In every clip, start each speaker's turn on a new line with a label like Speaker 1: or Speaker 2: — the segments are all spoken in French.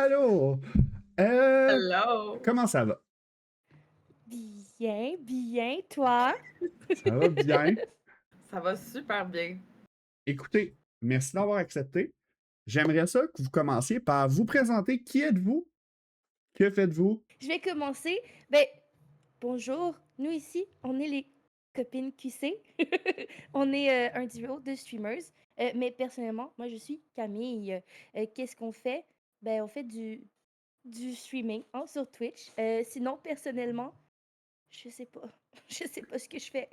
Speaker 1: Allô? Euh,
Speaker 2: Hello!
Speaker 1: comment ça va?
Speaker 3: Bien, bien, toi?
Speaker 1: Ça va bien.
Speaker 2: Ça va super bien.
Speaker 1: Écoutez, merci d'avoir accepté. J'aimerais ça que vous commenciez par vous présenter. Qui êtes-vous? Que faites-vous?
Speaker 3: Je vais commencer. Ben, bonjour, nous ici, on est les copines QC. On est un duo de streamers. Mais personnellement, moi, je suis Camille. Qu'est-ce qu'on fait? Ben, on fait du streaming hein, sur Twitch. Sinon, personnellement, je sais pas. Je sais pas ce que je fais.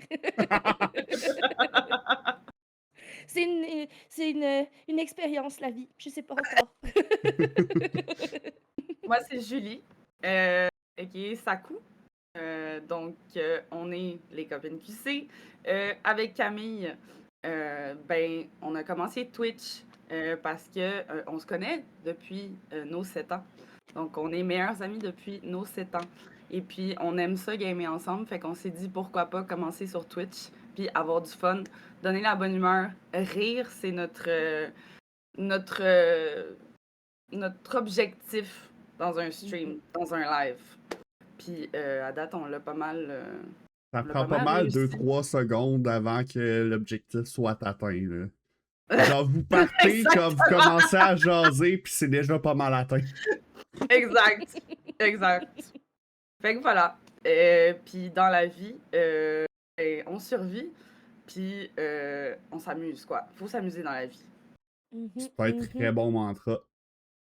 Speaker 3: C'est une expérience, la vie. Je sais pas encore.
Speaker 2: Moi, c'est Julie, qui est Saku. On est les copines QC. Avec Camille, on a commencé Twitch parce que on se connaît depuis nos 7 ans. Donc, on est meilleurs amis depuis nos 7 ans. Et puis, on aime ça gamer ensemble. Fait qu'on s'est dit pourquoi pas commencer sur Twitch, puis avoir du fun, donner la bonne humeur, rire, c'est notre, euh, notre objectif dans un stream, dans un live. Puis à date, on l'a pas mal,
Speaker 1: Ça
Speaker 2: on l'a
Speaker 1: prend
Speaker 2: pas
Speaker 1: pas
Speaker 2: mal
Speaker 1: mal
Speaker 2: réussi.
Speaker 1: 2-3 secondes avant que l'objectif soit atteint, là. Genre, vous partez, comme vous
Speaker 2: Exactement!
Speaker 1: commencez à jaser, puis c'est déjà pas mal atteint.
Speaker 2: Exact. Exact. Fait que voilà. Puis dans la vie, on survit, puis on s'amuse, quoi. Faut s'amuser dans la vie.
Speaker 3: Mhm,
Speaker 1: C'est pas un très
Speaker 3: mhm.
Speaker 1: bon mantra.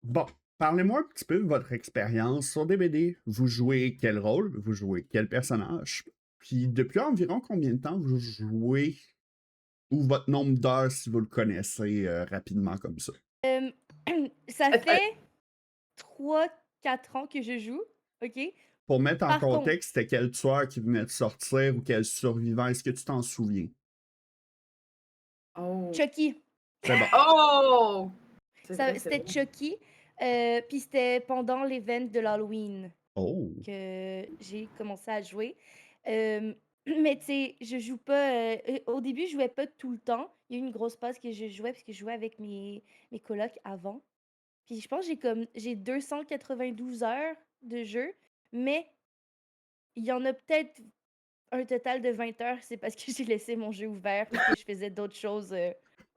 Speaker 1: Bon, parlez-moi un petit peu de votre expérience sur DBD. Vous jouez quel rôle? Vous jouez quel personnage? Puis depuis environ combien de temps vous jouez? Ou votre nombre d'heures si vous le connaissez rapidement comme ça?
Speaker 3: Euh, Ça
Speaker 2: Est-ce que-
Speaker 3: fait 3 4 ans que je joue, OK?
Speaker 1: Pour mettre en
Speaker 3: Par contre,
Speaker 1: contexte, c'était quel tueur qui venait de sortir ou quel survivant? Est-ce que tu t'en souviens?
Speaker 2: Oh.
Speaker 3: Chucky,
Speaker 1: C'est bon.
Speaker 2: Oh! C'est vrai, c'est
Speaker 3: c'était
Speaker 2: vrai.
Speaker 3: Chucky, puis c'était pendant l'event de l'Halloween
Speaker 1: Oh.
Speaker 3: que j'ai commencé à jouer. Hem, mais tu sais, je joue pas, au début, je jouais pas tout le temps. Il y a eu une grosse pause que je jouais parce que je jouais avec mes colocs avant. Puis je pense que j'ai 292 heures de jeu, mais il y en a peut-être un total de 20 heures, c'est parce que j'ai laissé mon jeu ouvert puis que je faisais d'autres choses,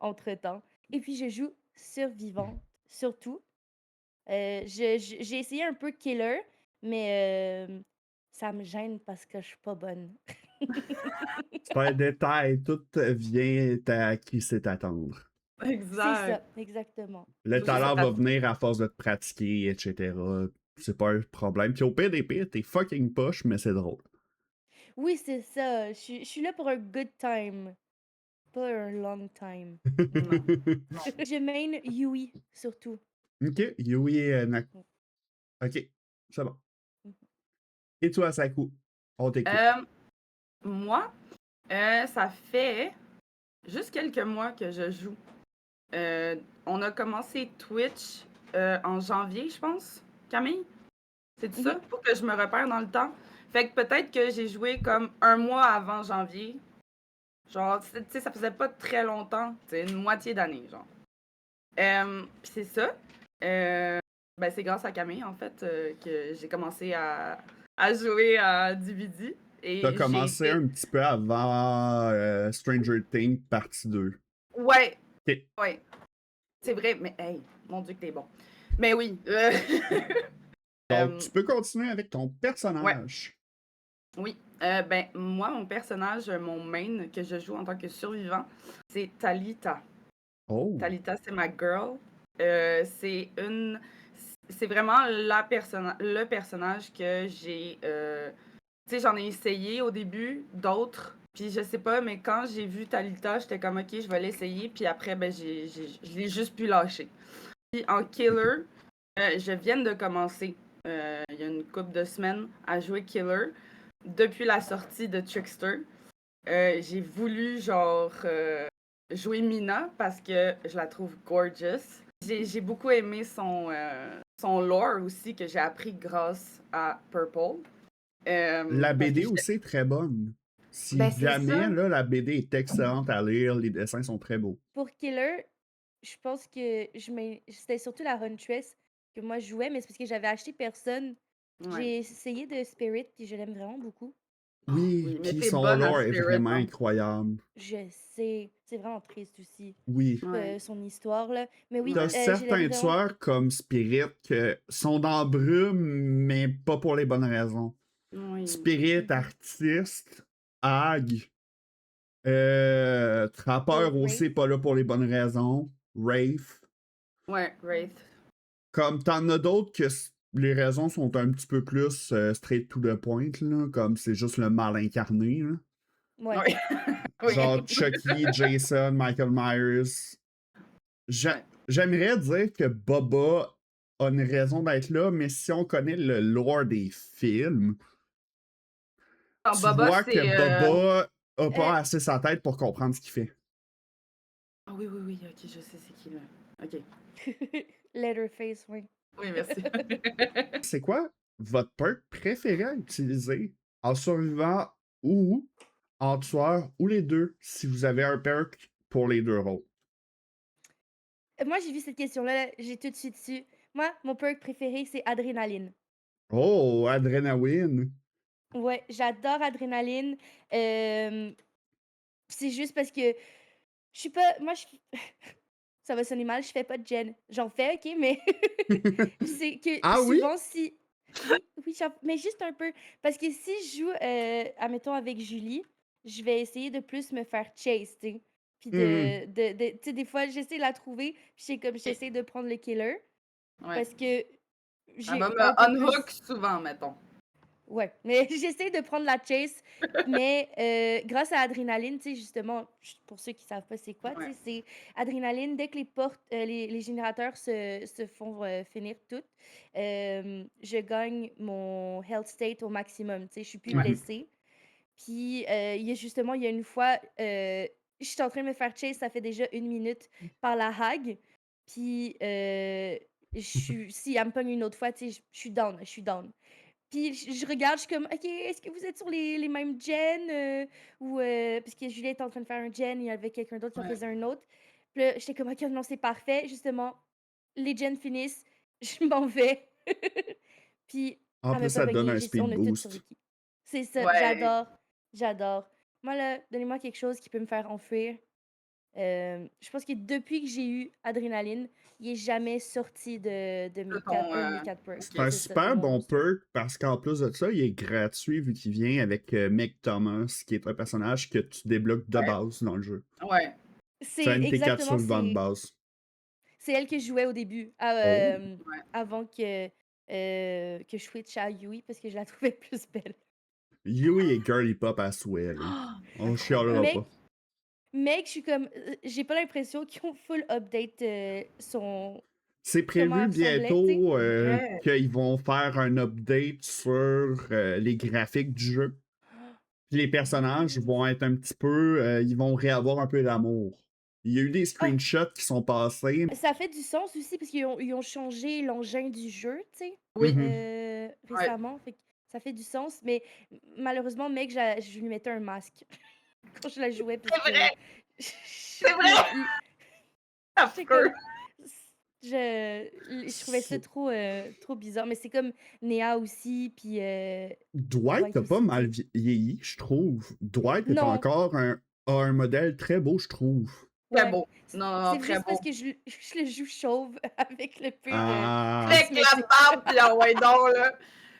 Speaker 3: entre-temps. Et puis je joue survivante, surtout. J'ai essayé un peu killer, mais ça me gêne parce que je suis pas bonne.
Speaker 1: C'est pas un détail, tout vient à qui sait attendre.
Speaker 3: C'est
Speaker 2: Exact.
Speaker 3: ça, exactement.
Speaker 1: Le
Speaker 2: Tout ça,
Speaker 1: talent va venir à force de te pratiquer, etc. C'est pas un problème. Puis au pire des pires, t'es fucking poche, mais c'est drôle.
Speaker 3: Oui, c'est ça. Je suis là pour un good time, pas un long time.
Speaker 2: Non, non.
Speaker 3: Je main Yui, surtout.
Speaker 1: Ok, Yui et
Speaker 3: Mmh.
Speaker 1: Ok, c'est bon.
Speaker 3: Mmh.
Speaker 1: Et toi, Saku? On t'écoute.
Speaker 2: Euh, Moi, ça fait juste quelques mois que je joue. On a commencé Twitch en janvier, je pense. Camille, c'est tout
Speaker 3: Mmh.
Speaker 2: ça? Pour que je me repère dans le temps. Fait que peut-être que j'ai joué comme un mois avant janvier. Genre, tu sais, ça faisait pas très longtemps. C'est une moitié d'année, genre. Puis c'est ça. C'est grâce à Camille, en fait, que j'ai commencé à jouer à DVD.
Speaker 1: T'as
Speaker 2: Et j'ai
Speaker 1: commencé
Speaker 2: été.
Speaker 1: un petit peu avant Stranger Things partie 2.
Speaker 2: Ouais,
Speaker 1: Ok.
Speaker 2: ouais. C'est vrai, mais hey, mon Dieu que t'es bon. Mais oui.
Speaker 1: Donc,
Speaker 2: Euh,
Speaker 1: tu peux continuer avec ton
Speaker 2: ouais,
Speaker 1: personnage.
Speaker 2: oui. Moi, mon personnage, mon main que je joue en tant que survivant, c'est Talita.
Speaker 1: Oh.
Speaker 2: Talita, c'est ma girl. C'est une. C'est vraiment le personnage que j'ai. Tu sais, j'en ai essayé au début, d'autres. Puis je sais pas, mais quand j'ai vu Talita, j'étais comme, ok, je vais l'essayer. Puis après, je l'ai juste pu lâcher. Puis en killer, je viens de commencer, il y a une couple de semaines, à jouer killer. Depuis la sortie de Trickster, j'ai voulu, genre, jouer Mina parce que je la trouve gorgeous. J'ai beaucoup aimé son lore aussi que j'ai appris grâce à Purple.
Speaker 1: La
Speaker 2: Parce que
Speaker 1: BD aussi est très bonne. Si
Speaker 2: ben c'est
Speaker 1: jamais,
Speaker 2: ça.
Speaker 1: là, la BD est excellente à lire, les dessins sont très beaux.
Speaker 3: Pour killer, je pense que c'était surtout la Huntress que moi je jouais, mais c'est parce que j'avais acheté personne.
Speaker 2: Ouais.
Speaker 3: J'ai essayé de Spirit, puis je l'aime vraiment beaucoup.
Speaker 1: Oui,
Speaker 2: Oui, mais
Speaker 1: puis
Speaker 2: t'es
Speaker 1: son
Speaker 2: bonne à
Speaker 1: lore est
Speaker 2: Spirit,
Speaker 1: vraiment
Speaker 2: hein.
Speaker 1: incroyable.
Speaker 3: Je sais, c'est vraiment triste aussi,
Speaker 1: Oui.
Speaker 2: Ouais.
Speaker 3: son histoire, là. Mais oui,
Speaker 1: T'as
Speaker 2: Ouais.
Speaker 3: je l'aime
Speaker 1: certains
Speaker 3: vraiment.
Speaker 1: tueurs comme Spirit que sont dans Brume, mais pas pour les bonnes raisons.
Speaker 2: Oui.
Speaker 1: Spirit,
Speaker 3: Mhm.
Speaker 1: artiste, Hag, Trappeur
Speaker 3: Oh,
Speaker 1: aussi,
Speaker 3: Wraith.
Speaker 1: pas là pour les bonnes raisons. Wraith.
Speaker 2: Ouais, Wraith.
Speaker 1: Comme t'en as d'autres que les raisons sont un petit peu plus straight to the point, là, comme c'est juste le mal incarné. Là.
Speaker 3: Ouais.
Speaker 2: Oui. Oui.
Speaker 1: Genre Chucky, Jason, Michael Myers.
Speaker 2: Ouais.
Speaker 1: J'aimerais dire que Boba a une raison d'être là, mais si on connaît le lore des films,
Speaker 2: Non,
Speaker 1: tu
Speaker 2: Boba,
Speaker 1: vois que
Speaker 2: c'est.
Speaker 1: Boba a
Speaker 3: Euh,
Speaker 1: pas assez sa tête pour comprendre ce qu'il fait.
Speaker 2: Ah oui, oui, oui, ok, je sais c'est qui là. Ok.
Speaker 3: Letterface, oui.
Speaker 2: Oui, merci.
Speaker 1: C'est quoi votre perk préféré à utiliser en survivant ou en tueur ou les deux si vous avez un perk pour les deux rôles?
Speaker 3: Moi, j'ai vu cette question-là, j'ai tout de suite su. Moi, mon perk préféré, c'est Adrénaline.
Speaker 1: Oh, Adrenaline!
Speaker 3: Ouais, j'adore Adrénaline. C'est juste parce que je suis pas. Moi, je. Ça va sonner mal, je fais pas de gen. J'en fais, ok, mais c'est que
Speaker 1: Ah oui?
Speaker 3: souvent, si. Oui, oui, mais juste un peu. Parce que si je joue, admettons, avec Julie, je vais essayer de plus me faire chase, tu sais. Puis
Speaker 1: Mhm.
Speaker 3: tu sais, des fois, j'essaie de la trouver, puis j'essaie de prendre le killer.
Speaker 2: Ouais.
Speaker 3: Parce que
Speaker 2: Elle va
Speaker 3: j'ai
Speaker 2: me
Speaker 3: un peu plus.
Speaker 2: unhook souvent, mettons.
Speaker 3: Ouais, mais j'essaie de prendre la chase, mais grâce à Adrénaline, tu sais, justement, pour ceux qui savent pas c'est quoi, tu
Speaker 2: Ouais.
Speaker 3: sais, c'est Adrénaline, dès que les portes, les générateurs se font finir toutes, je gagne mon health state au maximum, tu sais, je suis plus
Speaker 2: Ouais.
Speaker 3: blessée. Puis, il y a une fois, je suis en train de me faire chase, ça fait déjà 1 minute, par la hag, puis si elle me pogne une autre fois, tu sais, je suis down, je suis down. Puis je regarde, je suis comme: «OK, est-ce que vous êtes sur les mêmes gens?» ou parce que Julie était en train de faire un gen, il y avait quelqu'un d'autre qui en
Speaker 2: Ouais.
Speaker 3: faisait un autre. Puis là, j'étais comme: «OK, non, c'est parfait». Justement, les gens finissent, je m'en vais. Puis
Speaker 1: En
Speaker 3: elle m'a
Speaker 1: plus,
Speaker 3: pas
Speaker 1: ça te donne
Speaker 3: pognée,
Speaker 1: un
Speaker 3: on
Speaker 1: speed
Speaker 3: a toutes
Speaker 1: boost.
Speaker 3: survécu. C'est ça,
Speaker 2: Ouais.
Speaker 3: j'adore, j'adore. Moi là, donnez-moi quelque chose qui peut me faire enfuir. Je pense que depuis que j'ai eu Adrénaline, il est jamais sorti de
Speaker 2: De
Speaker 3: mes 4
Speaker 2: ton.
Speaker 3: un de mes 4 perks.
Speaker 1: C'est un
Speaker 3: C'est ça, de
Speaker 1: super
Speaker 3: mon
Speaker 1: bon
Speaker 3: roster.
Speaker 1: perk parce qu'en plus de ça, il est gratuit vu qu'il vient avec Meg Thomas, qui est un personnage que tu débloques de
Speaker 2: Ouais.
Speaker 1: base dans le jeu.
Speaker 2: Ouais.
Speaker 1: C'est
Speaker 3: C'est
Speaker 1: un de tes 4
Speaker 3: exactement,
Speaker 1: survivants de base.
Speaker 3: c'est elle que je jouais au début,
Speaker 1: Oh.
Speaker 2: Ouais.
Speaker 3: avant que je switch à Yui parce que je la trouvais plus belle.
Speaker 1: Yui est girly pop à souhait, là.
Speaker 2: Oh,
Speaker 1: On chialera
Speaker 2: incroyable.
Speaker 3: Mec,
Speaker 1: pas.
Speaker 3: mec, je suis comme, j'ai pas l'impression qu'ils ont full update son
Speaker 1: C'est
Speaker 3: comment
Speaker 1: prévu
Speaker 3: elle ressemblait, tu sais.
Speaker 1: bientôt
Speaker 2: Vrai.
Speaker 1: qu'ils vont faire un update sur les graphiques du jeu. Puis les personnages
Speaker 3: Nice.
Speaker 1: vont être un petit peu. Ils vont réavoir un peu d'amour. Il y a eu des
Speaker 3: Ah,
Speaker 1: screenshots qui sont passés.
Speaker 3: ça fait du sens aussi parce qu'ils ont changé l'engin du jeu, tu sais,
Speaker 2: Oui.
Speaker 1: Mhm.
Speaker 2: Ouais.
Speaker 3: récemment. Fait que ça fait du sens, mais malheureusement, mec, je lui mettais un masque quand je la jouais parce
Speaker 2: C'est
Speaker 3: que
Speaker 2: vrai.
Speaker 3: je
Speaker 2: C'est
Speaker 3: pouvais
Speaker 2: vrai.
Speaker 3: plus. J'étais
Speaker 2: Affreux.
Speaker 3: comme, je trouvais ça trop bizarre. Mais c'est comme Néa aussi, puis
Speaker 1: Dwight
Speaker 3: Dwight
Speaker 1: a pas
Speaker 3: aussi, tu
Speaker 1: mal
Speaker 3: sais.
Speaker 1: vieilli, je trouve. Dwight est
Speaker 3: Non,
Speaker 1: encore a un modèle très beau, je trouve.
Speaker 2: Très
Speaker 3: ouais.
Speaker 2: beau. Non, non, non,
Speaker 3: C'est
Speaker 2: très
Speaker 3: juste parce
Speaker 2: beau.
Speaker 3: que je le joue chauve avec le peu de
Speaker 1: Ah.
Speaker 2: Avec la
Speaker 3: cosmétiques.
Speaker 2: barbe, puis ah ouais, donc, là.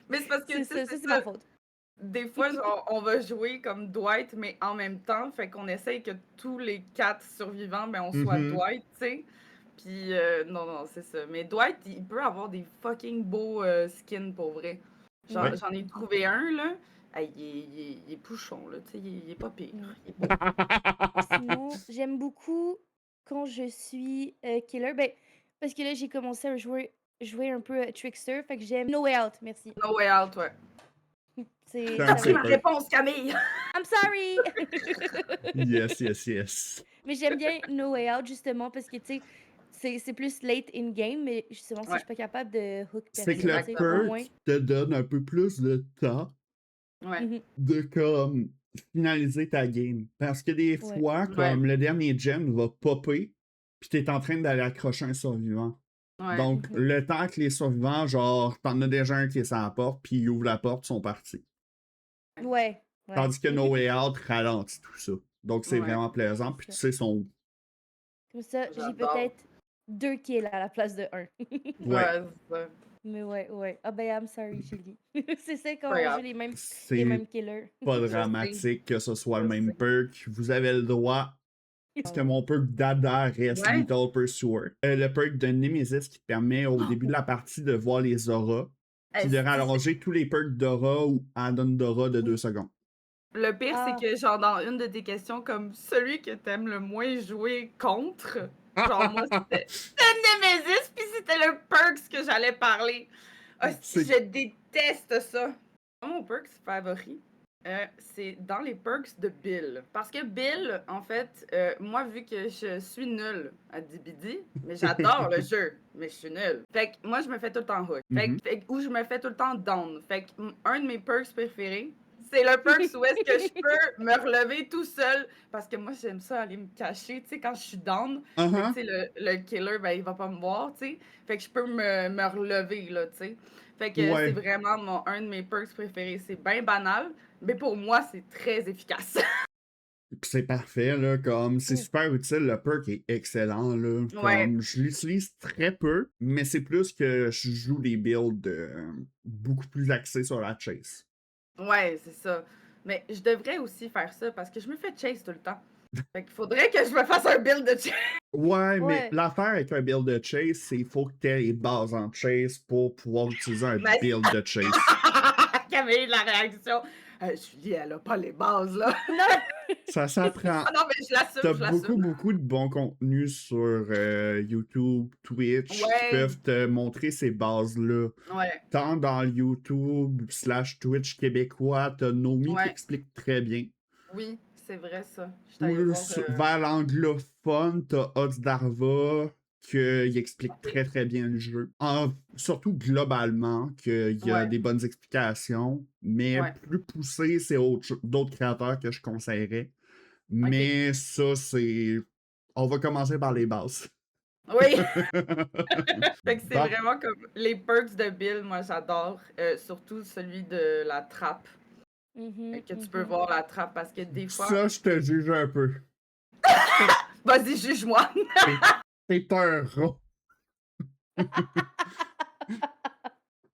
Speaker 2: Mais c'est parce que,
Speaker 3: C'est
Speaker 2: tu sais,
Speaker 3: ça,
Speaker 2: c'est
Speaker 3: c'est ma
Speaker 2: ça.
Speaker 3: faute.
Speaker 2: Des fois, genre, on va jouer comme Dwight, mais en même temps, fait qu'on essaye que tous les 4 survivants, ben, on soit
Speaker 1: Mhm.
Speaker 2: Dwight, tu sais. Puis, non, non, c'est ça. Mais Dwight, il peut avoir des fucking beaux skins pour vrai.
Speaker 3: Oui.
Speaker 1: Ouais.
Speaker 2: J'en ai trouvé un, là. Hey, il est pouchon, là, tu sais, il est pas pire.
Speaker 3: Mm.
Speaker 2: Il est beau.
Speaker 3: Sinon, j'aime beaucoup quand je suis killer. Ben, parce que là, j'ai commencé à jouer un peu Trickster. Fait que j'aime No Way Out. Merci.
Speaker 2: No Way Out, ouais.
Speaker 1: C'est un
Speaker 2: T'as
Speaker 1: de
Speaker 2: pris
Speaker 1: ses
Speaker 2: ma
Speaker 1: perks.
Speaker 2: réponse, Camille!
Speaker 3: I'm sorry!
Speaker 1: Yes, yes, yes.
Speaker 3: Mais j'aime bien No Way Out justement parce que, tu sais, c'est plus late in game, mais justement, si je
Speaker 2: Ouais,
Speaker 3: suis pas capable de hook
Speaker 1: C'est que
Speaker 3: personne,
Speaker 1: le
Speaker 3: tu sais, au
Speaker 2: exactement.
Speaker 3: moins.
Speaker 1: perk te donne un peu plus de temps
Speaker 2: Ouais,
Speaker 3: Mhm.
Speaker 1: de comme finaliser ta game. Parce que des
Speaker 3: Ouais.
Speaker 1: fois,
Speaker 2: ouais.
Speaker 1: comme le dernier gen va popper, puis t'es en train d'aller accrocher un survivant.
Speaker 2: Ouais.
Speaker 1: Donc, le temps que les survivants, genre, t'en as déjà un qui est sur la porte, puis ils ouvrent la porte, ils sont partis.
Speaker 3: Ouais, ouais.
Speaker 1: Tandis que No Way Out ralentit tout ça. Donc, c'est
Speaker 2: Ouais.
Speaker 1: vraiment plaisant, puis tu sais, sont où.
Speaker 3: Comme ça, j'ai
Speaker 2: J'adore.
Speaker 3: peut-être 2 kills à la place de 1.
Speaker 1: Ouais.
Speaker 2: C'est ça.
Speaker 3: Mais ouais. Ah ben, I'm sorry, Julie. C'est ça quand
Speaker 2: Pas
Speaker 3: on
Speaker 2: grave.
Speaker 3: joue les
Speaker 1: C'est
Speaker 3: mêmes killers.
Speaker 1: pas
Speaker 2: Je sais.
Speaker 1: dramatique que ce soit le
Speaker 2: Je
Speaker 1: même
Speaker 2: sais.
Speaker 1: perk. Vous avez le droit. Parce que mon perk d'Ada reste
Speaker 2: Ouais.
Speaker 1: Lethal Pursuer. Le perk de Nemesis qui te permet au début de la partie de voir les auras. Puis de
Speaker 2: Est-ce que
Speaker 1: rallonger tous les perks d'aura ou add-on d'aura de 2 secondes.
Speaker 2: Le pire, c'est
Speaker 3: Ah.
Speaker 2: que, genre, dans une de tes questions, comme celui que t'aimes le moins jouer contre, genre, moi, c'était Nemesis, puis c'était le perks que j'allais parler.
Speaker 1: C'est-
Speaker 2: Je déteste ça. Mon perks favori, c'est dans les perks de Bill. Parce que Bill, en fait, moi, vu que je suis nulle à DBD, mais j'adore le jeu, mais je suis nulle. Fait que moi, je me fais tout le temps hook. Ou je me fais tout le temps down. Fait que un de mes perks préférés, c'est le perks où est-ce que je peux me relever tout seul. Parce que moi, j'aime ça aller me cacher, tu sais, quand je suis down.
Speaker 1: Uh-huh.
Speaker 2: Tu sais, le killer, ben, il va pas me voir, tu sais. Fait que je peux me relever, là, tu sais. Fait que
Speaker 1: Ouais.
Speaker 2: c'est vraiment un de mes perks préférés. C'est bien banal, mais pour moi, c'est très efficace.
Speaker 1: Puis c'est parfait, là, comme c'est super utile, le perk est excellent, là.
Speaker 2: Ouais.
Speaker 1: Comme je l'utilise très peu, mais c'est plus que je joue des builds beaucoup plus axés sur la chase.
Speaker 2: Ouais, c'est ça. Mais je devrais aussi faire ça parce que je me fais chase tout le temps. Fait qu'il faudrait que je me fasse un build de chase.
Speaker 1: Ouais, mais
Speaker 3: Ouais.
Speaker 1: l'affaire avec un build de chase, c'est qu'il faut que tu aies les bases en chase pour pouvoir utiliser un
Speaker 2: Mais-
Speaker 1: build de chase.
Speaker 2: Camille, la réaction. Julie, elle a pas les bases, là.
Speaker 3: Non!
Speaker 1: Ça s'apprend.
Speaker 2: Ah non, mais je l'assume,
Speaker 1: T'as
Speaker 2: je l'assume.
Speaker 1: beaucoup de bons contenus sur YouTube, Twitch, qui
Speaker 2: Ouais.
Speaker 1: peuvent te montrer ces bases-là.
Speaker 2: Ouais,
Speaker 1: Tant dans le YouTube/Twitch québécois, t'as Nomi qui
Speaker 2: ouais.
Speaker 1: explique très bien.
Speaker 2: Oui, c'est vrai, ça. Je suis allée
Speaker 1: Ou
Speaker 2: voir.
Speaker 1: vers l'anglophone, t'as Odds Darva qui explique
Speaker 2: Ok.
Speaker 1: très très bien le jeu. Surtout globalement, qu'il y a
Speaker 2: Ouais.
Speaker 1: des bonnes explications, mais
Speaker 2: Ouais.
Speaker 1: plus poussé, c'est d'autres créateurs que je conseillerais. Mais ça, c'est. On va commencer par les bases.
Speaker 2: Oui! Fait que c'est
Speaker 1: Bon.
Speaker 2: vraiment comme les perks de Bill, moi j'adore. Surtout celui de la trappe.
Speaker 3: Mhm,
Speaker 2: Que tu peux
Speaker 3: mhm.
Speaker 2: voir la trappe parce que des fois.
Speaker 1: Ça, je te juge un peu.
Speaker 2: Vas-y, juge-moi!
Speaker 1: T'es un rat.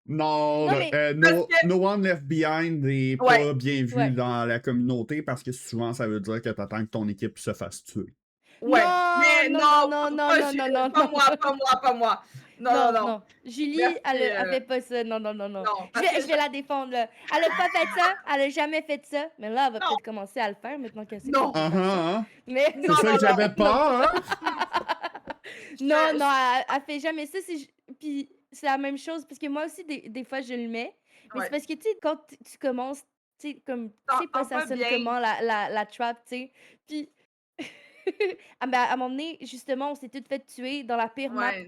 Speaker 1: Non,
Speaker 3: Non, mais-
Speaker 1: no,
Speaker 2: Parce que-
Speaker 1: No One Left Behind n'est
Speaker 2: Ouais.
Speaker 1: pas bien vu
Speaker 3: Ouais.
Speaker 1: dans la communauté parce que souvent ça veut dire que t'attends que ton équipe se fasse tuer.
Speaker 2: Ouais.
Speaker 3: Non,
Speaker 2: Mais
Speaker 3: non,
Speaker 2: non,
Speaker 3: non, non,
Speaker 2: pas
Speaker 3: non,
Speaker 2: Julie,
Speaker 3: non, non,
Speaker 2: pas
Speaker 3: non.
Speaker 2: moi, pas moi, pas moi. Non.
Speaker 3: Julie,
Speaker 2: Merci,
Speaker 3: elle fait pas ça. Non.
Speaker 2: Non,
Speaker 3: Je
Speaker 2: parce
Speaker 3: vais,
Speaker 2: que
Speaker 3: je vais la défendre, là. Elle a pas fait ça. Elle a jamais fait ça. Mais là, elle va
Speaker 2: Non.
Speaker 3: peut-être commencer à le faire maintenant qu'elle sait
Speaker 2: Non.
Speaker 3: qu'on peut faire ça.
Speaker 1: Hein?
Speaker 3: Mais
Speaker 1: C'est ça que j'avais pas, hein?
Speaker 3: non, elle fait jamais ça. Puis c'est la même chose parce que moi aussi, des fois, je le mets. Mais
Speaker 2: Ouais.
Speaker 3: c'est parce que, tu sais, quand tu commences, tu sais, comme, tu sais pas
Speaker 2: T'entends
Speaker 3: ça
Speaker 2: pas
Speaker 3: sonne
Speaker 2: bien.
Speaker 3: comment la trap, tu sais. Puis, ah ben, à un moment donné, justement, on s'est toutes fait tuer dans la pire map
Speaker 2: Ouais.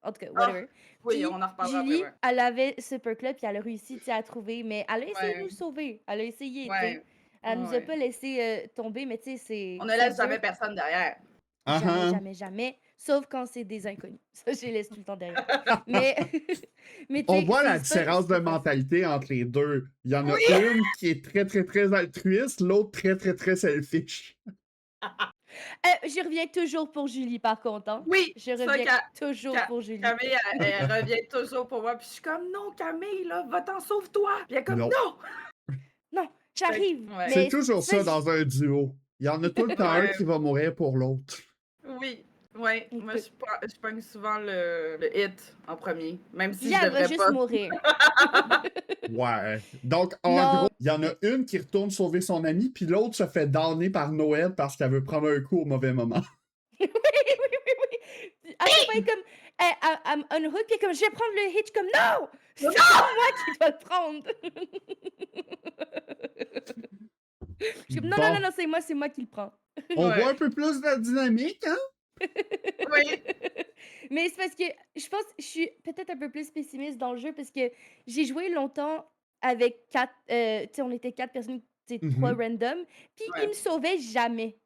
Speaker 3: que. En tout cas,
Speaker 2: Ah,
Speaker 3: whatever.
Speaker 2: oui,
Speaker 3: Puis,
Speaker 2: on en reparlera
Speaker 3: Julie,
Speaker 2: après.
Speaker 3: elle avait ce perk-là, puis elle a réussi, tu sais, à trouver. Mais elle a essayé de
Speaker 2: Ouais.
Speaker 3: nous sauver. Elle a essayé, tu sais.
Speaker 2: Ouais.
Speaker 3: Elle nous a
Speaker 2: Ouais.
Speaker 3: pas laissé tomber, mais tu sais,
Speaker 2: On ne
Speaker 3: c'est
Speaker 2: laisse
Speaker 3: dur.
Speaker 2: jamais personne derrière.
Speaker 3: Jamais. Sauf quand c'est des inconnus. Ça, je les laisse tout le temps derrière. Mais, mais tu
Speaker 1: On
Speaker 3: sais,
Speaker 1: voit la
Speaker 3: c'est pas
Speaker 1: différence de
Speaker 3: facile.
Speaker 1: mentalité entre les deux. Il y en a
Speaker 2: Oui.
Speaker 1: une qui est très très très altruiste, l'autre très très très selfish.
Speaker 3: Je reviens toujours pour Julie, par contre. Hein.
Speaker 2: Oui,
Speaker 3: Je
Speaker 2: ça,
Speaker 3: reviens toujours pour Julie.
Speaker 2: Camille, elle revient toujours pour moi. Puis je suis comme, non, Camille, là, va-t'en, sauve-toi. Puis elle est comme,
Speaker 1: Non.
Speaker 2: non.
Speaker 3: Non, j'arrive.
Speaker 2: Ouais.
Speaker 1: C'est
Speaker 3: Mais
Speaker 1: toujours ça dans un duo. Il y en a tout le temps un
Speaker 2: Ouais.
Speaker 1: qui va mourir pour l'autre.
Speaker 2: Oui, ouais. Moi,
Speaker 3: Écoute.
Speaker 2: je pogne souvent le hit en premier, même si
Speaker 3: Julie,
Speaker 2: je
Speaker 3: elle va
Speaker 2: devrais
Speaker 3: juste
Speaker 2: pas.
Speaker 3: mourir.
Speaker 1: Ouais. Donc, en
Speaker 3: Non.
Speaker 1: gros, il y en a une qui retourne sauver son ami, puis l'autre se fait downer par Noël parce qu'elle veut prendre un coup au mauvais moment.
Speaker 3: oui. À chaque fois, elle est comme, elle unhook, puis elle est comme, je vais prendre le hit. Je suis comme, non! C'est pas moi qui dois le prendre. Je suis comme, non,
Speaker 1: Bon.
Speaker 3: c'est moi qui le prends.
Speaker 1: On
Speaker 2: Ouais.
Speaker 1: voit un peu plus de dynamique, hein?
Speaker 2: Oui.
Speaker 3: Mais c'est parce que je pense que je suis peut-être un peu plus pessimiste dans le jeu parce que j'ai joué longtemps avec 4, tu sais, on était 4 personnes, tu sais, 3
Speaker 1: Mhm.
Speaker 3: random, puis
Speaker 2: Ouais.
Speaker 3: ils me sauvaient jamais.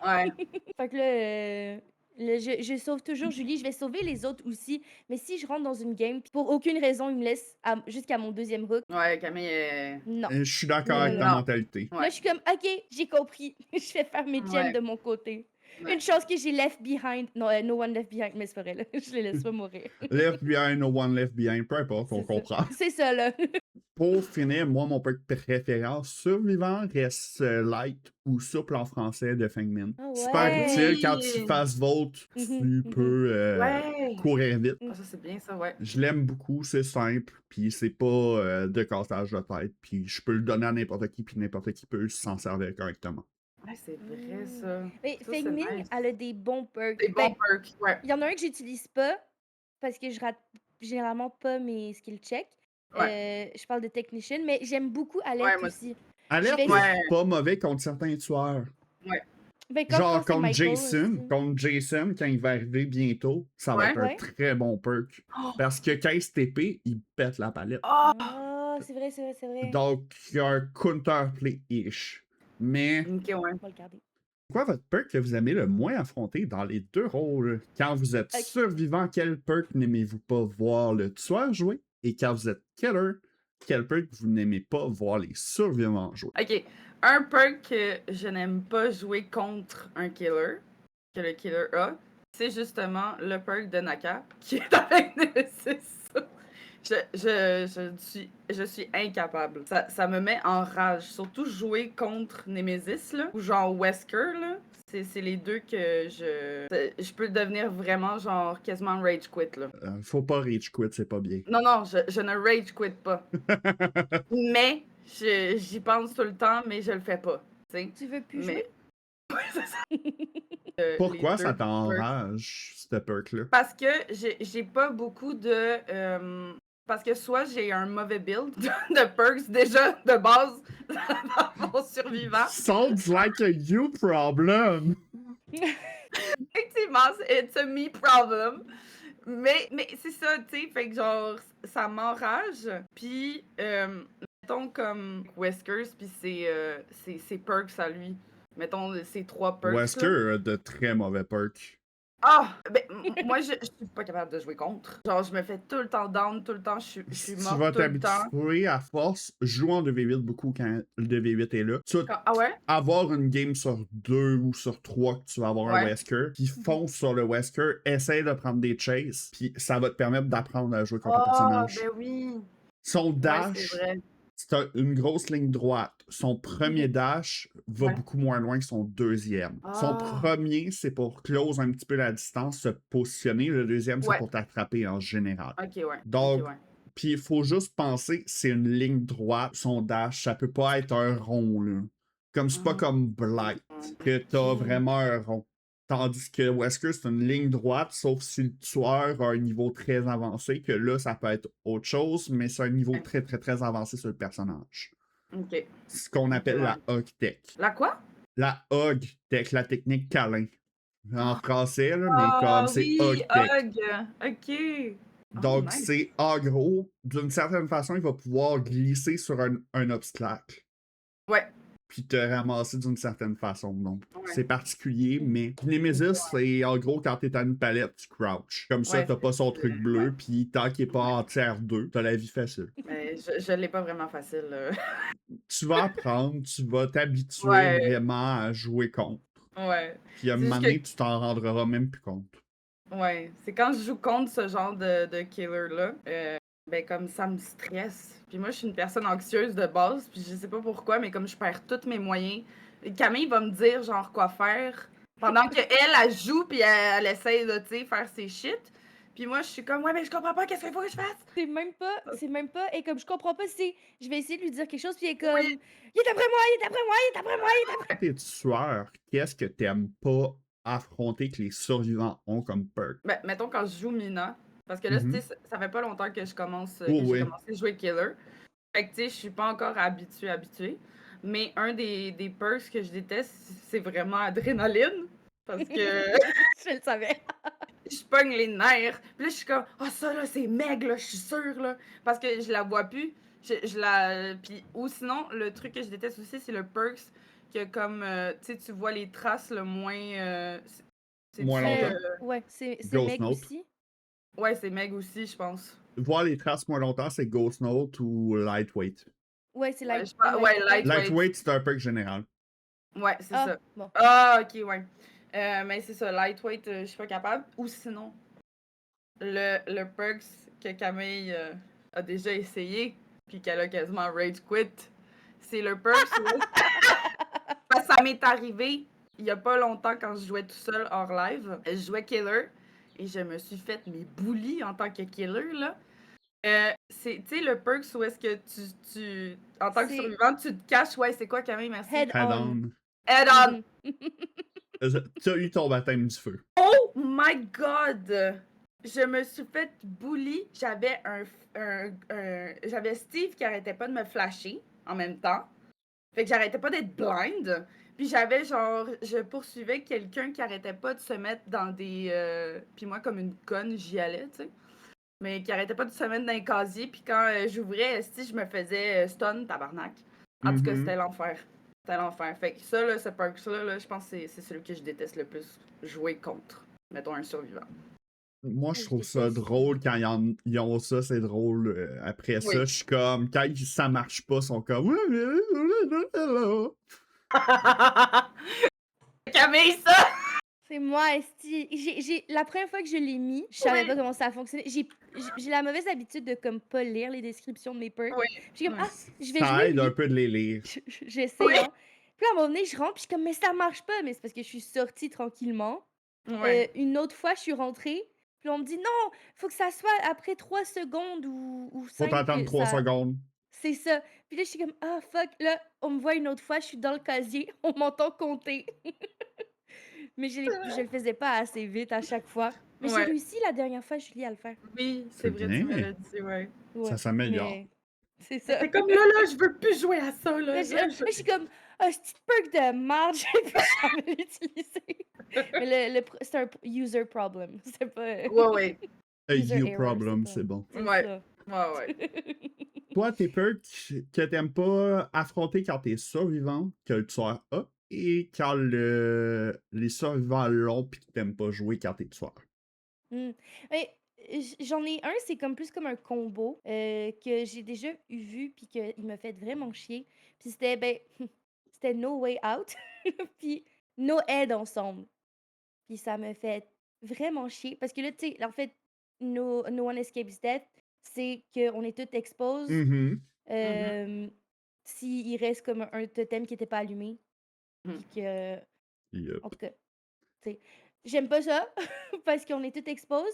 Speaker 2: Ouais.
Speaker 3: Fait que là, Je sauve toujours Julie, je vais sauver les autres aussi, mais si je rentre dans une game, puis pour aucune raison, ils me laissent jusqu'à mon deuxième hook,
Speaker 2: Ouais, Camille est...
Speaker 3: non.
Speaker 1: Je suis d'accord
Speaker 3: Là,
Speaker 1: avec ta
Speaker 3: là.
Speaker 2: Non.
Speaker 1: mentalité.
Speaker 3: Là,
Speaker 2: Ouais.
Speaker 3: je suis comme, OK, j'ai compris. Je vais faire mes gems
Speaker 2: Ouais.
Speaker 3: de mon côté.
Speaker 2: Ouais.
Speaker 3: Une chose que j'ai left behind. Non, no one left behind, mais c'est pas vrai, là. Je les laisse pas mourir.
Speaker 1: Left behind, no one left behind, peu importe, on
Speaker 3: C'est ça.
Speaker 1: comprend.
Speaker 3: C'est ça, là.
Speaker 1: Pour finir, moi, mon perk préféré, survivant, reste light ou souple en français de Fangman.
Speaker 3: Ah
Speaker 1: Super
Speaker 3: ouais.
Speaker 1: utile quand tu
Speaker 2: Oui!
Speaker 1: fasses vote, tu peux
Speaker 2: Ouais!
Speaker 1: courir vite.
Speaker 2: Ah, ça, c'est bien, ça, ouais.
Speaker 1: Je l'aime beaucoup, c'est simple, puis c'est pas de cassage de tête, puis je peux le donner à n'importe qui, puis n'importe qui peut s'en servir correctement.
Speaker 2: Ouais, c'est vrai, ça.
Speaker 3: Mais
Speaker 2: Ça, c'est
Speaker 3: Fengming,
Speaker 2: nice.
Speaker 3: elle a des bons perks.
Speaker 2: Des bons perks, ouais.
Speaker 3: Il y en a un que j'utilise pas parce que je rate généralement pas mes skill checks.
Speaker 2: Ouais.
Speaker 3: Je parle de Technician, mais j'aime beaucoup
Speaker 2: Ouais,
Speaker 3: Alert
Speaker 2: moi aussi.
Speaker 3: aussi.
Speaker 1: Alerte
Speaker 3: vais-
Speaker 1: est
Speaker 2: Ouais.
Speaker 1: pas mauvais contre certains tueurs.
Speaker 2: Ouais.
Speaker 3: Ben,
Speaker 1: Genre
Speaker 3: c'est
Speaker 1: contre
Speaker 3: Michael
Speaker 1: Jason,
Speaker 3: aussi.
Speaker 1: quand il va arriver bientôt, ça va
Speaker 2: Ouais.
Speaker 1: être un
Speaker 3: Ouais.
Speaker 1: très bon perk.
Speaker 2: Oh!
Speaker 1: Parce que quand il se TP, il pète la palette.
Speaker 2: Oh!
Speaker 3: Ah, c'est vrai, c'est vrai, c'est vrai.
Speaker 1: Donc, il y a un counterplay-ish. Mais,
Speaker 2: Ok, ouais.
Speaker 3: On va le garder.
Speaker 1: c'est quoi votre perk que vous aimez le moins affronter dans les deux rôles? Quand vous êtes
Speaker 3: Ok.
Speaker 1: survivant, quel perk n'aimez-vous pas voir le tueur jouer? Et quand vous êtes killer, quel perk vous n'aimez pas voir les survivants jouer?
Speaker 2: Ok. Un perk que je n'aime pas jouer contre un killer, que le killer a, c'est justement le perk de Naka, qui est avec Nemesis. Je suis incapable. Ça me met en rage. Surtout jouer contre Nemesis, là, ou genre Wesker, là. C'est les deux que je peux devenir vraiment, genre, quasiment rage quit, là.
Speaker 1: Faut pas rage quit, c'est pas bien.
Speaker 2: Non, non, je ne rage quit pas. Mais, j'y pense tout le temps, mais je le fais pas. Tu
Speaker 3: Tu veux plus
Speaker 2: mais...
Speaker 3: jouer?
Speaker 2: Ouais, c'est ça.
Speaker 1: Pourquoi
Speaker 2: Les
Speaker 1: ça
Speaker 2: deux perks.
Speaker 1: t'enrage, ce perk-là?
Speaker 2: Parce que j'ai pas beaucoup de... parce que soit j'ai un mauvais build de perks déjà de base dans mon survivant.
Speaker 1: Sounds like a you problem!
Speaker 2: Effectivement, it's a me problem. Mais c'est ça, tu sais, fait que genre, ça m'enrage. Puis, mettons comme Whiskers, puis ses perks à lui. Mettons ces 3 perks.
Speaker 1: Wesker a de très mauvais perks.
Speaker 2: Ah! Ben, moi, je suis pas capable de jouer contre. Genre, je me fais tout le temps down, tout le temps, je suis
Speaker 1: Si tu
Speaker 2: morte
Speaker 1: vas
Speaker 2: tout le temps.
Speaker 1: t'habituer à force, joue en 2v8 beaucoup quand le 2v8 est là. Tu vas
Speaker 2: Ah ouais?
Speaker 1: avoir une game sur 2 ou sur 3 que tu vas avoir un
Speaker 2: Ouais.
Speaker 1: Wesker, puis fonce sur le Wesker, essaye de prendre des chases, puis ça va te permettre d'apprendre à jouer contre le
Speaker 2: Ah,
Speaker 1: personnage.
Speaker 2: ben oui!
Speaker 1: Son
Speaker 2: Ouais, c'est
Speaker 1: dash,
Speaker 2: vrai.
Speaker 1: c'est une grosse ligne droite. Son premier dash va
Speaker 2: Ouais.
Speaker 1: beaucoup moins loin que son deuxième. Son
Speaker 2: Ah.
Speaker 1: premier, c'est pour close un petit peu la distance, se positionner. Le deuxième, c'est
Speaker 2: Ouais.
Speaker 1: pour t'attraper en général.
Speaker 2: Ok, ouais.
Speaker 1: Donc,
Speaker 2: Ok, ouais.
Speaker 1: puis il faut juste penser, c'est une ligne droite, son dash, ça peut pas être un rond, là. Comme c'est pas comme Blight, que t'as vraiment un rond. Tandis que Wesker, c'est une ligne droite, sauf si le tueur a un niveau très avancé, que là, ça peut être autre chose, mais c'est un niveau
Speaker 2: Ouais.
Speaker 1: très, très, très avancé sur le personnage.
Speaker 2: Ok.
Speaker 1: C'est ce qu'on appelle
Speaker 2: ouais.
Speaker 1: la Hog Tech.
Speaker 2: La quoi?
Speaker 1: La Hog Tech, la technique câlin. En français, là, mais
Speaker 2: Ah
Speaker 1: comme c'est
Speaker 2: oui,
Speaker 1: Hog Tech.
Speaker 2: Hug! Ok.
Speaker 1: Donc,
Speaker 2: nice.
Speaker 1: c'est en gros, d'une certaine façon, il va pouvoir glisser sur un obstacle.
Speaker 2: Ouais.
Speaker 1: Puis te ramasser d'une certaine façon. Donc,
Speaker 2: Ouais.
Speaker 1: c'est particulier, mais Nemesis, c'est en gros quand t'es à une palette, tu crouches. Comme ça,
Speaker 2: Ouais,
Speaker 1: t'as pas son
Speaker 2: c'est-
Speaker 1: truc bleu,
Speaker 2: ouais.
Speaker 1: puis tant qu'il est pas en tiers 2, t'as la vie facile.
Speaker 2: Mais je l'ai pas vraiment facile.
Speaker 1: Tu vas apprendre, tu vas t'habituer
Speaker 2: Ouais.
Speaker 1: vraiment à jouer contre.
Speaker 2: Ouais.
Speaker 1: Puis à un
Speaker 2: C'est
Speaker 1: moment
Speaker 2: juste
Speaker 1: donné,
Speaker 2: que-
Speaker 1: tu t'en rendras même plus compte.
Speaker 2: Ouais. C'est quand je joue contre ce genre de killer-là, ben comme ça me stresse. Puis moi, je suis une personne anxieuse de base, puis je sais pas pourquoi, mais comme je perds tous mes moyens, Camille va me dire genre quoi faire pendant que elle joue puis elle essaie de, tu sais, faire ses shit. Puis moi, je suis comme ouais, mais je comprends pas qu'est-ce qu'il faut que je fasse.
Speaker 3: C'est même pas, et comme je comprends pas si je vais essayer de lui dire quelque chose, puis elle est comme,
Speaker 2: Oui.
Speaker 3: il est après moi, il est après moi, il est après moi, il est après
Speaker 1: Quand t'es tueur, qu'est-ce que t'aimes pas affronter que les survivants ont comme perk?
Speaker 2: Ben, mettons quand je joue Mina, parce que là,
Speaker 1: Mhm.
Speaker 2: tu sais, ça fait pas longtemps que je commence, que
Speaker 1: Oh,
Speaker 2: j'ai
Speaker 1: oui.
Speaker 2: commencé à jouer killer. Fait que, tu sais, je suis pas encore habituée. Mais un des perks que je déteste, c'est vraiment adrénaline. Parce que
Speaker 3: Je le savais.
Speaker 2: je pogne les nerfs. Puis là, je suis comme, ah, ça, là, c'est Meg, là, je suis sûre, là. Parce que je la vois plus. Je la. Puis, ou sinon, le truc que je déteste aussi, c'est le perks que, comme, tu sais, tu vois les traces le moins.
Speaker 1: Moins
Speaker 2: C'est-tu.
Speaker 1: longtemps.
Speaker 3: Ouais, c'est
Speaker 1: Ghost
Speaker 3: Meg
Speaker 1: Note.
Speaker 3: aussi.
Speaker 2: Ouais, c'est Meg aussi, je pense.
Speaker 1: Voir les traces moins longtemps, c'est Ghost Note ou Lightweight.
Speaker 3: Ouais, c'est
Speaker 2: Ouais,
Speaker 3: Lightweight.
Speaker 2: Lightweight.
Speaker 1: Lightweight, c'est un perk général.
Speaker 2: Ouais, c'est
Speaker 3: Ah,
Speaker 2: ça.
Speaker 3: bon.
Speaker 2: Ah, ok, ouais. Mais c'est ça, Lightweight, je suis pas capable. Ou sinon, le perks que Camille a déjà essayé, puis qu'elle a quasiment rage quit, c'est le perks. Parce que ça m'est arrivé il y a pas longtemps quand je jouais tout seul hors live. Je jouais Killer et je me suis fait mes bullies en tant que Killer, là. C'est, tu sais, le perks où est-ce que en tant que
Speaker 3: C'est
Speaker 2: survivante, tu te caches. Ouais, c'est quoi, Camille? Merci.
Speaker 3: Head
Speaker 1: Head
Speaker 3: on.
Speaker 1: on.
Speaker 2: Head on!
Speaker 1: Tu as eu ton baptême du feu.
Speaker 2: Oh my god! Je me suis fait bully. J'avais j'avais Steve qui arrêtait pas de me flasher en même temps. Fait que j'arrêtais pas d'être blind. Puis j'avais genre, je poursuivais quelqu'un qui arrêtait pas de se mettre dans des. Puis moi, comme une conne, j'y allais, tu sais. Mais qui arrêtait pas de se mettre dans les casiers. Puis quand j'ouvrais, si je me faisais stun, tabarnak. En tout cas, c'était l'enfer. C'était l'enfer. Fait que ça, là, ce perk-là, là, je pense que c'est celui que je déteste le plus jouer contre. Mettons un survivant.
Speaker 1: Moi, je
Speaker 3: Je
Speaker 1: trouve ça
Speaker 3: déteste.
Speaker 1: drôle quand ils ont ça, c'est drôle. Après
Speaker 2: Oui.
Speaker 1: ça, je suis comme, quand ça marche pas, ils sont comme.
Speaker 2: Camille, ça!
Speaker 3: C'est moi, esti. La première fois que je l'ai mis, je savais
Speaker 2: Oui.
Speaker 3: pas comment ça fonctionnait. J'ai la mauvaise habitude de comme pas lire les descriptions de mes perks.
Speaker 2: Oui.
Speaker 3: Puis je suis comme,
Speaker 2: Oui.
Speaker 3: ah, je vais
Speaker 1: Ça
Speaker 3: jouer
Speaker 1: aide
Speaker 3: lui.
Speaker 1: un peu de les lire.
Speaker 3: J'essaie,
Speaker 2: Oui.
Speaker 3: hein. Puis là, à un moment donné, je rentre, puis je suis comme, mais ça marche pas. Mais c'est parce que je suis sortie tranquillement.
Speaker 2: Ouais.
Speaker 3: Une autre fois, je suis rentrée, puis on me dit, non, faut que ça soit après 3 secondes ou
Speaker 1: Faut
Speaker 3: 5
Speaker 1: t'attendre
Speaker 3: que
Speaker 1: 3
Speaker 3: ça.
Speaker 1: secondes.
Speaker 3: C'est ça. Puis là, je suis comme, ah, fuck. Là, on me voit une autre fois, je suis dans le casier, on m'entend compter. Mais je le faisais pas assez vite à chaque fois. Mais j'ai
Speaker 2: Ouais.
Speaker 3: réussi la dernière fois, Julie, à le faire.
Speaker 2: Oui, c'est
Speaker 1: C'est
Speaker 2: vrai, tu me
Speaker 1: bien.
Speaker 2: l'as dit, ouais.
Speaker 3: Ouais,
Speaker 1: Ça s'améliore.
Speaker 3: mais c'est ça.
Speaker 2: C'est comme là, je veux plus jouer à ça, là.
Speaker 3: Là, je suis comme, ah, ce petit perk de merde, je vais plus jamais l'utiliser. Mais c'est un user problem. C'est pas.
Speaker 2: Ouais, ouais.
Speaker 1: A
Speaker 3: User
Speaker 1: you
Speaker 3: error,
Speaker 1: problem,
Speaker 3: c'est
Speaker 1: c'est bon.
Speaker 3: C'est
Speaker 2: Ouais.
Speaker 3: ça.
Speaker 2: Ouais, ouais.
Speaker 1: Toi, tes perks que t'aimes pas affronter quand t'es survivant, que le tueur a, et quand les survivants l'ont pis que t'aimes pas jouer quand t'es tueur.
Speaker 3: Hmm. Mais, j'en ai un, c'est comme plus comme un combo que j'ai déjà vu puis qu'il m'a fait vraiment chier. Puis c'était ben c'était No Way Out puis No Head ensemble. Puis ça me fait vraiment chier parce que là tu sais en fait No One Escapes Death, c'est qu'on est tous exposed
Speaker 1: Mhm.
Speaker 3: s'il reste comme un totem qui était pas allumé puis que en
Speaker 1: Yup.
Speaker 3: tout cas, tu sais, j'aime pas ça parce qu'on est tous exposed.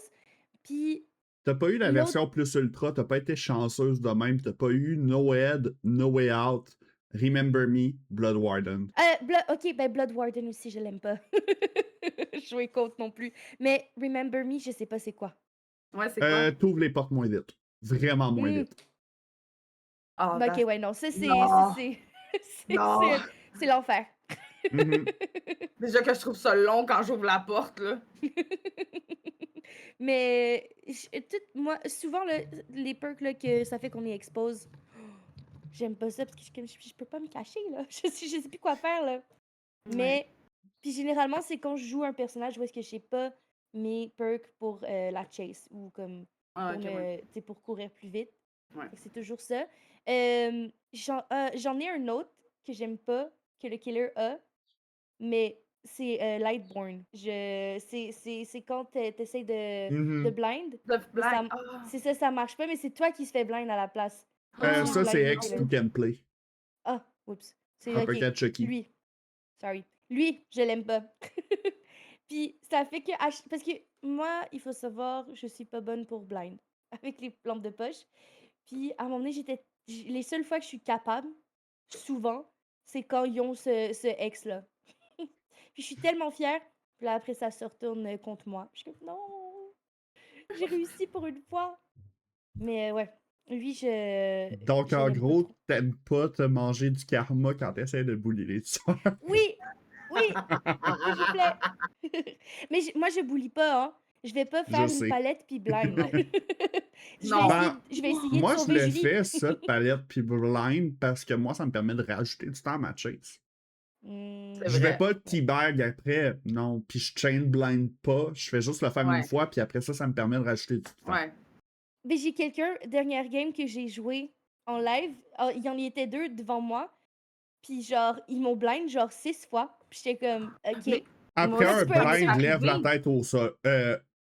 Speaker 3: Puis
Speaker 1: T'as pas eu la
Speaker 3: l'autre
Speaker 1: version plus ultra, t'as pas été chanceuse de même, t'as pas eu No Head, No Way Out, Remember Me, Blood Warden.
Speaker 3: OK, ben Blood Warden aussi, je l'aime pas. Jouer contre non plus. Mais Remember Me, je sais pas c'est quoi.
Speaker 2: Ouais, c'est quoi?
Speaker 1: T'ouvres les portes moins vite. Vraiment moins
Speaker 3: Hmm.
Speaker 1: vite.
Speaker 2: Ah,
Speaker 3: OK, ouais, non, ça c'est
Speaker 2: Non. Non.
Speaker 3: c'est l'enfer.
Speaker 1: Mhm.
Speaker 2: Déjà que je trouve ça long quand j'ouvre la porte, là.
Speaker 3: Mais moi, souvent, là, les perks là, que ça fait qu'on est expose, j'aime pas ça parce que je peux pas me cacher, là. Je sais plus quoi faire, là.
Speaker 2: Ouais.
Speaker 3: Mais, puis généralement, c'est quand je joue un personnage où est-ce que je sais pas mes perks pour la chase ou comme
Speaker 2: Ah,
Speaker 3: pour
Speaker 2: ok, ouais.
Speaker 3: tu sais, pour courir plus vite.
Speaker 2: Ouais.
Speaker 3: Fait que c'est toujours ça. J'en ai un autre que j'aime pas, que le killer a, mais c'est Lightborn. C'est quand t'essayes de
Speaker 1: Mhm.
Speaker 3: blind,
Speaker 2: The
Speaker 3: mais
Speaker 2: Blind. Ah.
Speaker 3: c'est ça, ça marche pas, mais c'est toi qui se fais blind à la place. Au lieu
Speaker 2: Ah.
Speaker 3: de
Speaker 1: Ça, c'est
Speaker 3: blind le
Speaker 1: X
Speaker 3: killer.
Speaker 1: to Can Play.
Speaker 3: Ah, oups. C'est
Speaker 1: Un
Speaker 3: ok.
Speaker 1: peu Chucky.
Speaker 3: Lui. Sorry. Lui, je l'aime pas. Puis ça fait que parce que moi, il faut savoir, je suis pas bonne pour blind avec les lampes de poche. Puis à un moment donné, les seules fois que je suis capable, souvent, c'est quand ils ont ce ex-là. Puis je suis tellement fière. Puis là, après, ça se retourne contre moi. Je suis comme, non, j'ai réussi pour une fois. Mais ouais, lui,
Speaker 1: Donc,
Speaker 3: je
Speaker 1: en
Speaker 3: l'aime pas
Speaker 1: gros,
Speaker 3: trop.
Speaker 1: t'aimes pas te manger du karma quand t'essaies de bully les tueurs.
Speaker 3: Oui, oui, s'il vous plaît. Mais moi, je bully pas, hein. Je vais pas
Speaker 1: Je
Speaker 3: faire une
Speaker 1: sais.
Speaker 3: palette puis blind.
Speaker 2: Non.
Speaker 3: Je vais essayer de
Speaker 1: Moi, je
Speaker 3: sauver
Speaker 1: le
Speaker 3: Julie.
Speaker 1: fais, ça, de palette puis blind, parce que moi, ça me permet de rajouter du temps à ma chase.
Speaker 2: C'est
Speaker 1: Je vais
Speaker 2: vrai.
Speaker 1: pas teabag après, non. Puis je chain blind pas. Je fais juste le faire une
Speaker 2: Ouais,
Speaker 1: fois, puis après ça me permet de rajouter du temps.
Speaker 2: ouais.
Speaker 3: Mais j'ai quelqu'un, dernière game que j'ai joué en live, il y en était 2 devant moi, puis genre, ils m'ont blind genre 6 fois. Puis j'étais comme,
Speaker 2: Mais
Speaker 3: OK.
Speaker 2: moi
Speaker 1: Après
Speaker 3: Là,
Speaker 1: un
Speaker 3: tu peux
Speaker 2: aussi, ça m'est
Speaker 1: blind,
Speaker 3: abusir.
Speaker 1: lève la
Speaker 2: arrivé.
Speaker 1: tête au sol,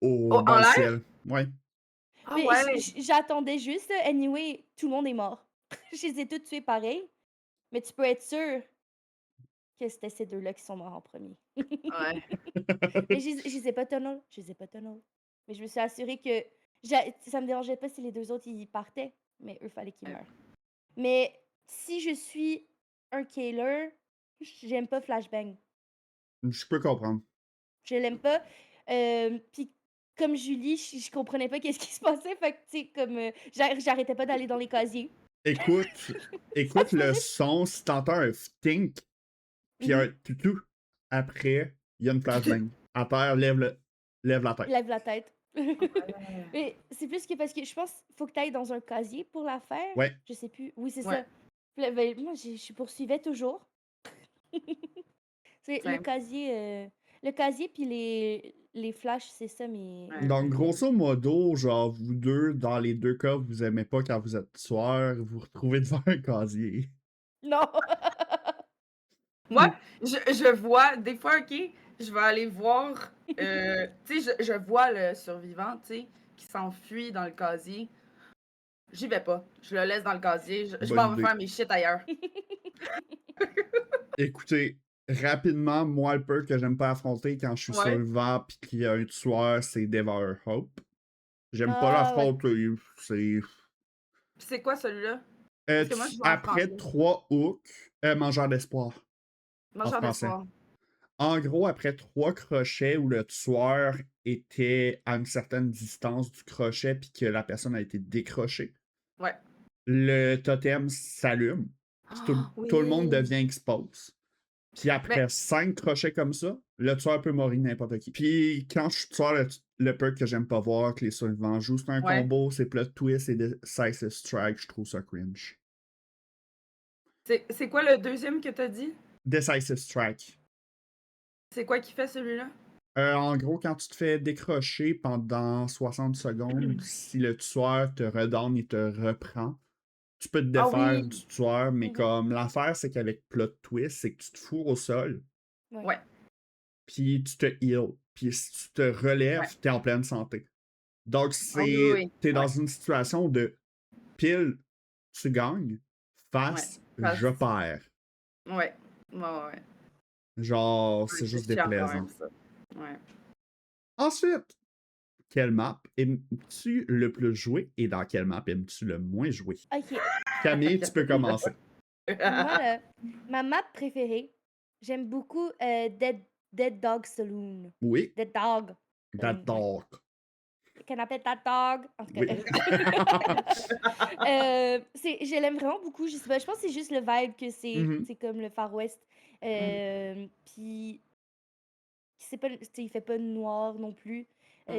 Speaker 2: En
Speaker 1: dans le
Speaker 2: live?
Speaker 1: ciel. Ouais.
Speaker 2: Ah
Speaker 3: Mais
Speaker 2: ouais.
Speaker 3: j'attendais juste, là. Anyway, tout le monde est mort. Je les ai tous tués pareil, mais tu peux être sûr que c'était ces 2-là qui sont morts en premier.
Speaker 2: Ouais.
Speaker 3: Mais je les ai pas tunnel, je les ai pas tunnel. Mais je me suis assurée que ça me dérangeait pas si les 2 autres, ils partaient, mais eux, fallait qu'ils meurent. Mais si je suis un killer, j'aime pas Flashbang.
Speaker 1: Je peux comprendre.
Speaker 3: Je l'aime pas. Puis comme Julie, je comprenais pas qu'est-ce qui se passait, fait que, tu sais, comme, j'arrêtais pas d'aller dans les casiers.
Speaker 1: Écoute,
Speaker 3: Ça
Speaker 1: écoute
Speaker 3: se
Speaker 1: le
Speaker 3: faisait.
Speaker 1: son, si t'entends un tink, puis
Speaker 3: Mmh.
Speaker 1: un toutou, après, il y a une flashbang. À terre, lève la tête.
Speaker 3: Lève la tête.
Speaker 2: Ouais.
Speaker 3: Mais c'est plus que parce que je pense faut que tu ailles dans un casier pour la faire.
Speaker 1: Ouais.
Speaker 3: Je sais plus. Oui, c'est
Speaker 2: Ouais.
Speaker 3: ça. Puis là, ben, moi, je poursuivais toujours. C'est
Speaker 2: Same.
Speaker 3: le casier puis les flashs, c'est ça
Speaker 2: Ouais.
Speaker 1: Donc,
Speaker 3: mes fails.
Speaker 1: grosso modo, genre, vous deux, dans les deux cas, vous aimez pas quand vous êtes tueur, vous vous retrouvez devant un casier.
Speaker 3: Non!
Speaker 2: Moi, je vois, des fois, OK, je vais aller voir, tu sais, je vois le survivant, tu sais, qui s'enfuit dans le casier. J'y vais pas. Je le laisse dans le casier. Je
Speaker 1: Bonne
Speaker 2: m'en vais
Speaker 1: idée.
Speaker 2: faire mes shit ailleurs.
Speaker 1: Écoutez, rapidement, moi, le peu que j'aime pas affronter quand je suis
Speaker 2: Ouais.
Speaker 1: survivant pis qu'il y a un tueur, c'est Devour Hope. J'aime pas
Speaker 3: Ah ouais.
Speaker 1: l'affronter, c'est...
Speaker 2: Puis c'est quoi celui-là? Parce que moi, je vois en
Speaker 1: Après
Speaker 2: français.
Speaker 1: 3 hooks, Mangeur d'espoir, en
Speaker 2: Mangeur
Speaker 1: français.
Speaker 2: d'espoir.
Speaker 1: En gros, après 3 crochets où le tueur était à une certaine distance du crochet puis que la personne a été décrochée,
Speaker 2: Ouais.
Speaker 1: le totem s'allume. Puis
Speaker 2: Ah,
Speaker 1: tout le monde
Speaker 2: oui.
Speaker 1: devient expose. Puis
Speaker 2: Ben,
Speaker 1: après 5 crochets comme ça, le tueur peut mourir n'importe qui. Puis quand je suis tueur, le perk que j'aime pas voir, que les survivants jouent, c'est un
Speaker 2: ouais.
Speaker 1: combo, c'est plot twist et decisive strike, je trouve ça cringe.
Speaker 2: C'est quoi le deuxième que t'as dit?
Speaker 1: Decisive strike.
Speaker 2: C'est quoi qui fait celui-là?
Speaker 1: En gros, quand tu te fais décrocher pendant 60 secondes, si le tueur te redonne et te reprend, tu peux te
Speaker 2: Ah
Speaker 1: défaire
Speaker 2: oui.
Speaker 1: du tueur, mais
Speaker 3: Mhm.
Speaker 1: comme l'affaire, c'est qu'avec plot twist, c'est que tu te fourres au sol,
Speaker 3: Ouais.
Speaker 2: Ouais.
Speaker 1: puis tu te heal. Puis si tu te
Speaker 2: Ouais.
Speaker 1: relèves, t'es en pleine santé. Donc,
Speaker 2: Ah oui, oui, oui.
Speaker 1: t'es dans
Speaker 2: Ouais.
Speaker 1: une situation de pile, tu gagnes,
Speaker 2: Ouais.
Speaker 1: face, je perds.
Speaker 2: Ouais. Ouais, ouais.
Speaker 1: Genre,
Speaker 2: Ouais,
Speaker 1: c'est
Speaker 2: c'est
Speaker 1: juste
Speaker 2: chiant quand
Speaker 1: déplaisant.
Speaker 2: même, ça. Ouais.
Speaker 1: Ensuite, quelle map aimes-tu le plus jouer et dans quelle map aimes-tu le moins jouer?
Speaker 3: OK.
Speaker 1: Camille, tu peux commencer.
Speaker 3: Moi, ma map préférée, j'aime beaucoup Dead Dog Saloon.
Speaker 1: Oui,
Speaker 3: Dead Dog
Speaker 1: that
Speaker 3: Saloon, ouais.
Speaker 1: dog.
Speaker 3: Can I pet that dog? En tout cas,
Speaker 1: Oui.
Speaker 3: je l'aime vraiment beaucoup. Je sais pas, je pense que c'est juste le vibe que
Speaker 1: Mhm.
Speaker 3: c'est comme le Far West. Puis c'est pas, tu sais, il fait pas noir non plus.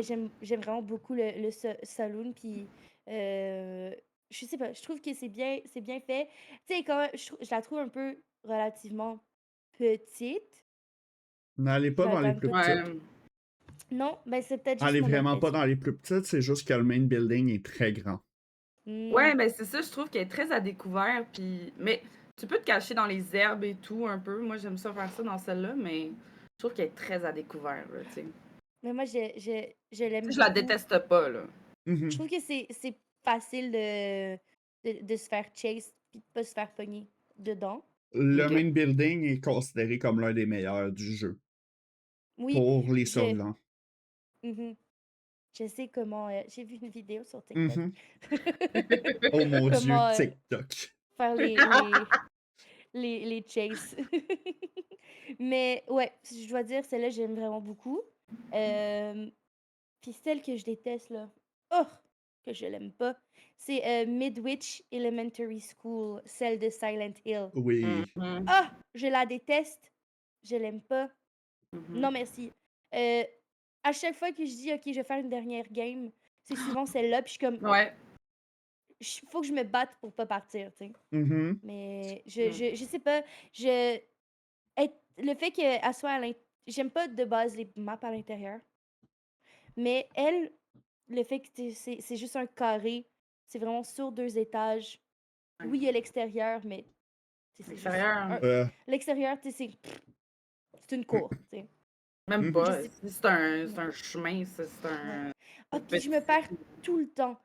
Speaker 3: J'aime vraiment beaucoup le saloon. Puis je sais pas, je trouve que c'est bien fait. Tu sais, quand je la trouve un peu relativement petite.
Speaker 1: N'allez pas dans
Speaker 3: J'aurais quand
Speaker 1: les
Speaker 3: même
Speaker 1: plus
Speaker 3: pas.
Speaker 2: Ouais.
Speaker 1: petites.
Speaker 3: Non, ben c'est peut-être juste
Speaker 1: Allez
Speaker 3: mon
Speaker 1: vraiment pas dans
Speaker 3: impression.
Speaker 1: les plus petites, c'est juste que le main building est très grand.
Speaker 2: Ouais,
Speaker 3: Hmm.
Speaker 2: mais c'est ça, je trouve qu'elle est très à découvert. Puis... Mais tu peux te cacher dans les herbes et tout un peu. Moi, j'aime ça faire ça dans celle-là, mais je trouve qu'elle est très à découvert, là, tu sais.
Speaker 3: Mais moi, je
Speaker 2: Tu
Speaker 3: l'aime
Speaker 2: sais, je la
Speaker 3: beaucoup.
Speaker 2: déteste pas, là.
Speaker 3: Je
Speaker 1: Mhm.
Speaker 3: trouve que c'est facile de se faire chase puis de pas se faire pogner dedans.
Speaker 1: Le
Speaker 2: OK.
Speaker 1: main building est considéré comme l'un des meilleurs du jeu
Speaker 3: Oui,
Speaker 1: pour les
Speaker 3: je
Speaker 1: survivants.
Speaker 3: mmh je sais comment, j'ai vu une vidéo sur TikTok.
Speaker 1: Mhm. Oh mon Dieu,
Speaker 3: Comment,
Speaker 1: TikTok.
Speaker 3: faire les chases. Mais ouais, je dois dire, celle-là, j'aime vraiment beaucoup. Puis celle que je déteste, là, oh! Que je l'aime pas, c'est, Midwich Elementary School, celle de Silent Hill.
Speaker 1: Oui.
Speaker 2: Mhm.
Speaker 3: Ah! Je la déteste, je l'aime pas.
Speaker 2: Mhm.
Speaker 3: Non merci. Heu, à chaque fois que je dis: «OK, je vais faire une dernière game», c'est souvent celle-là, puis je suis comme
Speaker 2: Ouais.
Speaker 3: faut que je me batte pour pas partir, tu sais?
Speaker 1: Mhm.
Speaker 3: Mais
Speaker 2: Mm.
Speaker 3: je sais pas, je être le fait qu'elle soit j'aime pas de base les maps à l'intérieur, mais elle, le fait que c'est juste un carré, c'est vraiment sur 2 étages.
Speaker 2: Ouais.
Speaker 3: Oui, il y a l'extérieur, mais c'est juste
Speaker 2: L'extérieur,
Speaker 3: l'extérieur, tu sais, c'est une cour, tu sais.
Speaker 2: même
Speaker 3: Je
Speaker 2: pas.
Speaker 3: sais
Speaker 2: C'est un,
Speaker 3: ouais,
Speaker 2: chemin, ça, c'est
Speaker 3: ouais.
Speaker 2: un
Speaker 3: Ah, puis je
Speaker 2: petit.
Speaker 3: me perds tout le temps.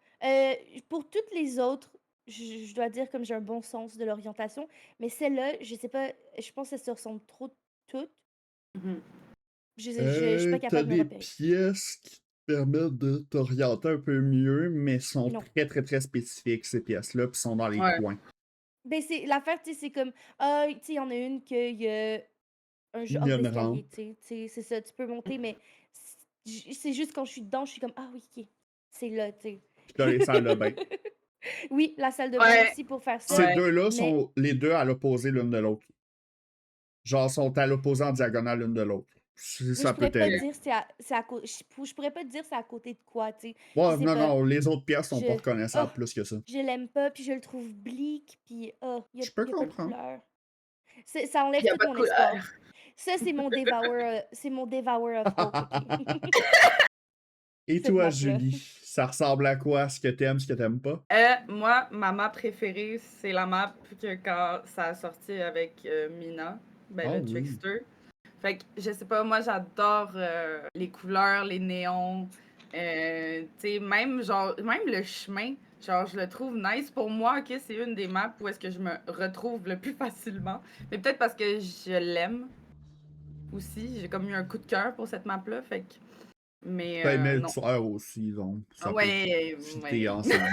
Speaker 3: Pour toutes les autres, je dois dire comme j'ai un bon sens de l'orientation, mais celle-là, je sais pas, je pense qu'elles se ressemblent trop toutes.
Speaker 2: Mhm.
Speaker 3: Je suis pas
Speaker 1: T'as
Speaker 3: capable de me
Speaker 1: des
Speaker 3: repérer.
Speaker 1: pièces qui te permettent de t'orienter un peu mieux, mais sont
Speaker 3: Non.
Speaker 1: très, très, très spécifiques, ces pièces-là, puis sont dans les
Speaker 2: Ouais.
Speaker 1: coins.
Speaker 3: Ben, c'est l'affaire, tu sais, c'est comme, ah, tu sais, il y en a une qu'il y a un
Speaker 1: Il y
Speaker 3: genre
Speaker 1: a une
Speaker 3: d'escalier,
Speaker 1: rampe.
Speaker 3: tu sais, c'est ça, tu peux monter, mais c'est juste quand je suis dedans, je suis comme, ah oui, ok, c'est là, tu sais.
Speaker 1: Puis t'as les salles de bain.
Speaker 3: Oui, la salle de bain
Speaker 2: Ouais.
Speaker 3: aussi pour faire ça,
Speaker 1: Ces
Speaker 2: Ouais.
Speaker 1: deux-là
Speaker 3: mais
Speaker 1: sont les deux à l'opposé l'une de l'autre. Genre, sont à l'opposé en diagonale l'une de l'autre.
Speaker 3: mais
Speaker 1: Ça
Speaker 3: je
Speaker 1: peut
Speaker 3: pourrais pas
Speaker 1: t'aider.
Speaker 3: dire c'est à côté, je pourrais pas dire c'est à côté de quoi, tu sais. Je
Speaker 1: Ouais,
Speaker 3: sais
Speaker 1: non,
Speaker 3: pas,
Speaker 1: non, les autres pièces sont pas
Speaker 3: je, oh,
Speaker 1: reconnaissables plus que ça.
Speaker 3: je l'aime pas, puis je le trouve bleak, puis oh,
Speaker 1: Je peux
Speaker 3: y a pas de
Speaker 1: comprendre.
Speaker 3: couleur. Ça
Speaker 2: Il
Speaker 3: enlève
Speaker 2: n'y a
Speaker 3: tout
Speaker 2: pas de
Speaker 3: mon
Speaker 2: couleur.
Speaker 3: espoir. Ça, c'est mon Devour of Hope, OK?
Speaker 1: Et
Speaker 3: Cette
Speaker 1: toi,
Speaker 3: map-là.
Speaker 1: Julie, ça ressemble à quoi? Ce que t'aimes pas?
Speaker 2: Moi, ma map préférée, c'est la map que quand ça a sorti avec Mina, ben
Speaker 1: Ah
Speaker 2: le
Speaker 1: oui.
Speaker 2: Trickster. Fait que je sais pas, moi j'adore les couleurs, les néons, tu sais, même genre, même le chemin, genre je le trouve nice. Pour moi, ok, c'est une des maps où est-ce que je me retrouve le plus facilement. Mais peut-être parce que je l'aime aussi, j'ai comme eu un coup de cœur pour cette map-là, fait que, mais
Speaker 1: T'aimais le
Speaker 2: non.
Speaker 1: tueur aussi, donc ça peut
Speaker 2: Ouais,
Speaker 1: fitter
Speaker 2: ouais.
Speaker 1: ensemble.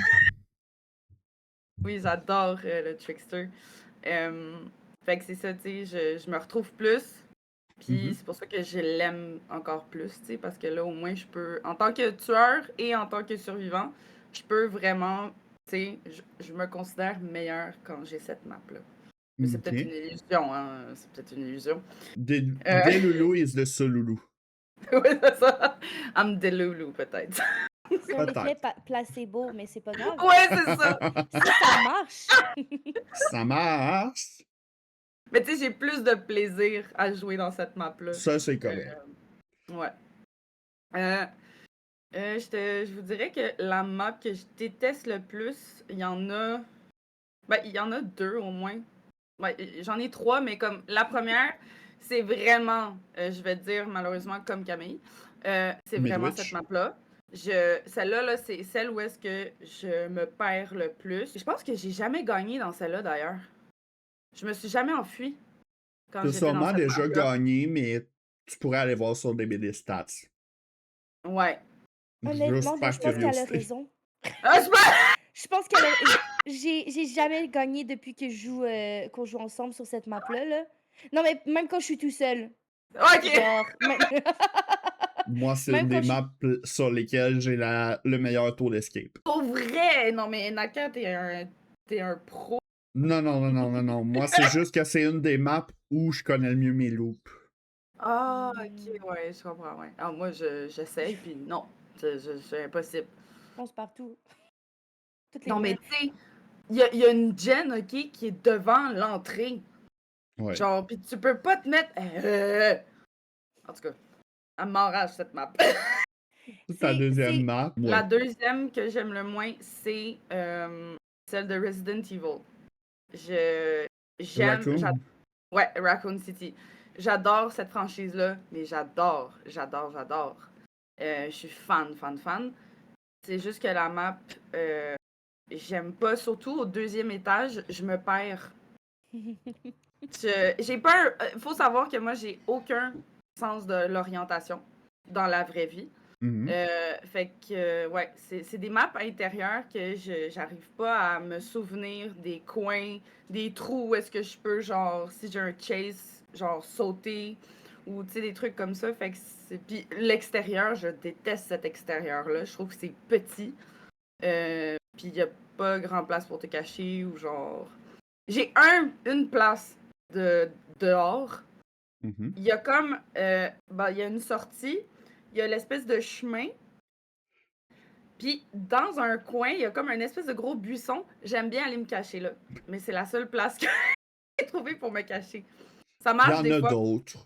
Speaker 2: Oui, j'adore le Trickster. Fait que c'est ça, tu sais, je me retrouve plus. Puis
Speaker 1: Mhm.
Speaker 2: c'est pour ça que je l'aime encore plus, tu sais, parce que là, au moins, je peux, en tant que tueur et en tant que survivant, je peux vraiment, tu sais, je me considère meilleure quand j'ai cette map-là. Mais c'est peut-être une
Speaker 1: Ok.
Speaker 2: illusion, hein. C'est peut-être une illusion. Euh,
Speaker 1: Delulu is the Solulu.
Speaker 2: ouais, c'est ça. I'm Delulu, peut-être.
Speaker 3: C'est un effet
Speaker 1: Peut-être.
Speaker 3: placebo, mais c'est pas grave.
Speaker 2: Ouais, c'est ça.
Speaker 3: Si ça marche.
Speaker 1: Ça marche.
Speaker 2: Mais tu sais, j'ai plus de plaisir à jouer dans cette map-là.
Speaker 1: Ça, c'est correct.
Speaker 2: Ouais. Euh, je vous dirais que la map que je déteste le plus, il y en a. Ben, il y en a deux au moins. Ouais, j'en ai trois, mais comme la première, c'est vraiment, je vais dire malheureusement comme Camille, c'est vraiment cette
Speaker 1: Midwich.
Speaker 2: map-là. Celle-là, là, c'est celle où est-ce que je me perds le plus. Je pense que j'ai jamais gagné dans celle-là d'ailleurs. Je me suis jamais enfuie quand
Speaker 1: T'as
Speaker 2: j'étais dans
Speaker 1: sûrement
Speaker 2: cette
Speaker 1: déjà
Speaker 2: map-là.
Speaker 1: gagné, mais tu pourrais aller voir sur DBD Stats.
Speaker 2: Ouais.
Speaker 3: Honnêtement,
Speaker 1: Juste
Speaker 3: là,
Speaker 1: par
Speaker 3: je pense qu'elle a
Speaker 1: curiosité.
Speaker 3: raison.
Speaker 2: Ah, je me-
Speaker 3: Je pense qu'elle a. J'ai jamais gagné depuis que qu'on joue ensemble sur cette map-là, là. Non, mais même quand je suis tout seul.
Speaker 2: Ok.
Speaker 3: Genre, même,
Speaker 1: Moi, c'est
Speaker 3: même
Speaker 1: une
Speaker 3: quand
Speaker 1: des
Speaker 3: je suis.
Speaker 1: maps sur lesquelles j'ai le meilleur taux d'escape.
Speaker 2: Pour vrai! Non, mais Naka, t'es un pro.
Speaker 1: Non, non, non, non, non, non. Moi, c'est juste que c'est une des maps où je connais le mieux mes loops.
Speaker 2: Ah,
Speaker 3: Hmm,
Speaker 2: ok, ouais, je comprends, ouais. Ah, moi,
Speaker 3: je
Speaker 2: j'essaye, puis non, c'est impossible.
Speaker 3: fonce partout. Toutes les
Speaker 2: Non, mais
Speaker 3: murs.
Speaker 2: tu sais, il y a une gen, ok, qui est devant l'entrée.
Speaker 1: Ouais.
Speaker 2: Genre, puis tu peux pas te mettre. En tout cas, elle m'enrage cette map.
Speaker 1: Ta deuxième
Speaker 3: C'est.
Speaker 1: map,
Speaker 2: La
Speaker 1: ouais.
Speaker 2: deuxième que j'aime le moins, c'est celle de Resident Evil. Je j'aime,
Speaker 1: Raccoon.
Speaker 2: ouais, Raccoon City. J'adore cette franchise-là, mais j'adore. Je suis fan. C'est juste que la map, j'aime pas, surtout au deuxième étage, je me perds. J'ai peur. Faut savoir que moi, j'ai aucun sens de l'orientation dans la vraie vie.
Speaker 1: Mhm.
Speaker 2: Fait que, ouais, c'est des maps intérieures que j'arrive pas à me souvenir des coins, des trous où est-ce que je peux, genre, si j'ai un chase, genre, sauter ou, tu sais, des trucs comme ça. Fait que c'est. Puis l'extérieur, je déteste cet extérieur-là. Je trouve que c'est petit. Puis y a pas grand place pour te cacher ou, genre. J'ai une place de dehors.
Speaker 1: Mhm.
Speaker 2: Il y a comme. Ben, il y a une sortie. Il y a l'espèce de chemin. Puis dans un coin, il y a comme un espèce de gros buisson. J'aime bien aller me cacher là. Mais c'est la seule place que j'ai trouvée pour me cacher. Ça
Speaker 1: Il y
Speaker 2: marche
Speaker 1: en
Speaker 2: des
Speaker 1: a
Speaker 2: fois.
Speaker 1: d'autres.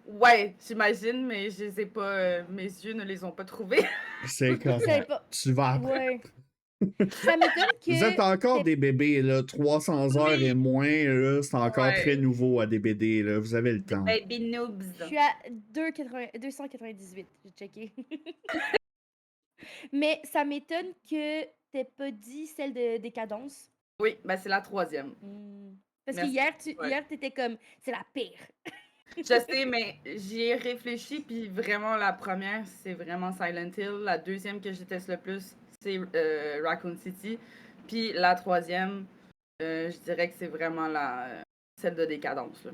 Speaker 2: Ouais, j'imagine, mais je les ai pas. Mes yeux ne les ont pas trouvés.
Speaker 1: C'est
Speaker 3: C'est
Speaker 1: correct.
Speaker 3: pas.
Speaker 1: Tu vas apprendre.
Speaker 3: Ouais. Ça m'étonne
Speaker 1: Vous êtes
Speaker 3: que
Speaker 1: encore
Speaker 3: t'aies.
Speaker 1: des bébés, là. 300 heures et
Speaker 2: Oui,
Speaker 1: moins, là, c'est encore très
Speaker 2: ouais.
Speaker 1: nouveau à des BD, là. Vous avez le
Speaker 2: Des
Speaker 1: temps.
Speaker 2: baby
Speaker 3: Je
Speaker 2: noobs.
Speaker 3: suis à 298. J'ai checké. Mais ça m'étonne que t'aies pas dit celle de Décadence.
Speaker 2: Oui, ben c'est la troisième.
Speaker 3: Parce que
Speaker 2: Merci. Ouais.
Speaker 3: hier t'étais comme, c'est la pire.
Speaker 2: Je sais, mais j'y ai réfléchi, puis vraiment, la première, c'est vraiment Silent Hill. La deuxième que je déteste le plus, c'est Raccoon City. Puis la troisième, je dirais que c'est vraiment celle de Décadence. Là.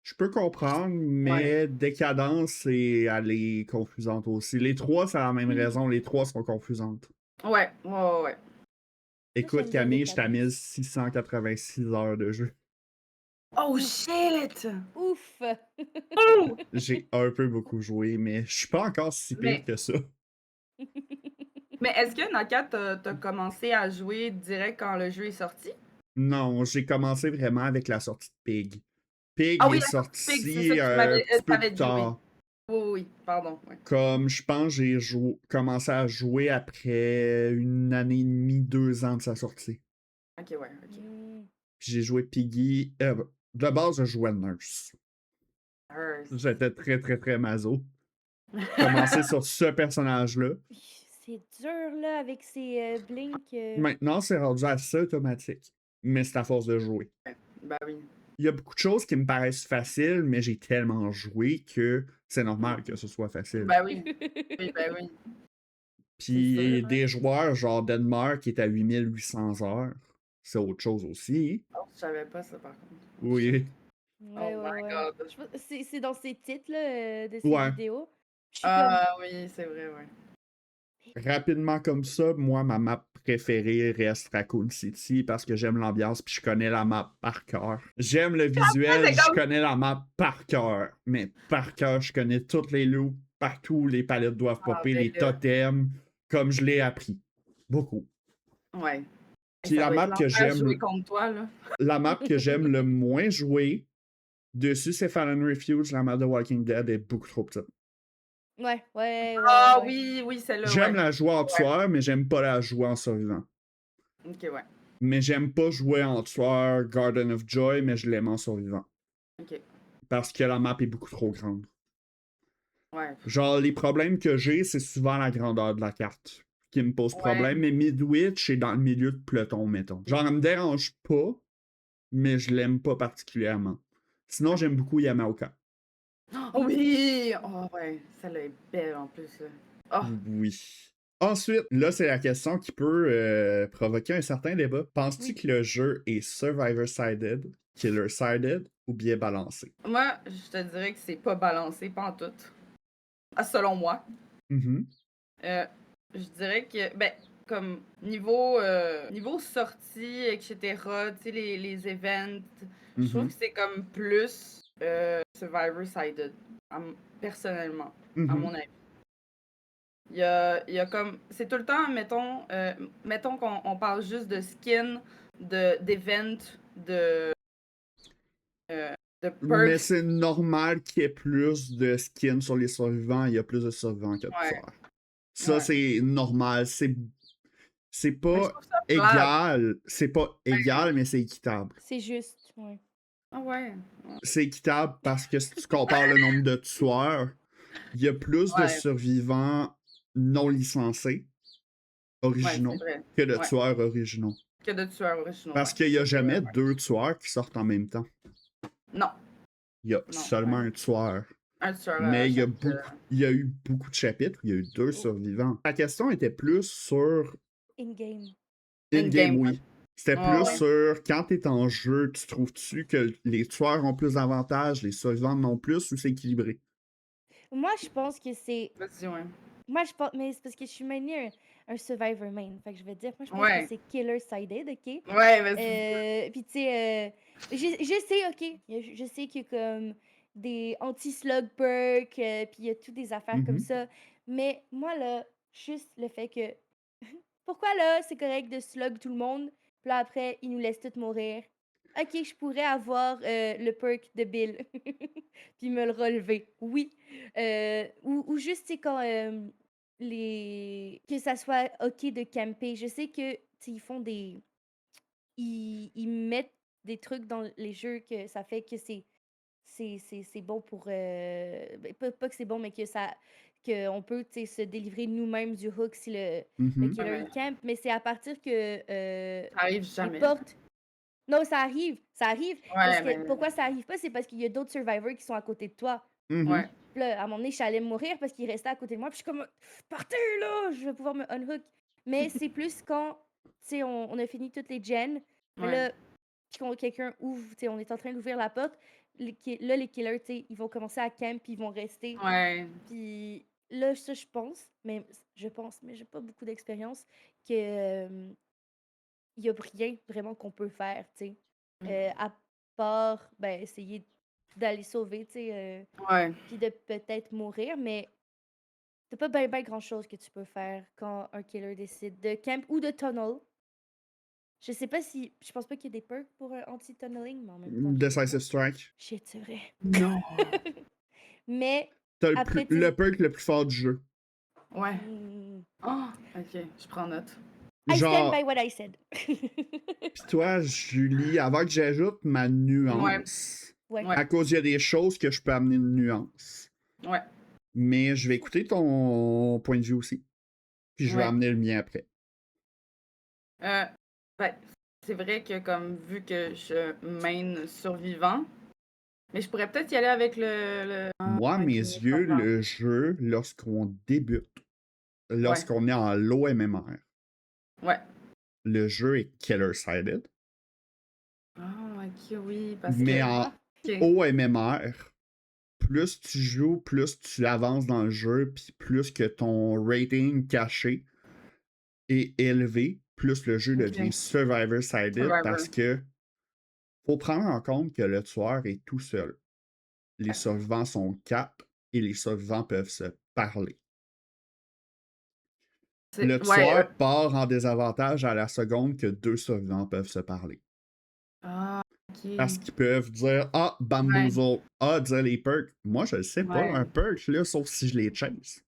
Speaker 1: Je peux comprendre,
Speaker 2: Ouais.
Speaker 1: mais Décadence, elle est confusante aussi. Les trois, c'est la même raison. Les trois sont confusantes.
Speaker 2: Ouais, ouais, ouais. Ouais.
Speaker 1: Écoute,
Speaker 3: J'aime bien
Speaker 1: Camille, je t'ai
Speaker 3: Décadence.
Speaker 1: 1686 heures de jeu.
Speaker 2: Oh
Speaker 3: Ouf.
Speaker 2: shit!
Speaker 3: Ouf!
Speaker 2: Oh!
Speaker 1: J'ai un peu beaucoup joué, mais je suis pas encore si pire
Speaker 2: Mais,
Speaker 1: que ça.
Speaker 2: mais est-ce que Naka, t'as commencé à jouer direct quand le jeu est sorti?
Speaker 1: Non, j'ai commencé vraiment avec la sortie de Pig. Pig
Speaker 2: Ah
Speaker 1: il
Speaker 2: oui,
Speaker 1: est
Speaker 2: la sortie de Pig, c'est ça
Speaker 1: sorti
Speaker 2: que
Speaker 1: un petit peu
Speaker 2: t'avais
Speaker 1: plus
Speaker 2: dit, oui.
Speaker 1: tard.
Speaker 2: Oui, oui, pardon. Ouais.
Speaker 1: Comme je pense j'ai commencé à jouer après une année et demie, 2 ans de sa sortie.
Speaker 2: Ok, ouais, ok.
Speaker 1: Puis j'ai joué Piggy. De base, je jouais Nurse. J'étais très, très, très maso. Commencer sur ce personnage-là.
Speaker 3: C'est dur, là, avec ces blinks.
Speaker 1: Maintenant, c'est rendu assez automatique. Mais c'est à force de jouer.
Speaker 2: Ben oui.
Speaker 1: Il y a beaucoup de choses qui me paraissent faciles, mais j'ai tellement joué que c'est normal que ce soit facile.
Speaker 2: Ben oui. Oui, ben oui. C'est
Speaker 1: Puis
Speaker 2: sûr.
Speaker 1: des joueurs genre Denmark qui est à 8800 heures, c'est autre chose aussi.
Speaker 2: Oh, je savais pas ça, par contre.
Speaker 1: Oui.
Speaker 3: Ouais,
Speaker 2: Oh
Speaker 3: ouais,
Speaker 2: my
Speaker 3: ouais.
Speaker 2: god.
Speaker 3: C'est dans ces titres, là, de ces
Speaker 1: Ouais.
Speaker 3: vidéos. Je suis comme.
Speaker 2: Ah oui, c'est vrai, ouais.
Speaker 1: Rapidement comme ça, moi, ma map préférée reste Raccoon City parce que j'aime l'ambiance puis je connais la map par cœur. J'aime le visuel,
Speaker 2: c'est
Speaker 1: je
Speaker 2: comme-
Speaker 1: connais la map par cœur. Mais par cœur, je connais toutes les loops, partout où les palettes doivent
Speaker 2: Ah,
Speaker 1: popper,
Speaker 2: ben
Speaker 1: les
Speaker 2: là.
Speaker 1: totems, comme je l'ai appris. Beaucoup.
Speaker 2: Ouais. Et
Speaker 1: Puis
Speaker 2: ça
Speaker 1: la
Speaker 2: doit être
Speaker 1: map que
Speaker 2: l'enfer jouer
Speaker 1: j'aime,
Speaker 2: contre toi, là.
Speaker 1: la map que j'aime le moins jouer, dessus c'est Fallen Refuge, la map de Walking Dead est beaucoup trop petite.
Speaker 3: Ouais, ouais, ouais,
Speaker 2: Ah
Speaker 3: ouais.
Speaker 2: oui, oui, celle-là,
Speaker 1: J'aime
Speaker 2: ouais.
Speaker 1: la jouer en
Speaker 2: Ouais.
Speaker 1: tueur, mais j'aime pas la jouer en survivant.
Speaker 2: Ok, ouais.
Speaker 1: Mais j'aime pas jouer en tueur Garden of Joy, mais je l'aime en survivant.
Speaker 2: Ok.
Speaker 1: Parce que la map est beaucoup trop grande.
Speaker 2: Ouais.
Speaker 1: Genre, les problèmes que j'ai, c'est souvent la grandeur de la carte qui me pose
Speaker 2: Ouais.
Speaker 1: problème, mais Midwich est dans le milieu de peloton, mettons. Genre, elle me dérange pas, mais je l'aime pas particulièrement. Sinon, j'aime beaucoup Yamaoka.
Speaker 2: Oh oui! Oh ouais, celle-là est belle en plus, là. Oh,
Speaker 1: Oui. Ensuite, là, c'est la question qui peut provoquer un certain débat. Penses-tu
Speaker 3: Oui.
Speaker 1: que le jeu est Survivor-sided, Killer-sided ou bien balancé?
Speaker 2: moi, je te dirais que c'est pas balancé, pas en tout. Ah, selon moi.
Speaker 1: Mhm.
Speaker 2: Je dirais que, ben, comme niveau sortie, etc., tu sais, les events, je trouve
Speaker 1: Mhm.
Speaker 2: que c'est comme plus Survivor-sided, personnellement, à
Speaker 1: Mhm.
Speaker 2: mon avis. Il y a comme. C'est tout le temps, mettons qu'on on parle juste de skin, d'event, de, de
Speaker 1: Mais
Speaker 2: perks.
Speaker 1: c'est normal qu'il y ait plus de skins sur les survivants. Il y a plus de survivants que de
Speaker 2: Ouais,
Speaker 1: tueurs. Ça,
Speaker 2: ouais.
Speaker 1: c'est normal. C'est
Speaker 2: Mais je
Speaker 1: pas
Speaker 2: trouve ça plate.
Speaker 1: égal. C'est pas égal, mais c'est équitable.
Speaker 3: C'est juste, ouais.
Speaker 2: Ah ouais.
Speaker 1: C'est équitable parce que si tu compares le nombre de tueurs, il y a plus de
Speaker 2: Ouais,
Speaker 1: survivants non licenciés,
Speaker 2: ouais, c'est
Speaker 1: originaux,
Speaker 2: vrai.
Speaker 1: que de
Speaker 2: Ouais.
Speaker 1: tueurs originaux.
Speaker 2: Que de tueurs originaux,
Speaker 1: Parce
Speaker 2: ouais.
Speaker 1: qu'il n'y a
Speaker 2: Ça, c'est vrai,
Speaker 1: jamais
Speaker 2: ouais.
Speaker 1: 2 tueurs qui sortent en même temps.
Speaker 2: Non,
Speaker 1: Il y a
Speaker 2: non,
Speaker 1: seulement
Speaker 2: ouais.
Speaker 1: un tueur.
Speaker 2: Un tueur à
Speaker 1: Mais
Speaker 2: chaque.
Speaker 1: il y a eu beaucoup de chapitres, il y a eu 2 survivants. La question était plus sur
Speaker 3: In-game.
Speaker 1: in-game,
Speaker 2: In-game, ouais.
Speaker 1: oui. C'était
Speaker 2: Ouais,
Speaker 1: plus
Speaker 2: ouais.
Speaker 1: sur quand t'es en jeu, tu trouves-tu que les tueurs ont plus d'avantages, les survivants non plus, ou c'est équilibré?
Speaker 3: Moi, je pense que c'est.
Speaker 2: Vas-y, ouais.
Speaker 3: Moi, je pense. Mais c'est parce que je suis mainly un Survivor main. Fait que je vais dire, moi, je pense que
Speaker 2: Ouais.
Speaker 3: c'est killer-sided, ok?
Speaker 2: Ouais, vas-y.
Speaker 3: Puis, tu sais, je sais, ok. Je sais qu'il y a comme des anti-slug perks, puis il y a toutes des affaires comme
Speaker 1: Mhm.
Speaker 3: ça. Mais moi, là, juste le fait que. Pourquoi, là, c'est correct de slug tout le monde, puis là, après, ils nous laissent tous mourir? OK, je pourrais avoir, le perk de Bill puis me le relever. Oui, ou juste, tu sais, quand, que ça soit OK de camper. Je sais que, tu sais, ils mettent des trucs dans les jeux que ça fait que c'est bon pour, ben, pas que c'est bon, mais que ça qu'on peut, tu sais, se délivrer nous-mêmes du hook si le
Speaker 1: Mhm.
Speaker 2: Ouais,
Speaker 3: killer,
Speaker 2: mais
Speaker 3: il camp, mais c'est à partir que,
Speaker 2: ça arrive
Speaker 3: les
Speaker 2: jamais.
Speaker 3: portes non, ça arrive, parce
Speaker 2: Ouais,
Speaker 3: que
Speaker 2: mais
Speaker 3: pourquoi ça arrive pas? C'est parce qu'il y a d'autres survivors qui sont à côté de toi.
Speaker 1: Mhm.
Speaker 2: ouais.
Speaker 3: Puis là, à un moment donné, j'allais mourir parce qu'il restait à côté de moi, puis je suis comme: «Partez là, je vais pouvoir me unhook». Mais c'est plus quand, tu sais, on a fini toutes les gens, mais
Speaker 2: Ouais.
Speaker 3: là, puis quand quelqu'un ouvre, tu sais, on est en train d'ouvrir la porte, les killers, tu sais, ils vont commencer à camp, puis ils vont rester.
Speaker 2: Ouais.
Speaker 3: Puis là, ça, je pense, mais j'ai pas beaucoup d'expérience, que, il y a rien vraiment qu'on peut faire, tu sais, à part, ben, essayer d'aller sauver, tu sais,
Speaker 2: Ouais.
Speaker 3: puis de peut-être mourir, mais tu pas ben grand-chose que tu peux faire quand un killer décide de camp ou de tunnel. Je pense pas qu'il y ait des perks pour un anti-tunneling, mais en même temps, je sais
Speaker 1: Decisive
Speaker 3: pas.
Speaker 1: Strike.
Speaker 3: Shit, c'est vrai.
Speaker 2: Non.
Speaker 3: Mais
Speaker 1: T'as
Speaker 3: après, tu
Speaker 1: le
Speaker 3: sais,
Speaker 1: perk le plus fort du jeu.
Speaker 2: Ouais.
Speaker 3: mmh,
Speaker 2: Oh, OK, je prends note.
Speaker 3: I stand by
Speaker 1: Genre,
Speaker 3: what I said.
Speaker 1: pis toi, Julie, avant que j'ajoute ma
Speaker 2: Ouais.
Speaker 1: nuance,
Speaker 3: Ouais.
Speaker 2: Ouais.
Speaker 1: à cause il y a des choses que je peux amener une nuance.
Speaker 2: Ouais.
Speaker 1: Mais je vais écouter ton point de vue aussi. Puis je vais
Speaker 2: Ouais.
Speaker 1: amener le mien après.
Speaker 2: Euh, ben, c'est vrai que comme vu que je main survivant, mais je pourrais peut-être y aller avec
Speaker 1: Moi, à
Speaker 2: avec
Speaker 1: mes
Speaker 2: le
Speaker 1: yeux,
Speaker 2: serpent.
Speaker 1: le jeu, lorsqu'on débute,
Speaker 2: Ouais.
Speaker 1: lorsqu'on est en low MMR,
Speaker 2: Ouais.
Speaker 1: le jeu est killer-sided.
Speaker 2: Ah, OK, oui, parce
Speaker 1: Mais
Speaker 2: que
Speaker 1: en
Speaker 3: Ah!
Speaker 2: OK.
Speaker 1: haut MMR, plus tu joues, plus tu avances dans le jeu, puis plus que ton rating caché est élevé, plus le jeu devient
Speaker 2: OK.
Speaker 1: survivor-sided
Speaker 2: Survivor.
Speaker 1: parce que faut prendre en compte que le tueur est tout seul. Les
Speaker 2: Ouais.
Speaker 1: survivants sont 4 et les survivants peuvent se parler. Le
Speaker 2: Ouais,
Speaker 1: tueur part en désavantage à la seconde que 2 survivants peuvent se parler.
Speaker 2: ah, OK.
Speaker 1: Parce qu'ils peuvent dire Ah,
Speaker 2: Ouais.
Speaker 1: bamboozle. Ah, dire les perks. Moi, je le sais pas, un
Speaker 2: Ouais.
Speaker 1: perk, là, sauf si je les chase.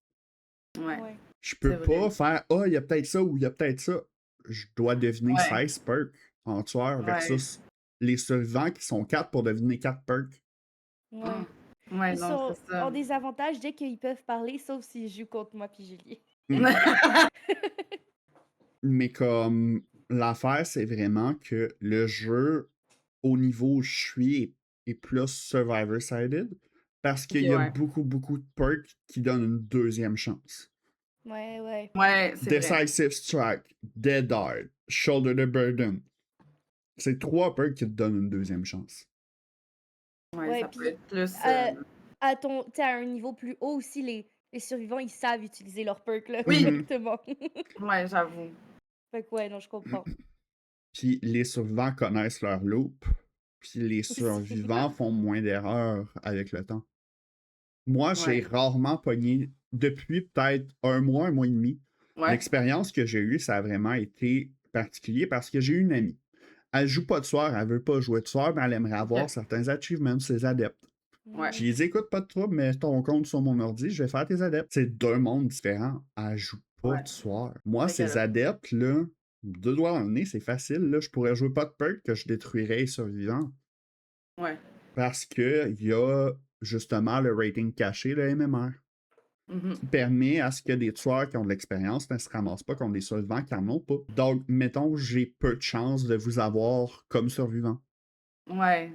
Speaker 2: Ouais.
Speaker 3: Ouais.
Speaker 1: Je
Speaker 2: C'est
Speaker 1: peux pas
Speaker 2: vrai.
Speaker 1: faire Ah, il y a peut-être ça ou il y a peut-être ça. Je dois deviner
Speaker 2: Ouais.
Speaker 1: 16 perks en tueur
Speaker 2: Ouais.
Speaker 1: versus les survivants qui sont 4 pour deviner 4 perks.
Speaker 2: Ah.
Speaker 3: Ouais.
Speaker 2: Ouais,
Speaker 3: Ils
Speaker 2: non,
Speaker 3: sont
Speaker 2: c'est ça.
Speaker 3: en désavantage dès qu'ils peuvent parler, sauf s'ils jouent contre moi puis Julie.
Speaker 1: Mm. Mais comme l'affaire, c'est vraiment que le jeu, au niveau où je suis, est plus survivor-sided parce
Speaker 2: OK,
Speaker 1: qu'il y a
Speaker 2: ouais.
Speaker 1: beaucoup, beaucoup de perks qui donnent une deuxième chance.
Speaker 3: Ouais, ouais.
Speaker 2: Ouais, c'est vrai.
Speaker 1: Decisive Strike, Dead Hard, Shoulder the Burden. C'est 3 perks qui te donnent une deuxième chance.
Speaker 2: Ouais,
Speaker 3: Ouais,
Speaker 2: ça peut
Speaker 3: puis,
Speaker 2: être plus,
Speaker 3: heu, à ton tu sais, à un niveau plus haut aussi, les survivants, ils savent utiliser leurs perks, là,
Speaker 2: Oui!
Speaker 1: Mhm.
Speaker 3: correctement.
Speaker 2: Ouais, j'avoue.
Speaker 3: Fait que ouais, non, je comprends.
Speaker 1: Puis les survivants connaissent leur loop, puis les
Speaker 3: Aussi.
Speaker 1: survivants font moins d'erreurs avec le temps. Moi, j'ai
Speaker 2: Ouais.
Speaker 1: rarement pogné, depuis peut-être un mois et demi,
Speaker 2: Ouais.
Speaker 1: l'expérience que j'ai eue, ça a vraiment été particulier parce que j'ai une amie. Elle joue pas de soir, elle veut pas jouer de soir, mais elle aimerait avoir
Speaker 2: OK.
Speaker 1: certains achievements, ses adeptes.
Speaker 2: Ouais.
Speaker 1: J'ai dit, écoute, pas de trouble, mets ton compte sur mon ordi, je vais faire tes adeptes. C'est deux mondes différents. Elle joue pas
Speaker 2: Ouais.
Speaker 1: de soir. Moi,
Speaker 2: Fait qu'elle
Speaker 1: ces
Speaker 2: a
Speaker 1: adeptes, là, deux doigts dans le nez, c'est facile. Là. Je pourrais jouer pas de perk que je détruirais les survivants.
Speaker 2: ouais.
Speaker 1: Parce que il y a justement le rating caché, le MMR,
Speaker 2: Mhm.
Speaker 1: qui permet à ce que des tueurs qui ont de l'expérience ne se ramassent pas contre des survivants qui n'en ont pas. Donc, mettons, j'ai peu de chances de vous avoir comme survivant.
Speaker 2: Ouais.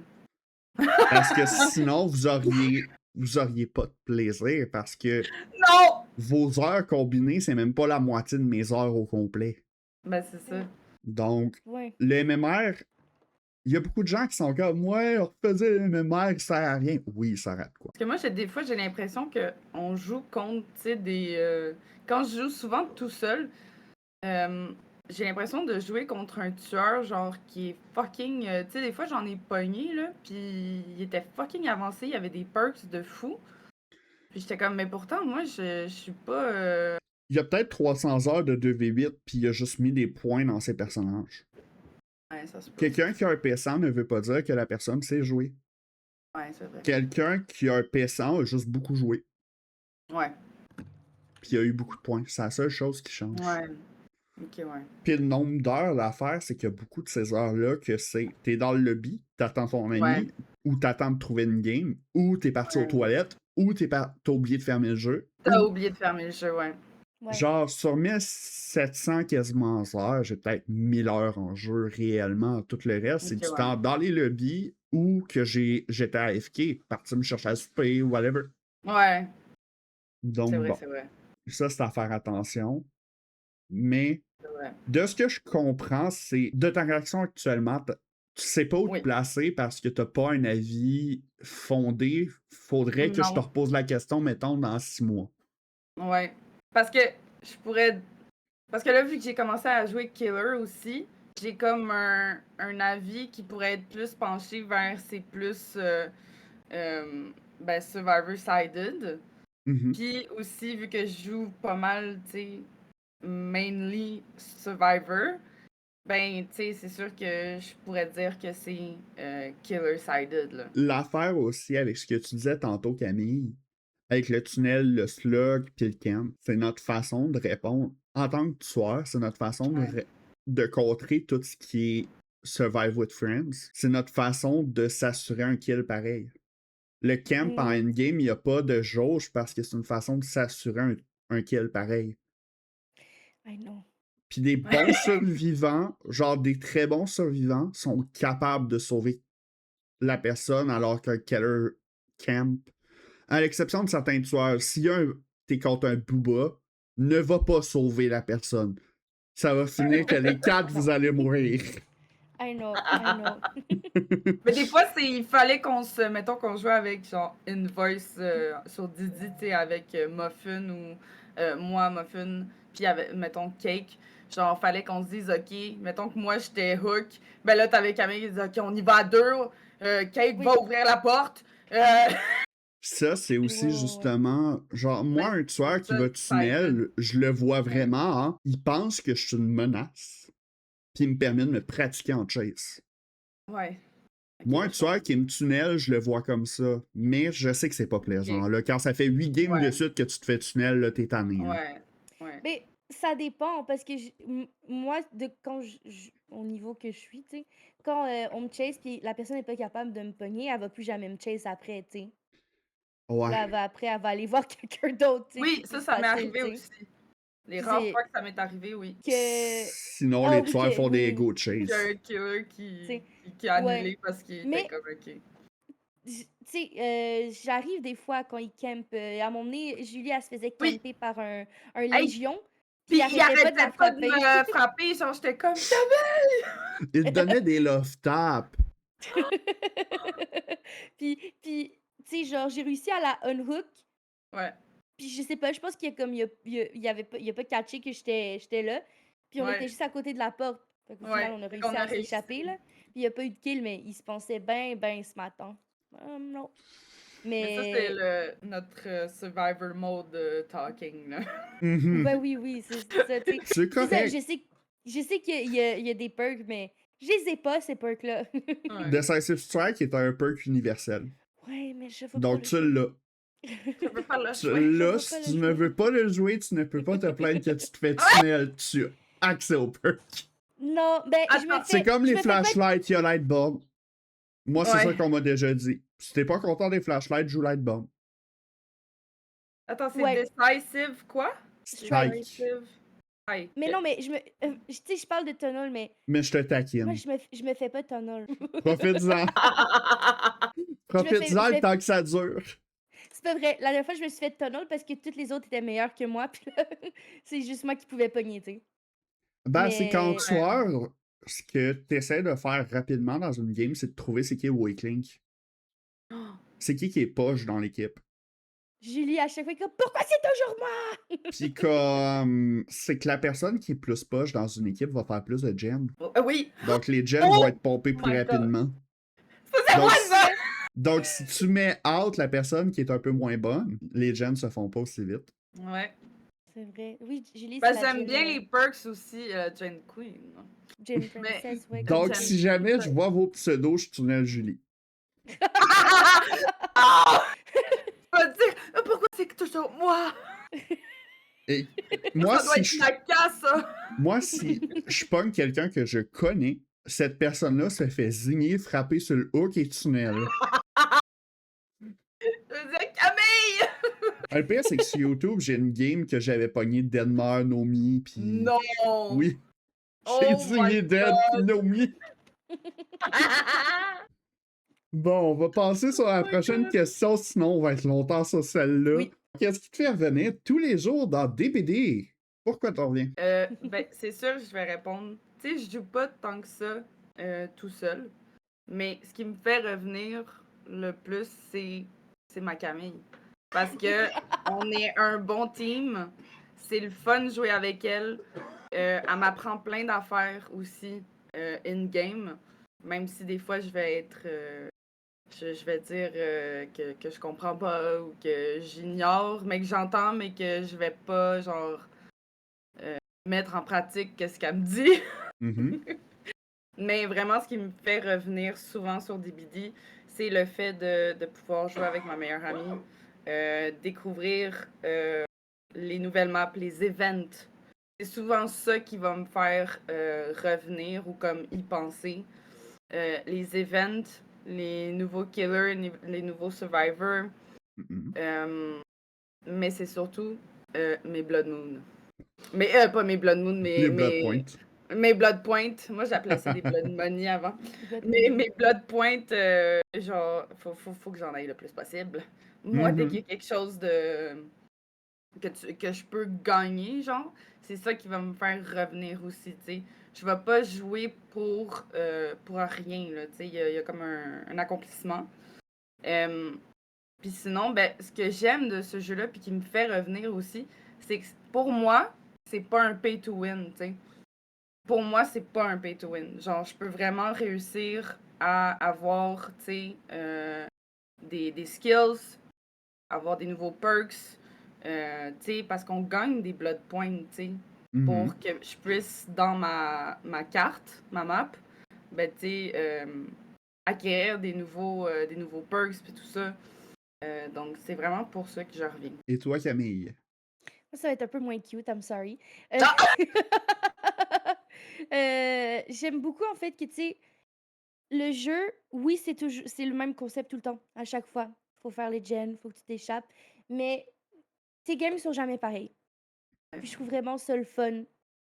Speaker 1: Parce que sinon, vous auriez pas de plaisir parce que
Speaker 2: Non!
Speaker 1: vos heures combinées, c'est même pas la moitié de mes heures au complet.
Speaker 2: Ben, c'est ça.
Speaker 1: Donc,
Speaker 3: Ouais.
Speaker 1: le MMR, il y a beaucoup de gens qui sont comme Ouais, on refaisait le MMR, il sert à rien. Oui, il sert à quoi?
Speaker 2: Parce que moi, des fois, j'ai l'impression qu'on joue contre, tu sais, des... Quand je joue souvent tout seul, euh, j'ai l'impression de jouer contre un tueur, genre, qui est fucking... tu sais, des fois, j'en ai pogné, là, puis il était fucking avancé, il y avait des perks de fou. Puis j'étais comme, mais pourtant, moi, je suis pas...
Speaker 1: Il y a peut-être 300 heures de 2v8, puis il a juste mis des points dans ses personnages.
Speaker 2: Ouais, ça se peut.
Speaker 1: Quelqu'un qui a un P100 ne veut pas dire que la personne sait jouer.
Speaker 2: Ouais, c'est vrai.
Speaker 1: Quelqu'un qui a un P100 a juste beaucoup joué.
Speaker 2: Ouais.
Speaker 1: Puis il a eu beaucoup de points. C'est la seule chose qui change.
Speaker 2: Ouais. Ok, ouais.
Speaker 1: Puis le nombre d'heures, l'affaire, c'est qu'il y a beaucoup de ces heures-là que c'est t'es dans le lobby, t'attends ton ami,
Speaker 2: Ouais.
Speaker 1: ou t'attends de trouver une game, ou t'es parti aux
Speaker 2: Ouais.
Speaker 1: toilettes, ou t'as oublié de fermer le jeu.
Speaker 2: T'as
Speaker 1: Ou,
Speaker 2: oublié de fermer le jeu, ouais.
Speaker 3: Ouais.
Speaker 1: genre, sur 1700 quasiment heures, j'ai peut-être 1000 heures en jeu réellement. Tout le reste, c'est
Speaker 2: Ok,
Speaker 1: du
Speaker 2: ouais.
Speaker 1: temps dans les lobbies ou que j'étais AFK, parti me chercher à souper ou whatever.
Speaker 2: Ouais.
Speaker 1: Donc,
Speaker 2: C'est vrai,
Speaker 1: bon,
Speaker 2: c'est vrai.
Speaker 1: ça, c'est à faire attention. Mais
Speaker 2: C'est vrai.
Speaker 1: de ce que je comprends, c'est de ta réaction actuellement, tu sais pas où te
Speaker 2: Oui.
Speaker 1: placer parce que t'as pas un avis fondé. Faudrait que je te
Speaker 2: Non.
Speaker 1: repose la question, mettons, dans 6 mois.
Speaker 2: Ouais. Parce que je pourrais. Parce que là, vu que j'ai commencé à jouer Killer aussi, j'ai comme un avis qui pourrait être plus penché vers c'est plus ben, Survivor-sided.
Speaker 1: Mhm.
Speaker 2: Puis aussi, vu que je joue pas mal, tu sais, mainly Survivor, ben, tu sais, c'est sûr que je pourrais dire que c'est Killer-sided, là.
Speaker 1: L'affaire aussi avec ce que tu disais tantôt, Camille, avec le tunnel, le slug puis le camp, c'est notre façon de répondre. En tant que tueur, c'est notre façon de contrer tout ce qui est Survive with Friends. C'est notre façon de s'assurer un kill pareil. Le camp en endgame, il n'y a pas de jauge parce que c'est une façon de s'assurer un kill pareil.
Speaker 3: I know.
Speaker 1: Puis des bons survivants, genre des très bons survivants, sont capables de sauver la personne alors qu'un killer camp, à l'exception de certains tueurs, si t'es contre un booba, ne va pas sauver la personne. Ça va finir que les 4, vous allez mourir.
Speaker 3: I know, I know.
Speaker 2: Mais des fois, il fallait mettons qu'on jouait avec genre une voice sur Didi, tu sais, avec Muffin ou moi, Muffin, puis avec, mettons, Cake. Genre, fallait qu'on se dise, OK, mettons que moi, j'étais Hook. Ben là, t'avais Camille qui disait, OK, on y va à deux. Cake
Speaker 3: Oui.
Speaker 2: va ouvrir la porte.
Speaker 1: Ça, c'est aussi
Speaker 3: Ouais.
Speaker 1: justement, genre, moi, un tueur qui
Speaker 2: ça,
Speaker 1: va tunnel, je le vois vraiment, hein, il pense que je suis une menace, puis il me permet de me pratiquer en chase.
Speaker 2: Ouais. Ok,
Speaker 1: Moi, un
Speaker 2: je
Speaker 1: tueur qui me tunnel, je le vois comme ça, mais je sais que c'est pas plaisant.
Speaker 2: Ok.
Speaker 1: Là, quand ça fait 8 games
Speaker 2: Ouais.
Speaker 1: de suite que tu te fais tunnel, là, t'es tanné. Là.
Speaker 2: Ouais. Ouais.
Speaker 3: Mais ça dépend parce que moi, quand au niveau que je suis, tu sais, quand on me chase puis la personne n'est pas capable de me pogner, elle va plus jamais me chase après, tu sais.
Speaker 1: Ouais.
Speaker 3: Là, elle va aller voir quelqu'un d'autre, tu sais,
Speaker 2: Oui,
Speaker 3: qui est plus
Speaker 2: ça m'est
Speaker 3: facile,
Speaker 2: arrivé
Speaker 3: tu sais.
Speaker 2: aussi. Les
Speaker 3: Puis
Speaker 2: rares
Speaker 3: c'est
Speaker 2: fois que ça m'est arrivé, oui.
Speaker 3: que...
Speaker 1: Sinon,
Speaker 3: Ah
Speaker 1: les
Speaker 3: oui,
Speaker 1: tueurs font des
Speaker 3: oui,
Speaker 1: go
Speaker 2: Il y a
Speaker 1: chase.
Speaker 2: un killer
Speaker 3: tu sais,
Speaker 2: qui a annulé
Speaker 3: ouais.
Speaker 2: parce qu'il était
Speaker 3: Mais,
Speaker 2: comme OK.
Speaker 3: tu sais, j'arrive des fois quand ils campent. À un moment donné, Julie, elle se faisait
Speaker 2: Oui.
Speaker 3: camper par un
Speaker 2: Hey,
Speaker 3: légion, puis
Speaker 2: puis
Speaker 3: il
Speaker 2: il
Speaker 3: arrêtait pas de la
Speaker 2: arrêtait pas de
Speaker 3: frapper.
Speaker 2: me frapper. Genre, j'étais comme jamais.
Speaker 1: Il donnait des love taps.
Speaker 3: Puis, tu sais, genre, j'ai réussi à la unhook.
Speaker 2: Ouais,
Speaker 3: Puis je sais pas, je pense qu'il y a comme il a pas catché que j'étais là. Puis on était
Speaker 2: ouais,
Speaker 3: juste à côté de la porte. Fait qu'au final,
Speaker 2: ouais.
Speaker 3: on a
Speaker 2: Fait
Speaker 3: réussi
Speaker 2: qu'on a
Speaker 3: à
Speaker 2: réussi.
Speaker 3: s'échapper, là. Puis il y a pas eu de kill, mais il se pensait ben ce matin. Non.
Speaker 2: Mais ça, c'est
Speaker 3: Mais
Speaker 2: notre survivor mode talking, là.
Speaker 1: Mhm.
Speaker 3: ben oui, c'est ça, tu sais.
Speaker 1: C'est
Speaker 3: C'est ça,
Speaker 1: correct.
Speaker 3: je sais qu'il y a des perks, mais je les ai pas, ces perks-là.
Speaker 2: Ouais.
Speaker 1: Decisive Strike est un perk universel.
Speaker 3: Ouais, mais je veux pas
Speaker 1: Donc,
Speaker 3: le
Speaker 1: tu
Speaker 3: jouer.
Speaker 1: l'as.
Speaker 2: Je veux pas le
Speaker 1: Tu
Speaker 2: jouer.
Speaker 3: Je
Speaker 1: l'as.
Speaker 3: veux
Speaker 1: Si
Speaker 3: pas
Speaker 1: tu
Speaker 3: le
Speaker 1: ne
Speaker 3: jouer.
Speaker 1: veux pas le jouer, tu ne peux pas te plaindre que tu te fais
Speaker 2: Ouais.
Speaker 1: tunnel. Tu as accès au perk.
Speaker 3: Non, ben je me
Speaker 2: Attends.
Speaker 1: C'est
Speaker 3: fais
Speaker 1: comme
Speaker 3: je
Speaker 1: les
Speaker 3: me fais pas
Speaker 1: flashlights, il y a Lightbomb. Moi, c'est ça
Speaker 2: Ouais.
Speaker 1: qu'on m'a déjà dit. Si t'es pas content des flashlights, joue Lightbomb.
Speaker 2: Attends, c'est
Speaker 3: ouais,
Speaker 2: decisive quoi?
Speaker 3: strike.
Speaker 2: Decisive. Strike.
Speaker 3: Mais non, mais tu sais, je parle de tunnel, mais
Speaker 1: Mais je te
Speaker 3: moi,
Speaker 1: taquine.
Speaker 3: je me fais pas tunnel.
Speaker 1: Profites-en. Profites-en
Speaker 3: je
Speaker 1: le
Speaker 3: me
Speaker 1: temps que ça dure.
Speaker 3: C'est pas vrai. La dernière fois, je me suis fait tunnel parce que toutes les autres étaient meilleures que moi, puis là, c'est juste moi qui pouvais pogner, tu sais.
Speaker 1: Ben, c'est qu'en
Speaker 3: Mais
Speaker 2: Ouais.
Speaker 1: tueur, ce que tu essaies de faire rapidement dans une game, c'est de trouver c'est qui est weak link. C'est qui est poche dans l'équipe.
Speaker 3: Julie, à chaque fois, comme, pourquoi c'est toujours moi?
Speaker 1: Puis comme, c'est que la personne qui est plus poche dans une équipe va faire plus de gens.
Speaker 2: Oui.
Speaker 1: Donc les gens
Speaker 2: Oh
Speaker 1: vont être pompés plus
Speaker 2: my God.
Speaker 1: rapidement.
Speaker 2: C'est
Speaker 1: Donc,
Speaker 2: moi ça!
Speaker 1: donc si tu mets out la personne qui est un peu moins bonne, les gens se font pas aussi vite.
Speaker 2: Ouais.
Speaker 3: c'est vrai. Oui, Julie, c'est
Speaker 2: Parce que
Speaker 3: la
Speaker 2: j'aime bien les perks aussi, Jane Queen.
Speaker 3: Jane
Speaker 2: Mais-
Speaker 3: Princess, ouais, comme
Speaker 1: Donc,
Speaker 3: ça.
Speaker 1: si jamais je vois vos pseudos, je tunnel Julie.
Speaker 2: Ah! Tu vas te dire, pourquoi c'est que toujours moi?
Speaker 1: Et moi,
Speaker 2: Ça doit
Speaker 1: si
Speaker 2: être
Speaker 1: je,
Speaker 2: la casse, ça!
Speaker 1: moi, si je pogne quelqu'un que je connais, cette personne-là se fait zigner, frapper sur le hook et tunnel.
Speaker 2: Je veux dire, Camille!
Speaker 1: Le pire, c'est que sur YouTube, j'ai une game que j'avais pogné Deadmar, Nomi, puis...
Speaker 2: Non!
Speaker 1: Oui, j'ai
Speaker 2: Oh
Speaker 1: zigné
Speaker 2: my
Speaker 1: Dead puis Nomi. Bon, on va passer sur la
Speaker 2: my
Speaker 1: prochaine
Speaker 2: God.
Speaker 1: question, sinon on va être longtemps sur celle-là.
Speaker 3: Oui.
Speaker 1: Qu'est-ce qui te fait revenir tous les jours dans DBD? Pourquoi t'en reviens?
Speaker 2: Ben, c'est sûr, je vais répondre. Tu sais, je joue pas tant que ça tout seul. Mais ce qui me fait revenir le plus, c'est ma Camille. Parce que on est un bon team. C'est le fun de jouer avec elle. Elle m'apprend plein d'affaires aussi in-game. Même si des fois, je vais être. Je vais dire que je comprends pas ou que j'ignore, mais que j'entends, mais que je vais pas, genre, mettre en pratique ce qu'elle me dit.
Speaker 1: Mhm.
Speaker 2: Mais vraiment, ce qui me fait revenir souvent sur DBD, c'est le fait de pouvoir jouer avec ma meilleure amie, découvrir les nouvelles maps, les events. C'est souvent ça qui va me faire revenir ou comme y penser. Les events, les nouveaux killers, les nouveaux survivors.
Speaker 1: Mhm.
Speaker 2: Mais c'est surtout mes Blood Moon. Mais pas mes Blood Moon,
Speaker 1: Les Blood Point.
Speaker 2: mes Blood Point. Moi, j'appelais ça des Blood Money avant.
Speaker 3: Blood
Speaker 2: Mais
Speaker 3: Money.
Speaker 2: mes Blood Point, genre, faut que j'en aille le plus possible. Moi, dès qu'il y a quelque chose de que je peux gagner, genre, c'est ça qui va me faire revenir aussi, tu sais. Je vais pas jouer pour rien, là, tu sais. Il y a comme un accomplissement. Puis sinon, ben, ce que j'aime de ce jeu-là, puis qui me fait revenir aussi, c'est que pour moi, c'est pas un pay to win, tu sais. Pour moi, c'est pas un pay to win. Genre, je peux vraiment réussir à avoir, tu sais, des skills, avoir des nouveaux perks, tu sais, parce qu'on gagne des blood points, tu sais,
Speaker 1: Mhm.
Speaker 2: pour que je puisse, dans ma carte, ma map, ben, tu sais, acquérir des nouveaux perks, puis tout ça. Donc, c'est vraiment pour ça que je reviens.
Speaker 1: Et toi, Camille?
Speaker 3: Moi, ça va être un peu moins cute, I'm sorry.
Speaker 2: Ah!
Speaker 3: J'aime beaucoup, en fait, que, tu sais, le jeu, oui, c'est le même concept tout le temps, à chaque fois. Faut faire les gens, faut que tu t'échappes. Mais tes games sont jamais pareils. Puis je trouve vraiment ça le fun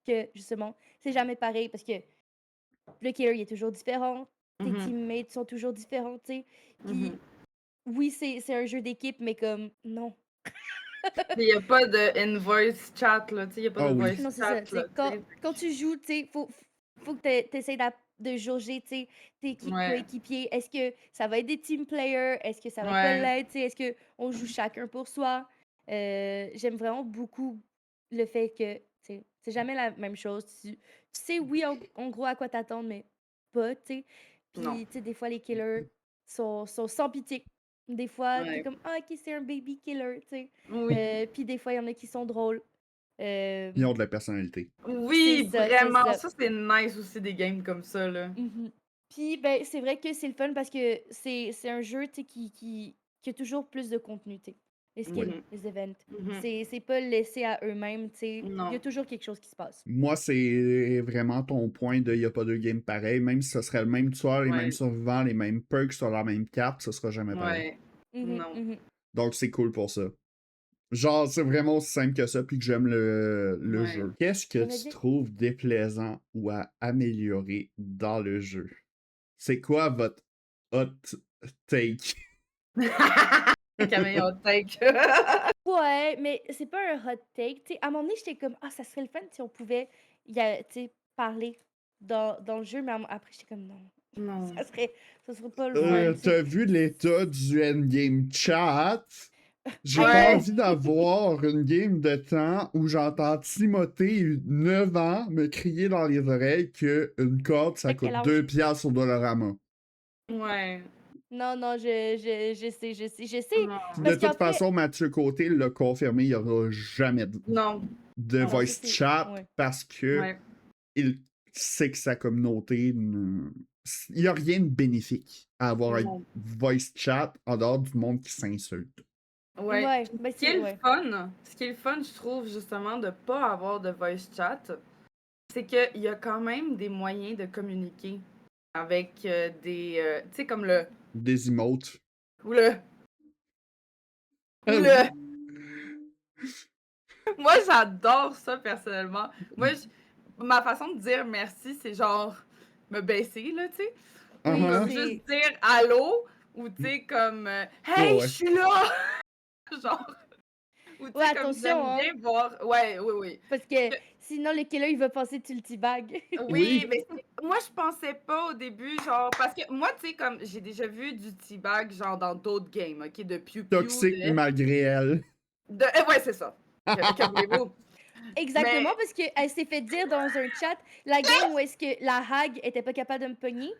Speaker 3: que, justement, c'est jamais pareil parce que le killer, il est toujours différent. Tes
Speaker 2: Mhm,
Speaker 3: teammates sont toujours différents, tu sais. Puis
Speaker 2: mhm.
Speaker 3: oui, c'est un jeu d'équipe, mais comme, non.
Speaker 2: Il n'y a pas de invoice chat, là. Tu sais, il n'y a pas
Speaker 1: Ah
Speaker 2: de
Speaker 1: oui.
Speaker 2: voice
Speaker 3: Non, c'est ça.
Speaker 2: chat,
Speaker 3: Tu
Speaker 2: là.
Speaker 3: sais, quand tu joues, tu sais, faut que tu essaies de jauger, tu sais, tes
Speaker 2: Ouais.
Speaker 3: coéquipiers. Est-ce que ça va être des team players? Est-ce que ça va pas
Speaker 2: Ouais.
Speaker 3: l'être? Tu sais, est-ce qu'on joue chacun pour soi? J'aime vraiment beaucoup le fait que, tu sais, c'est jamais la même chose. Tu sais, oui, en gros, à quoi t'attendre, mais pas, tu sais.
Speaker 2: Non.
Speaker 3: Puis, tu sais, des fois, les killers sont sans pitié. Des fois, t'es
Speaker 2: Ouais.
Speaker 3: comme, ah, OK, c'est un baby killer, tu sais.
Speaker 2: Oui.
Speaker 3: Puis des fois, il y en a qui sont drôles.
Speaker 1: Ils
Speaker 3: Euh,
Speaker 1: ont de la personnalité.
Speaker 2: Oui,
Speaker 3: c'est
Speaker 2: vraiment.
Speaker 3: ça.
Speaker 2: Ça, c'est nice aussi, des games comme ça, là.
Speaker 3: Mmh. Puis, ben, c'est vrai que c'est le fun parce que c'est un jeu, tu sais, qui a toujours plus de contenu, tu sais. Les skins,
Speaker 2: Mhm,
Speaker 3: les events.
Speaker 2: mhm.
Speaker 3: C'est pas laissé à eux-mêmes, tu sais. Il y a
Speaker 2: Non.
Speaker 3: toujours quelque chose qui se passe.
Speaker 1: Moi, c'est vraiment ton point de il n'y a pas deux games pareils. Même si ce serait le même tueur, les mêmes
Speaker 2: Ouais.
Speaker 1: survivants, les mêmes perks sur la même carte, ce sera jamais pareil.
Speaker 2: Ouais.
Speaker 3: Mmh
Speaker 2: Non.
Speaker 3: mh.
Speaker 1: Donc, c'est cool pour ça. Genre, c'est vraiment aussi simple que ça, puis que j'aime le
Speaker 2: Ouais.
Speaker 1: jeu. Qu'est-ce que
Speaker 3: J'aimerais
Speaker 1: tu
Speaker 3: bien
Speaker 1: trouves déplaisant ou à améliorer dans le jeu? C'est quoi votre hot take?
Speaker 2: Camille hot take.
Speaker 3: ouais, mais c'est pas un hot take, tu sais. À un moment donné, j'étais comme: «Ah, ça serait le fun si on pouvait tu sais, parler dans le jeu», mais après, j'étais comme: «Non,
Speaker 2: Non.
Speaker 3: ça serait pas le fun», tu sais.
Speaker 1: T'as vu l'état du endgame chat? J'ai pas
Speaker 2: Ouais.
Speaker 1: envie d'avoir une game de temps où j'entends Timothée, 9 ans, me crier dans les oreilles que une corde, ça
Speaker 3: À quel
Speaker 1: coûte
Speaker 3: âge?
Speaker 1: 2 piastres au Dollarama.
Speaker 2: Ouais.
Speaker 3: Non, non, je sais.
Speaker 2: Non,
Speaker 1: Puis de
Speaker 3: Parce
Speaker 1: toute
Speaker 3: qu'après,
Speaker 1: façon, Mathieu Côté l'a confirmé, il n'y aura jamais
Speaker 2: non,
Speaker 1: de
Speaker 3: non, ça
Speaker 1: voice
Speaker 3: c'est.
Speaker 1: chat
Speaker 3: Ouais.
Speaker 1: parce que
Speaker 2: ouais.
Speaker 1: il sait que sa communauté il n'y a rien de bénéfique à avoir un
Speaker 2: Non.
Speaker 1: voice chat en dehors du monde qui s'insulte.
Speaker 2: Ouais.
Speaker 3: Ouais,
Speaker 2: Puis
Speaker 3: ben
Speaker 2: ce qui est le
Speaker 3: ouais.
Speaker 2: fun, je trouve, justement, de pas avoir de voice chat, c'est qu'il y a quand même des moyens de communiquer avec tu sais, comme
Speaker 1: Des emotes.
Speaker 2: ou le, ou
Speaker 1: Ah
Speaker 2: le.
Speaker 1: oui.
Speaker 2: Moi, j'adore ça, personnellement. Ma façon de dire merci, c'est genre me baisser, là, tu sais. Ou
Speaker 3: Oui,
Speaker 1: Uh-huh.
Speaker 2: comme
Speaker 3: c'est.
Speaker 2: juste dire allô, ou tu sais, comme
Speaker 1: Ouais,
Speaker 2: hey, je
Speaker 1: ouais.
Speaker 2: suis là! Genre, ou tu
Speaker 3: Ouais,
Speaker 2: sais, comme
Speaker 3: attention,
Speaker 2: j'aime
Speaker 3: hein.
Speaker 2: bien voir. Ouais, oui, oui.
Speaker 3: Parce que sinon, le killer, il va penser que tu le teabag.
Speaker 2: Oui,
Speaker 1: Oui,
Speaker 2: mais moi, je pensais pas au début, genre, parce que moi, tu sais, comme j'ai déjà vu du teabag, genre, dans d'autres games, ok, de piou-piou,
Speaker 1: toxique malgré elle.
Speaker 2: ouais, c'est ça. Que voulez-vous?
Speaker 3: Exactement,
Speaker 2: Mais,
Speaker 3: parce qu'elle s'est fait dire dans un chat, la game où est-ce que la hag était pas capable de me pogner,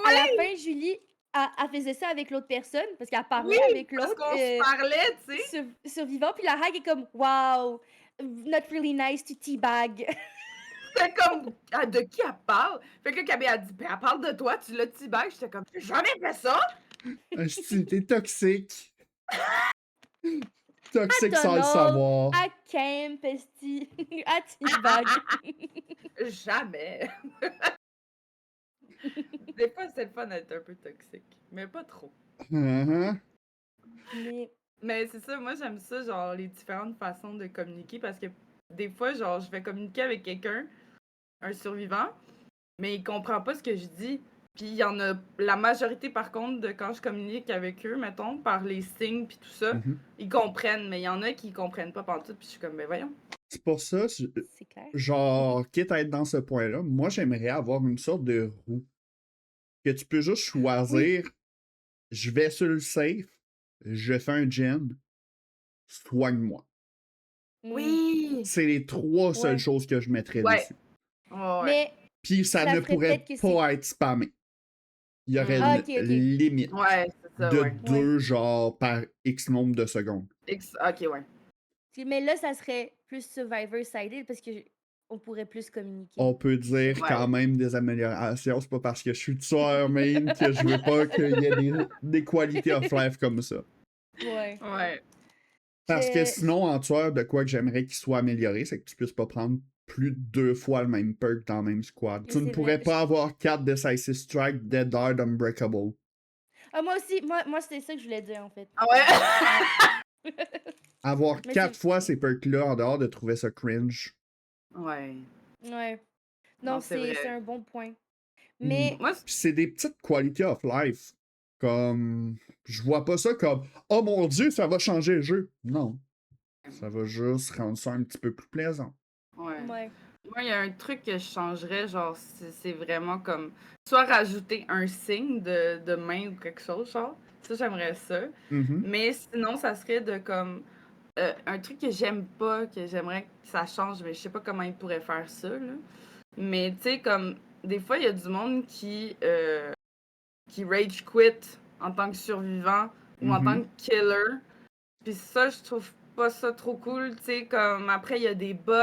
Speaker 3: à la
Speaker 2: oui,
Speaker 3: fin, Julie, elle faisait ça avec l'autre personne, parce qu'elle parlait
Speaker 2: oui,
Speaker 3: avec
Speaker 2: parce
Speaker 3: l'autre
Speaker 2: qu'on se parlait, tu sais.
Speaker 3: survivant, puis la hag est comme, wow, not really nice to teabag.
Speaker 2: C'était comme, ah, de qui elle parle? Fait que là, Camille a dit, ben, elle parle de toi, tu l'as teabag. J'étais comme, j'ai jamais fait ça!
Speaker 1: T'es toxique. Toxique sans le
Speaker 3: Tunnel,
Speaker 1: savoir.
Speaker 3: à camp, esti, à teabag.
Speaker 2: Jamais! Des fois, c'est le fun d'être un peu toxique, mais pas trop.
Speaker 1: Uh-huh.
Speaker 3: Mais,
Speaker 2: Mais c'est ça, moi, j'aime ça, genre, les différentes façons de communiquer parce que des fois, genre, je vais communiquer avec quelqu'un, un survivant, mais il comprend pas ce que je dis. Puis il y en a la majorité par contre de quand je communique avec eux, mettons, par les signes puis tout ça,
Speaker 1: Mhm.
Speaker 2: ils comprennent, mais il y en a qui comprennent pas pantoute, puis je suis comme ben voyons.
Speaker 1: C'est pour ça,
Speaker 3: c'est clair.
Speaker 1: genre, quitte à être dans ce point-là, moi j'aimerais avoir une sorte de roue que tu peux juste
Speaker 3: Oui.
Speaker 1: choisir. Je vais sur le safe, je fais un gen, soigne-moi.
Speaker 3: Mm,
Speaker 2: Oui!
Speaker 1: C'est les trois seules
Speaker 3: ouais.
Speaker 1: choses que je mettrais
Speaker 2: Ouais.
Speaker 1: dessus.
Speaker 2: Ouais, ouais.
Speaker 3: Mais
Speaker 1: Puis ça
Speaker 3: ça
Speaker 1: ne
Speaker 3: ferait
Speaker 1: pourrait
Speaker 3: peut-être que c'est.
Speaker 1: pas être spammé. Il y aurait
Speaker 3: Ah,
Speaker 2: Mhm.
Speaker 1: une
Speaker 3: ok, ok.
Speaker 1: limite
Speaker 2: Ouais, c'est ça,
Speaker 1: de
Speaker 2: ouais.
Speaker 3: Ouais.
Speaker 1: 2 genre par X nombre de secondes.
Speaker 2: Ok, ouais.
Speaker 3: Mais là, ça serait plus Survivor-sided parce que on pourrait plus communiquer.
Speaker 1: On peut dire
Speaker 3: J'avoue.
Speaker 1: quand
Speaker 2: Ouais.
Speaker 1: même des améliorations. C'est pas parce que je suis tueur main que je veux pas qu'il y ait des qualités of life comme ça.
Speaker 3: Ouais.
Speaker 2: Ouais.
Speaker 1: Parce que
Speaker 3: Je...
Speaker 1: sinon, en tueur, de quoi que j'aimerais qu'il soit amélioré, c'est que tu puisses pas prendre plus de 2 fois le même perk dans le même squad.
Speaker 3: Oui,
Speaker 1: Tu ne
Speaker 3: c'est vrai.
Speaker 1: pourrais pas avoir 4 Decisive Strike, Dead Hard, Unbreakable.
Speaker 3: Ah, moi aussi, moi c'était ça que je voulais dire en fait.
Speaker 2: Ah ouais.
Speaker 3: Ouais.
Speaker 1: Avoir
Speaker 3: Mais
Speaker 1: 4
Speaker 3: c'est.
Speaker 1: fois ces perks-là en dehors de trouver ça cringe.
Speaker 2: Ouais.
Speaker 3: Ouais. Non,
Speaker 2: Non, c'est
Speaker 3: c'est
Speaker 2: vrai.
Speaker 3: un bon point.
Speaker 1: Mm.
Speaker 3: Mais.
Speaker 2: Moi,
Speaker 1: Puis c'est des petites quality of life. Comme. Je vois pas ça comme oh mon dieu, ça va changer le jeu. Non. Ça va juste rendre ça un petit peu plus plaisant.
Speaker 2: ouais.
Speaker 3: Ouais.
Speaker 2: Moi, il y a un truc que je changerais, genre, c'est vraiment comme. Soit rajouter un signe de main ou quelque chose, genre. Ça, j'aimerais ça.
Speaker 1: Mhm.
Speaker 2: Mais sinon, ça serait de comme. Un truc que j'aime pas, que j'aimerais que ça change, mais je sais pas comment ils pourraient faire ça, là. Mais tu sais, comme. Des fois, il y a du monde qui rage quit en tant que survivant ou en tant
Speaker 1: Mhm.
Speaker 2: que killer. Puis ça, je trouve pas ça trop cool, tu sais. Comme après, il y a des bots.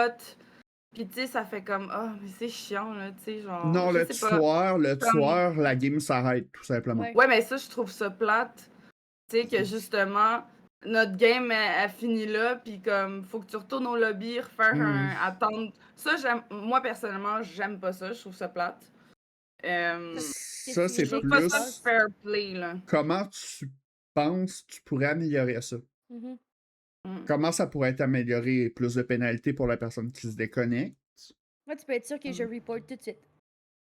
Speaker 2: Puis tu sais, ça fait comme ah, mais c'est chiant là, tu sais, genre,
Speaker 1: Non,
Speaker 2: je sais pas.
Speaker 1: le
Speaker 2: Comme
Speaker 1: tueur, la game s'arrête, tout simplement.
Speaker 3: Ouais.
Speaker 2: ouais, mais ça, je trouve ça plate. Tu sais, que justement, notre game, elle finit là, puis comme, faut que tu retournes au lobby, refaire
Speaker 1: Hmm.
Speaker 2: attendre. Ça, moi, personnellement, j'aime pas ça, je trouve ça plate.
Speaker 3: Qu'est-ce que
Speaker 1: Ça,
Speaker 3: tu
Speaker 1: c'est
Speaker 2: Je trouve
Speaker 3: voudrais
Speaker 2: pas
Speaker 3: qu'il se
Speaker 2: ça
Speaker 1: plus
Speaker 3: passe?
Speaker 2: fair play, là.
Speaker 1: comment tu penses tu pourrais améliorer ça.
Speaker 3: Mhm.
Speaker 2: Mm.
Speaker 1: Comment ça pourrait être amélioré? Plus de pénalités pour la personne qui se déconnecte.
Speaker 3: Moi, tu peux être sûr que je
Speaker 2: Mm.
Speaker 3: report tout de suite.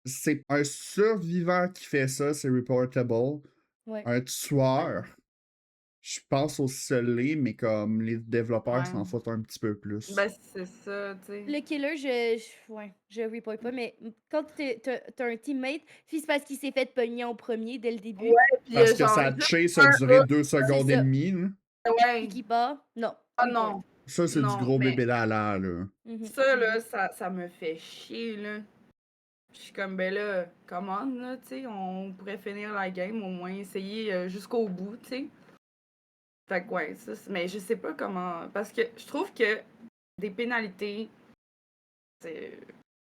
Speaker 1: C'est un survivant qui fait ça, c'est reportable.
Speaker 3: Ouais.
Speaker 1: Un tueur, je pense au scellé, mais comme les développeurs
Speaker 2: Ouais.
Speaker 1: s'en foutent un petit peu plus.
Speaker 2: Ben, c'est ça, tu sais.
Speaker 3: Le killer, ouais, je report pas, mais quand t'as un teammate, puis c'est parce qu'il s'est fait pogner en premier dès le début,
Speaker 2: Ouais, puis
Speaker 1: Parce que
Speaker 2: genre,
Speaker 1: sa
Speaker 2: juste
Speaker 1: chase a
Speaker 2: un
Speaker 1: duré
Speaker 2: hook,
Speaker 1: 2
Speaker 3: c'est
Speaker 1: secondes et
Speaker 3: ça.
Speaker 1: demie. Là.
Speaker 3: Puis
Speaker 2: ouais.
Speaker 3: qu'il part, non,
Speaker 2: Ah
Speaker 3: report.
Speaker 2: non,
Speaker 1: Ça, c'est du
Speaker 2: non,
Speaker 1: gros
Speaker 2: mais
Speaker 1: bébé d'Allah, là.
Speaker 3: Mhm.
Speaker 2: ça, là, ça me fait chier, là. Je suis comme, ben là, come on, là, tu sais, on pourrait finir la game, au moins essayer jusqu'au bout, tu sais. Fait que ouais, mais je sais pas comment. Parce que je trouve que des pénalités, c'est.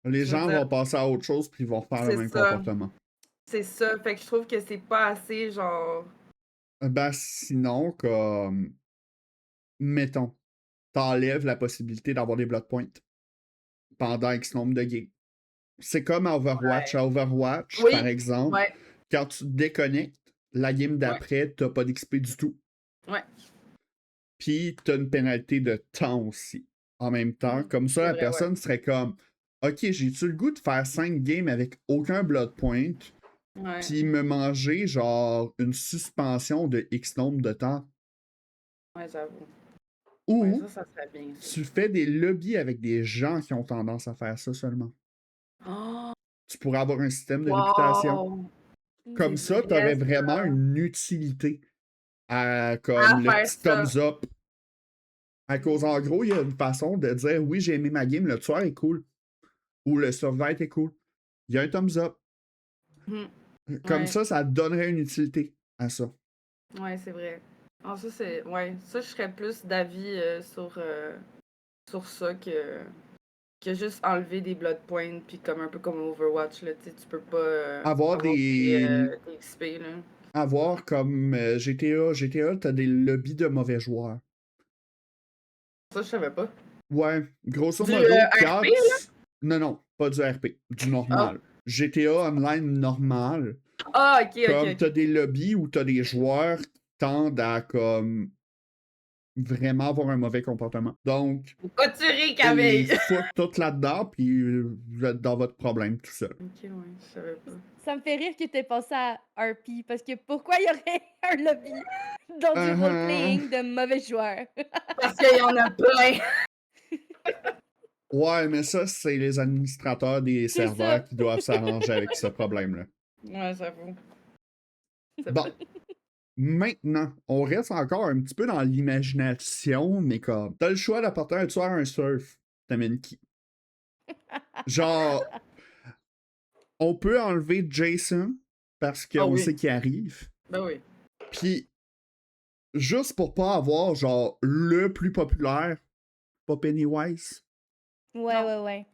Speaker 1: Les
Speaker 2: Je veux
Speaker 1: gens
Speaker 2: dire,
Speaker 1: vont passer à autre chose puis ils vont faire le
Speaker 2: c'est
Speaker 1: même
Speaker 2: ça.
Speaker 1: comportement.
Speaker 2: C'est ça. Fait que je trouve que c'est pas assez, genre.
Speaker 1: Ben sinon, comme mettons, t'enlèves la possibilité d'avoir des blood points pendant X nombre de games. C'est comme à Overwatch. À Overwatch, par
Speaker 2: Oui,
Speaker 1: exemple,
Speaker 2: ouais,
Speaker 1: quand tu te déconnectes, la game
Speaker 2: ouais,
Speaker 1: d'après, t'as pas d'XP du tout.
Speaker 2: ouais.
Speaker 1: Puis t'as une pénalité de temps aussi. En même temps, comme ça,
Speaker 2: C'est
Speaker 1: la
Speaker 2: vrai, ouais.
Speaker 1: personne serait comme OK, j'ai-tu le goût de faire 5 games avec aucun blood point,
Speaker 2: Ouais,
Speaker 1: puis me manger genre une suspension de X nombre de temps?
Speaker 2: ouais, j'avoue. Ouais,
Speaker 1: Ou
Speaker 2: ça serait bien, ça.
Speaker 1: tu fais des lobbies avec des gens qui ont tendance à faire ça seulement.
Speaker 2: Oh,
Speaker 1: Tu pourrais avoir un système de réputation.
Speaker 2: wow!
Speaker 1: Comme
Speaker 2: C'est
Speaker 3: Mhm.
Speaker 1: ça, tu
Speaker 2: vrai,
Speaker 1: aurais vraiment une utilité à comme
Speaker 2: à
Speaker 1: le
Speaker 2: faire
Speaker 1: petit
Speaker 2: ça.
Speaker 1: thumbs up. À cause, en gros, il y a une façon de dire oui, j'ai aimé ma game, le tueur est cool. Ou le survivor est cool. Il y a un thumbs up.
Speaker 2: Mhm.
Speaker 1: Comme
Speaker 2: Ouais,
Speaker 1: ça donnerait une utilité à ça.
Speaker 2: ouais, c'est vrai. Ah, ça, c'est. Ouais, ça, je serais plus d'avis sur ça que juste enlever des blood points, puis comme un peu comme Overwatch, là, tu sais, tu peux pas
Speaker 1: Avoir
Speaker 2: avoir des,
Speaker 1: des.
Speaker 2: des XP, là.
Speaker 1: Avoir comme GTA, t'as des lobbies de mauvais joueurs.
Speaker 2: Ça, je savais pas.
Speaker 1: Ouais, grosso
Speaker 2: Du
Speaker 1: modo,
Speaker 2: RP,
Speaker 1: quand.
Speaker 2: là?
Speaker 1: Non, non, pas du RP, du
Speaker 2: Ah,
Speaker 1: normal. GTA Online normal.
Speaker 2: ah, ok, ok,
Speaker 1: Comme t'as
Speaker 2: ok.
Speaker 1: des lobbies où t'as des joueurs qui tendent à comme vraiment avoir un mauvais comportement. Donc,
Speaker 2: Pourquoi tu ris,
Speaker 1: ils
Speaker 2: Camille?
Speaker 1: foutent tout là-dedans, puis vous êtes dans votre problème tout seul.
Speaker 2: Ok, ouais, je savais pas.
Speaker 3: Ça me fait rire que t'aies pensé à RP parce que pourquoi il y aurait un lobby dans du
Speaker 1: Uh-huh.
Speaker 3: role-playing de mauvais joueurs?
Speaker 2: Parce qu'il y en a plein.
Speaker 1: Ouais, mais ça, c'est les administrateurs des
Speaker 3: C'est
Speaker 1: serveurs
Speaker 3: ça.
Speaker 1: qui doivent s'arranger avec ce problème-là.
Speaker 2: Ouais, j'avoue. C'est
Speaker 1: Bon,
Speaker 2: vrai.
Speaker 1: maintenant, on reste encore un petit peu dans l'imagination, mais comme, t'as le choix d'apporter un tueur à un surf. T'amènes qui? Genre, on peut enlever Jason parce
Speaker 2: Ah
Speaker 1: qu'on
Speaker 2: oui.
Speaker 1: sait qu'il arrive.
Speaker 2: Ben oui.
Speaker 1: Puis, juste pour pas avoir, genre, le plus populaire, pas Pennywise.
Speaker 3: Ouais,
Speaker 2: Non.
Speaker 3: ouais,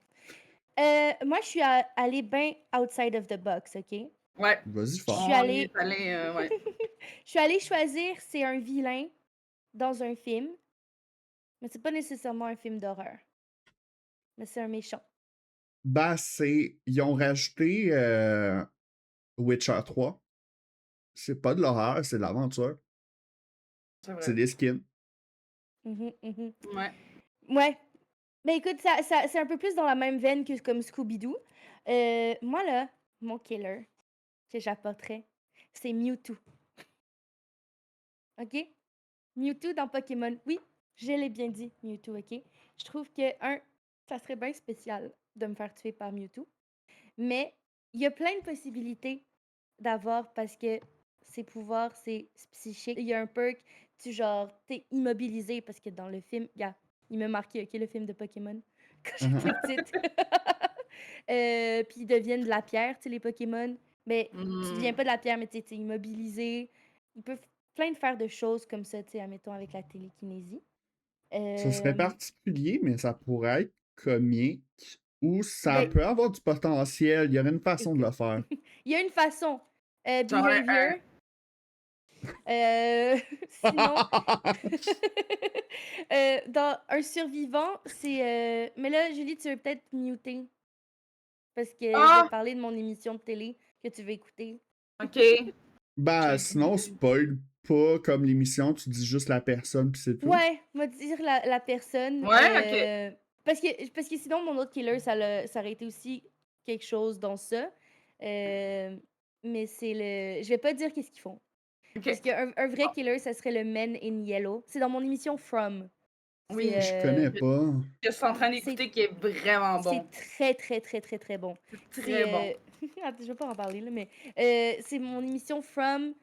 Speaker 3: ouais. Moi, je suis allée bien outside of the box, OK?
Speaker 2: Ouais.
Speaker 1: Vas-y
Speaker 3: Je suis
Speaker 1: fort.
Speaker 2: On y
Speaker 3: allée
Speaker 2: est allé, ouais.
Speaker 3: je suis allée choisir c'est un vilain dans un film, mais c'est pas nécessairement un film d'horreur, mais c'est un méchant.
Speaker 1: Ben, c'est. Ils ont rajouté Witcher 3. C'est pas de l'horreur, c'est de l'aventure.
Speaker 2: C'est
Speaker 1: C'est
Speaker 2: vrai.
Speaker 1: des skins.
Speaker 3: Mhm, mhm.
Speaker 2: Ouais.
Speaker 3: Ouais. Mais écoute, ça c'est un peu plus dans la même veine que comme Scooby-Doo. Moi, là, mon killer que j'apporterais, c'est Mewtwo. OK? Mewtwo dans Pokémon. Oui, je l'ai bien dit, Mewtwo, OK? Je trouve que, ça serait bien spécial de me faire tuer par Mewtwo. Mais il y a plein de possibilités d'avoir parce que ses pouvoirs, c'est psychique. Il y a un perk, tu genre, t'es immobilisé parce que dans le film, gars, il m'a marqué, OK, le film de Pokémon, quand
Speaker 1: Uh-huh.
Speaker 3: j'étais petite. Puis ils deviennent de la pierre, tu sais, les Pokémon. Mais tu deviens
Speaker 2: Hmm.
Speaker 3: pas de la pierre, mais tu es immobilisé. Ils peuvent plein de faire de choses comme ça, tu sais, admettons avec la télékinésie.
Speaker 1: Ça serait
Speaker 3: Euh,
Speaker 1: particulier, mais ça pourrait être comique. Ou ça
Speaker 3: ben,
Speaker 1: peut avoir du potentiel. Il y aurait une façon de le
Speaker 3: écoute,
Speaker 1: faire.
Speaker 3: il y a une façon.
Speaker 2: Genre
Speaker 3: Behavior. Sinon, dans un survivant, c'est. Mais là, Julie, tu veux peut-être muter parce que je vais
Speaker 2: Ah!
Speaker 3: parler de mon émission de télé que tu veux écouter.
Speaker 2: OK.
Speaker 1: Ben,
Speaker 2: J'ai
Speaker 1: sinon,
Speaker 2: dit.
Speaker 1: spoil pas comme l'émission, tu dis juste la personne puis c'est tout.
Speaker 3: Ouais, me dire la personne.
Speaker 2: Ouais, OK.
Speaker 3: Parce que sinon, mon autre killer, ça aurait été aussi quelque chose dans ça. Euh, mais c'est le. Je vais pas dire qu'est-ce qu'ils font. Parce
Speaker 2: OK.
Speaker 3: qu'un vrai killer, ça serait le Men in Yellow. C'est dans mon émission From. C'est
Speaker 2: Oui.
Speaker 1: Je connais
Speaker 2: Que
Speaker 1: pas.
Speaker 2: je suis en train
Speaker 3: c'est
Speaker 2: d'écouter qui est vraiment
Speaker 3: c'est
Speaker 2: bon.
Speaker 3: très, très, très, très, très bon.
Speaker 2: Très bon.
Speaker 3: C'est. Attends, je vais pas en parler, là, mais c'est mon émission From.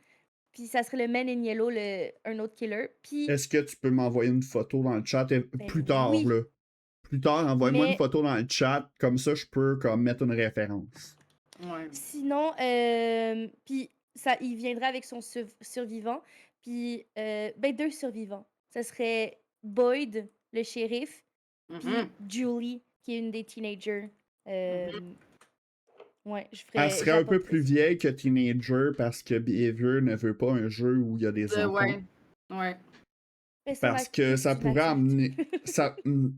Speaker 3: Puis ça serait le Men in Yellow, un autre killer. Puis,
Speaker 1: Est-ce que tu peux m'envoyer une photo dans le chat
Speaker 3: ben
Speaker 1: plus tard,
Speaker 3: oui,
Speaker 1: là? Plus tard, envoie-moi une
Speaker 3: Mais
Speaker 1: photo dans le chat, comme ça je peux comme mettre une référence.
Speaker 2: Ouais.
Speaker 3: sinon, puis ça, il viendrait avec son survivant, puis ben 2 survivants. Ça serait Boyd, le shérif, puis
Speaker 2: Mhm.
Speaker 3: Julie, qui est une des teenagers.
Speaker 2: Mhm.
Speaker 3: Ouais,
Speaker 1: Elle serait un peu
Speaker 3: j'apporterais
Speaker 1: plus
Speaker 3: ça.
Speaker 1: vieille que Teenager parce que Behavior ne veut pas un jeu où il y a des enfants.
Speaker 2: Ouais. Ouais.
Speaker 3: Ben, son
Speaker 1: Parce que
Speaker 3: actrice
Speaker 1: ça
Speaker 3: du
Speaker 1: pourrait
Speaker 3: natif.
Speaker 1: amener.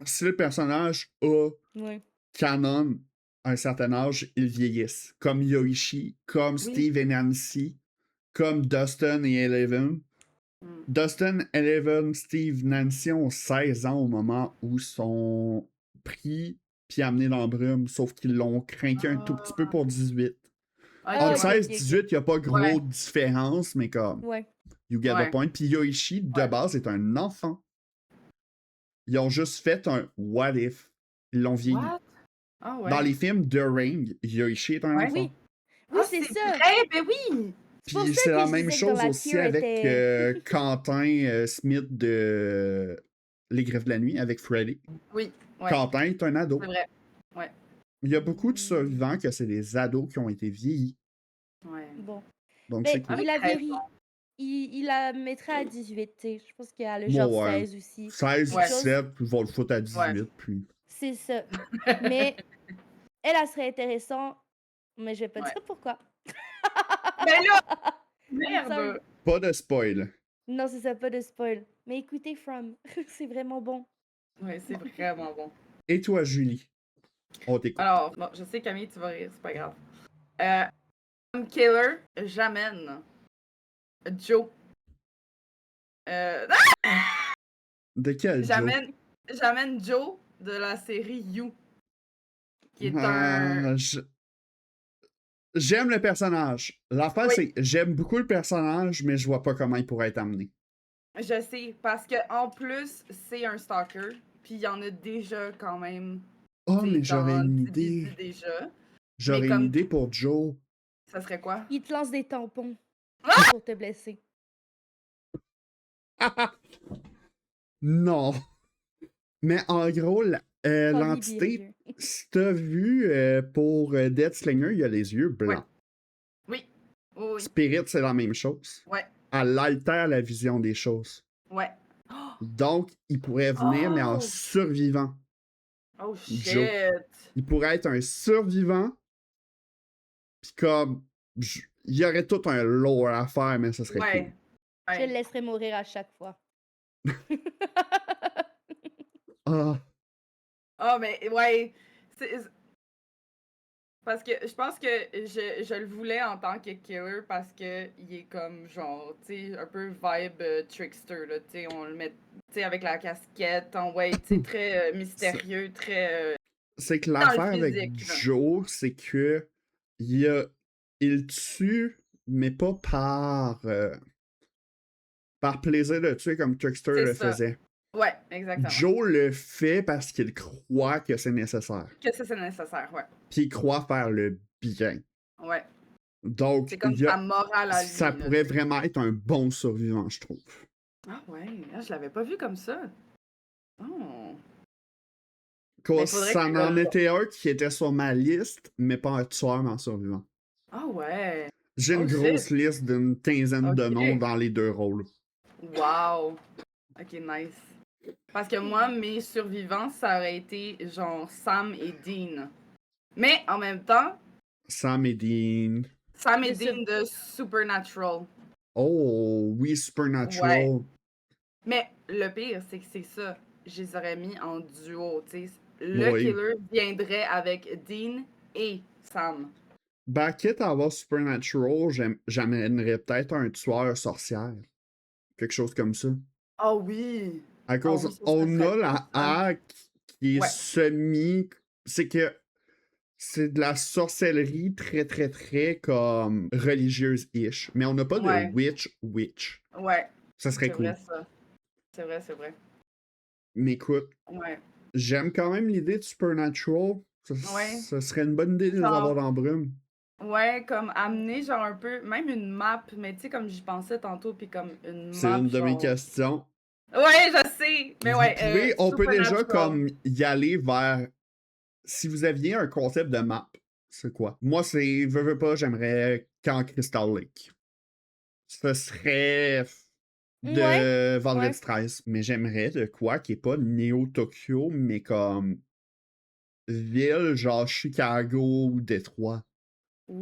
Speaker 1: Si le personnage a
Speaker 3: Ouais.
Speaker 1: canon à un certain âge, ils vieillissent. Comme Yoichi, comme
Speaker 2: Oui.
Speaker 1: Steve et Nancy, comme Dustin et Eleven.
Speaker 2: Mm.
Speaker 1: Dustin, Eleven, Steve, Nancy ont 16 ans au moment où sont pris puis amenés dans la brume, sauf qu'ils l'ont craqué un tout petit peu pour 18.
Speaker 2: Ok,
Speaker 1: Entre
Speaker 3: Ah, ok,
Speaker 2: ouais.
Speaker 1: 16 et
Speaker 3: ok, ok.
Speaker 1: 18, il n'y a pas
Speaker 2: Ouais.
Speaker 1: gros différence, mais comme,
Speaker 3: Ouais.
Speaker 1: you get the
Speaker 2: Ouais.
Speaker 1: point. Puis Yoichi, de
Speaker 2: Ouais.
Speaker 1: base, est un enfant. Ils ont juste fait un what if. Ils l'ont vieilli.
Speaker 2: What? Ah
Speaker 1: Dans
Speaker 2: ouais.
Speaker 1: les films The Ring, Yoichi est un
Speaker 2: Ouais.
Speaker 1: enfant.
Speaker 3: Oui. Oui,
Speaker 2: Ah,
Speaker 3: c'est
Speaker 2: c'est
Speaker 3: ça.
Speaker 2: vrai, ben oui!
Speaker 3: C'est pour
Speaker 1: Puis
Speaker 3: ça
Speaker 1: c'est
Speaker 3: que
Speaker 1: la
Speaker 3: je
Speaker 1: même
Speaker 3: disais que dans
Speaker 1: chose
Speaker 3: la
Speaker 1: aussi
Speaker 3: tier
Speaker 1: avec
Speaker 3: était.
Speaker 1: Quentin Smith de Les Griffes de la Nuit, avec Freddy.
Speaker 2: Oui, ouais,
Speaker 1: Quentin est un ado.
Speaker 2: c'est vrai. Ouais,
Speaker 1: Il y a beaucoup de survivants que c'est des ados qui ont été vieillis.
Speaker 2: ouais.
Speaker 3: Bon.
Speaker 1: Donc
Speaker 3: Ben,
Speaker 1: c'est cool.
Speaker 3: il a
Speaker 2: Avec
Speaker 3: vieilli. Il la mettrait à 18, tu sais. Je pense qu'il a le
Speaker 1: Moi,
Speaker 3: genre
Speaker 1: ouais.
Speaker 3: 16 aussi.
Speaker 1: 16,
Speaker 3: Quelque chose.
Speaker 1: 17, ils vont le foutre à 18,
Speaker 2: Ouais.
Speaker 1: puis...
Speaker 3: C'est ça. Mais elle serait intéressante. Mais je vais pas
Speaker 2: Ouais.
Speaker 3: dire pourquoi.
Speaker 2: Ben là,
Speaker 3: I'm sorry.
Speaker 2: merde!
Speaker 1: Pas de spoil.
Speaker 3: Non, c'est ça, pas de spoil. Mais écoutez From. C'est vraiment bon.
Speaker 2: Ouais, c'est vraiment bon.
Speaker 1: Et toi, Julie? On t'écoute.
Speaker 2: Alors, bon, je sais, Camille, tu vas rire, c'est pas grave. Killer, j'amène Joe.
Speaker 1: De quel Joe?
Speaker 2: J'amène Joe de la série You, qui est un...
Speaker 1: Ah, j'aime le personnage. L'affaire,
Speaker 2: Oui.
Speaker 1: c'est j'aime beaucoup le personnage, mais je vois pas comment il pourrait être amené.
Speaker 2: Je sais, parce que en plus, c'est un stalker, puis il y en a déjà quand même,
Speaker 1: Oh,
Speaker 2: tu sais,
Speaker 1: mais j'aurais
Speaker 2: dans
Speaker 1: une
Speaker 2: TDD
Speaker 1: idée.
Speaker 2: déjà.
Speaker 1: J'aurais
Speaker 2: Mais
Speaker 1: une
Speaker 2: comme
Speaker 1: idée pour Joe.
Speaker 2: ça serait quoi?
Speaker 3: Il te lance des tampons pour te blesser.
Speaker 1: Non. Mais en gros,
Speaker 3: Call me
Speaker 1: l'entité,
Speaker 3: behavior.
Speaker 1: si t'as vu pour Death Slinger, il y a les yeux blancs.
Speaker 2: Oui. Oui.
Speaker 1: Spirit, c'est la même chose.
Speaker 2: Ouais.
Speaker 1: Elle altère la vision des choses.
Speaker 2: Ouais. Oh,
Speaker 1: Donc, il pourrait venir, mais en
Speaker 2: Oh!
Speaker 1: survivant.
Speaker 2: Oh
Speaker 1: Joe.
Speaker 2: shit!
Speaker 1: Il pourrait être un survivant. Puis comme, il y aurait tout un lore à faire, mais ça serait
Speaker 2: Ouais.
Speaker 3: Je le
Speaker 2: Ouais.
Speaker 3: laisserai mourir à chaque fois.
Speaker 1: cool. Ah,
Speaker 2: Ah, mais ouais. Parce que je pense que je le voulais en tant que killer parce que il est comme genre, tu sais, un peu vibe trickster, là. Tu sais, on le met, tu sais, avec la casquette, en ouais, tu sais, très mystérieux, très.
Speaker 1: c'est que
Speaker 2: Dans
Speaker 1: l'affaire
Speaker 2: le
Speaker 1: avec
Speaker 2: physique, là.
Speaker 1: Joe, c'est que il tue, mais pas par plaisir de tuer comme Trickster
Speaker 2: C'est
Speaker 1: le
Speaker 2: ça.
Speaker 1: faisait.
Speaker 2: Ouais, exactement.
Speaker 1: Joe le fait parce qu'il croit que c'est nécessaire.
Speaker 2: Que ça, c'est nécessaire, ouais.
Speaker 1: Puis il croit faire le bien.
Speaker 2: Ouais.
Speaker 1: Donc,
Speaker 2: C'est comme sa morale à lui,
Speaker 1: ça
Speaker 2: là,
Speaker 1: pourrait
Speaker 2: tu sais.
Speaker 1: vraiment être un bon survivant, je trouve.
Speaker 2: Ah ouais, ah, je l'avais pas vu comme ça. Oh.
Speaker 1: Cause
Speaker 2: faudrait
Speaker 1: ça
Speaker 2: que je
Speaker 1: en
Speaker 2: le-
Speaker 1: était un qui était sur ma liste, mais pas un tueur, mais un survivant.
Speaker 2: Ah ouais.
Speaker 1: J'ai une
Speaker 2: Oh,
Speaker 1: grosse
Speaker 2: shit.
Speaker 1: liste d'une quinzaine de
Speaker 2: Ok.
Speaker 1: noms dans les deux rôles.
Speaker 2: Wow. Ok, nice. Parce que moi, mes survivants, ça aurait été genre Sam et Dean. Mais en même temps,
Speaker 1: Sam et Dean.
Speaker 2: Sam et
Speaker 3: De sur-
Speaker 2: Dean de Supernatural.
Speaker 1: Oh, oui, Supernatural.
Speaker 2: Ouais. Mais le pire, c'est que c'est ça. Je les aurais mis en duo, tu sais. Le
Speaker 1: Oui.
Speaker 2: killer viendrait avec Dean et Sam.
Speaker 1: Ben, quitte à avoir Supernatural, j'amènerais peut-être un tueur sorcière. Quelque chose comme ça.
Speaker 2: Ah oui!
Speaker 1: À cause,
Speaker 2: oui, ça
Speaker 1: on
Speaker 2: serait
Speaker 1: a
Speaker 2: cool,
Speaker 1: la
Speaker 2: ça.
Speaker 1: hack qui est
Speaker 2: Ouais.
Speaker 1: semi. C'est que c'est de la sorcellerie très, très, très comme religieuse-ish. Mais on n'a pas
Speaker 2: Ouais.
Speaker 1: de witch.
Speaker 2: Ouais,
Speaker 1: Ça serait
Speaker 2: c'est
Speaker 1: cool.
Speaker 2: vrai ça. C'est vrai, c'est vrai.
Speaker 1: Mais écoute,
Speaker 2: Ouais.
Speaker 1: j'aime quand même l'idée de Supernatural.
Speaker 2: Ouais.
Speaker 1: Ça serait une bonne idée de les
Speaker 2: Genre-
Speaker 1: avoir dans Brume.
Speaker 2: Ouais, comme amener genre un peu, même une map, mais tu sais, comme j'y pensais tantôt, puis comme une
Speaker 1: C'est
Speaker 2: map,
Speaker 1: une de mes
Speaker 2: genre.
Speaker 1: questions.
Speaker 2: Ouais, je sais. Mais
Speaker 1: Vous
Speaker 2: ouais,
Speaker 1: pouvez, on peut déjà
Speaker 2: Supernatural.
Speaker 1: comme y aller vers. Si vous aviez un concept de map, c'est quoi? Moi, c'est. Veux pas, j'aimerais Camp Crystal Lake. Ce serait
Speaker 3: Ouais,
Speaker 1: de
Speaker 3: ouais.
Speaker 1: Vendredi 13. Mais j'aimerais de quoi qui est pas Néo-Tokyo, mais comme ville genre Chicago ou Détroit. De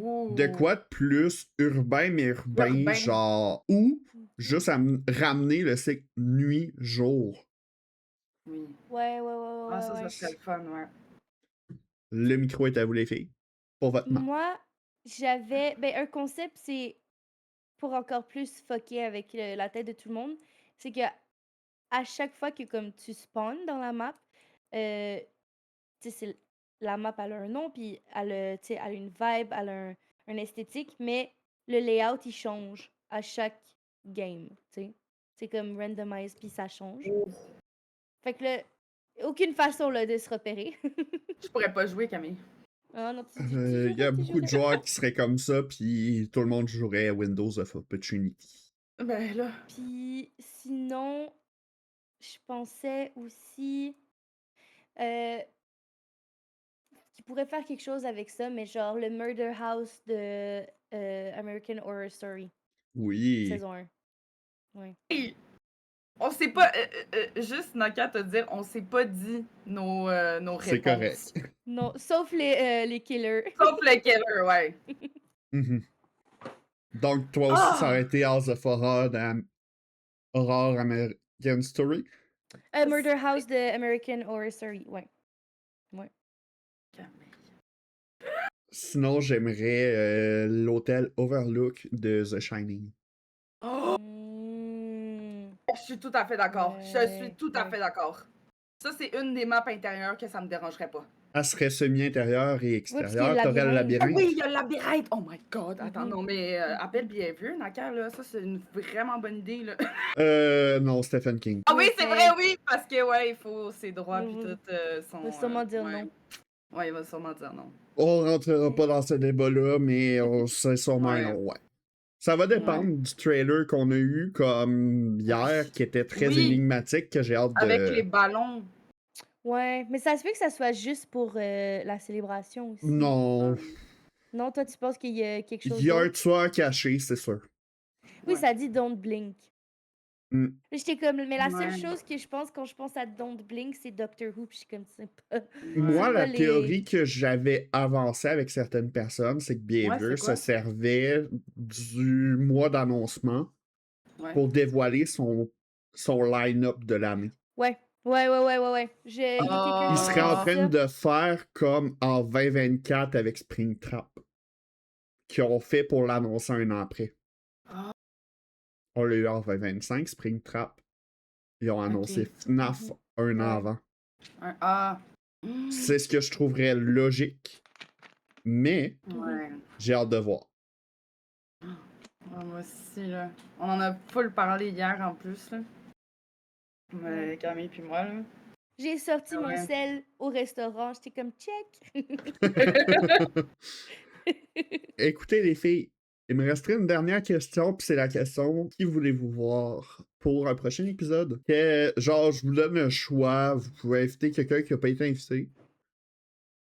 Speaker 2: Ouh,
Speaker 1: quoi de plus urbain, mais urbain,
Speaker 2: urbain.
Speaker 1: genre. Ou
Speaker 3: Mhm.
Speaker 1: juste à ramener le cycle nuit-jour.
Speaker 2: Oui.
Speaker 3: Ouais, ouais, ouais,
Speaker 2: Ah,
Speaker 3: ouais,
Speaker 2: ça
Speaker 3: ouais.
Speaker 2: serait le fun, ouais.
Speaker 1: Le micro est à vous, les filles. Pour votre map.
Speaker 3: Moi, j'avais ben, un concept, c'est pour encore plus fucker avec la tête de tout le monde. C'est que à chaque fois que comme tu spawns dans la map, euh, tu sais, la map elle a un nom, puis tu sais, elle a une vibe, elle a un esthétique, mais le layout il change à chaque game, tu sais. C'est comme randomize, puis ça change. Fait que là, aucune façon là, de se repérer.
Speaker 2: Je pourrais pas jouer, Camille.
Speaker 3: Ah non,
Speaker 1: Il y a
Speaker 3: tu
Speaker 1: beaucoup de
Speaker 3: jouerais.
Speaker 1: joueurs qui seraient comme ça, puis tout le monde jouerait à Windows of Opportunity.
Speaker 2: Ben là.
Speaker 3: Puis sinon, je pensais aussi euh, qu'il pourrait faire quelque chose avec ça, mais genre le Murder House de American Horror Story,
Speaker 1: Oui,
Speaker 3: saison 1. Ouais.
Speaker 2: Hey, on s'est pas. Juste, Naka, te dire, on s'est pas dit nos
Speaker 1: c'est
Speaker 2: réponses.
Speaker 1: correct.
Speaker 3: Non, sauf les killers.
Speaker 2: Sauf le killer, ouais.
Speaker 1: Mhm. Donc, toi aussi, ça aurait
Speaker 2: Ah!
Speaker 1: été House of Horror dans Horror American Story.
Speaker 3: Murder House de American Horror Story, ouais. Ouais.
Speaker 1: Sinon, j'aimerais l'hôtel Overlook de The Shining.
Speaker 2: Oh!
Speaker 3: Mm,
Speaker 2: Je suis tout à fait d'accord. Je suis
Speaker 3: ouais,
Speaker 2: tout à
Speaker 3: ouais.
Speaker 2: fait d'accord. Ça, c'est une des maps intérieures que ça me dérangerait pas.
Speaker 1: Elle serait semi-intérieure et
Speaker 3: Ouais, parce qu'il y a le
Speaker 1: extérieure. T'aurais le
Speaker 3: labyrinthe.
Speaker 2: Ah oui, il
Speaker 1: labyrinthe.
Speaker 2: y a le labyrinthe! Oh my god! Attends,
Speaker 3: Mhm,
Speaker 2: non, mais appelle
Speaker 3: mhm.
Speaker 2: bien vu, Naka, là. Ça, c'est une vraiment bonne idée, là.
Speaker 1: Non, Stephen King.
Speaker 2: Ah oui,
Speaker 3: Oui,
Speaker 2: c'est vrai,
Speaker 3: mais
Speaker 2: oui! Parce que, ouais, il faut ses droits, puis
Speaker 3: il
Speaker 2: tout
Speaker 3: va
Speaker 2: son.
Speaker 3: sûrement dire
Speaker 2: Ouais.
Speaker 3: non.
Speaker 2: Ouais, il va sûrement dire non.
Speaker 1: On rentrera
Speaker 3: Mais-
Speaker 1: pas dans ce débat-là, mais c'est sûrement un
Speaker 2: Ouais.
Speaker 1: non, ouais. Ça va
Speaker 2: Ouais.
Speaker 1: dépendre du trailer qu'on a eu comme hier, qui était très
Speaker 2: Oui,
Speaker 1: énigmatique, que j'ai hâte
Speaker 2: avec
Speaker 1: de.
Speaker 2: les ballons.
Speaker 3: Ouais, mais ça se fait que ça soit juste pour la célébration aussi.
Speaker 1: Non.
Speaker 3: Non, toi, tu penses qu'il y a quelque
Speaker 1: Il
Speaker 3: chose
Speaker 1: y a un
Speaker 3: d'autre?
Speaker 1: tueur caché, c'est sûr.
Speaker 3: Oui,
Speaker 2: Ouais.
Speaker 3: ça dit Don't Blink.
Speaker 1: Hmm.
Speaker 3: J'étais comme, mais la seule
Speaker 2: Ouais.
Speaker 3: chose que je pense quand je pense à Don't Blink, c'est Doctor Who. Puis je suis comme,
Speaker 1: Moi,
Speaker 3: c'est
Speaker 2: Ouais.
Speaker 3: pas
Speaker 1: la
Speaker 3: les.
Speaker 1: théorie que j'avais avancée avec certaines personnes, c'est que
Speaker 2: Ouais,
Speaker 1: Behavior
Speaker 2: c'est
Speaker 1: se
Speaker 2: quoi?
Speaker 1: servait du mois d'annoncement
Speaker 2: Ouais.
Speaker 1: pour dévoiler son line-up de l'année.
Speaker 3: Ouais, ouais. Il y a quelqu'un
Speaker 1: Il
Speaker 3: d'autre
Speaker 1: serait
Speaker 3: qui a
Speaker 1: en
Speaker 3: dit
Speaker 2: Ah.
Speaker 1: train
Speaker 3: ça.
Speaker 1: de faire comme en 2024 avec Springtrap, qu'ils ont fait pour l'annoncer un an après.
Speaker 2: Ah,
Speaker 1: On l'a eu en 2025, Springtrap. Ils ont annoncé
Speaker 2: ok.
Speaker 1: FNAF
Speaker 3: Mhm.
Speaker 1: un an
Speaker 3: Ouais.
Speaker 1: avant.
Speaker 2: Ah.
Speaker 1: C'est ce que je trouverais logique, mais
Speaker 3: Mhm.
Speaker 2: Ouais.
Speaker 1: j'ai hâte de voir.
Speaker 2: Ouais, moi aussi, là. On en a full parlé hier en plus, là.
Speaker 3: Ouais.
Speaker 2: Camille puis moi, là.
Speaker 3: J'ai sorti
Speaker 2: Ah
Speaker 3: mon
Speaker 2: ouais.
Speaker 3: sel au restaurant. J'étais comme, check.
Speaker 1: Écoutez, les filles, il me resterait une dernière question, puis c'est la question qui voulez-vous voir pour un prochain épisode? Genre, je vous donne un choix, vous pouvez inviter quelqu'un qui n'a pas été invité.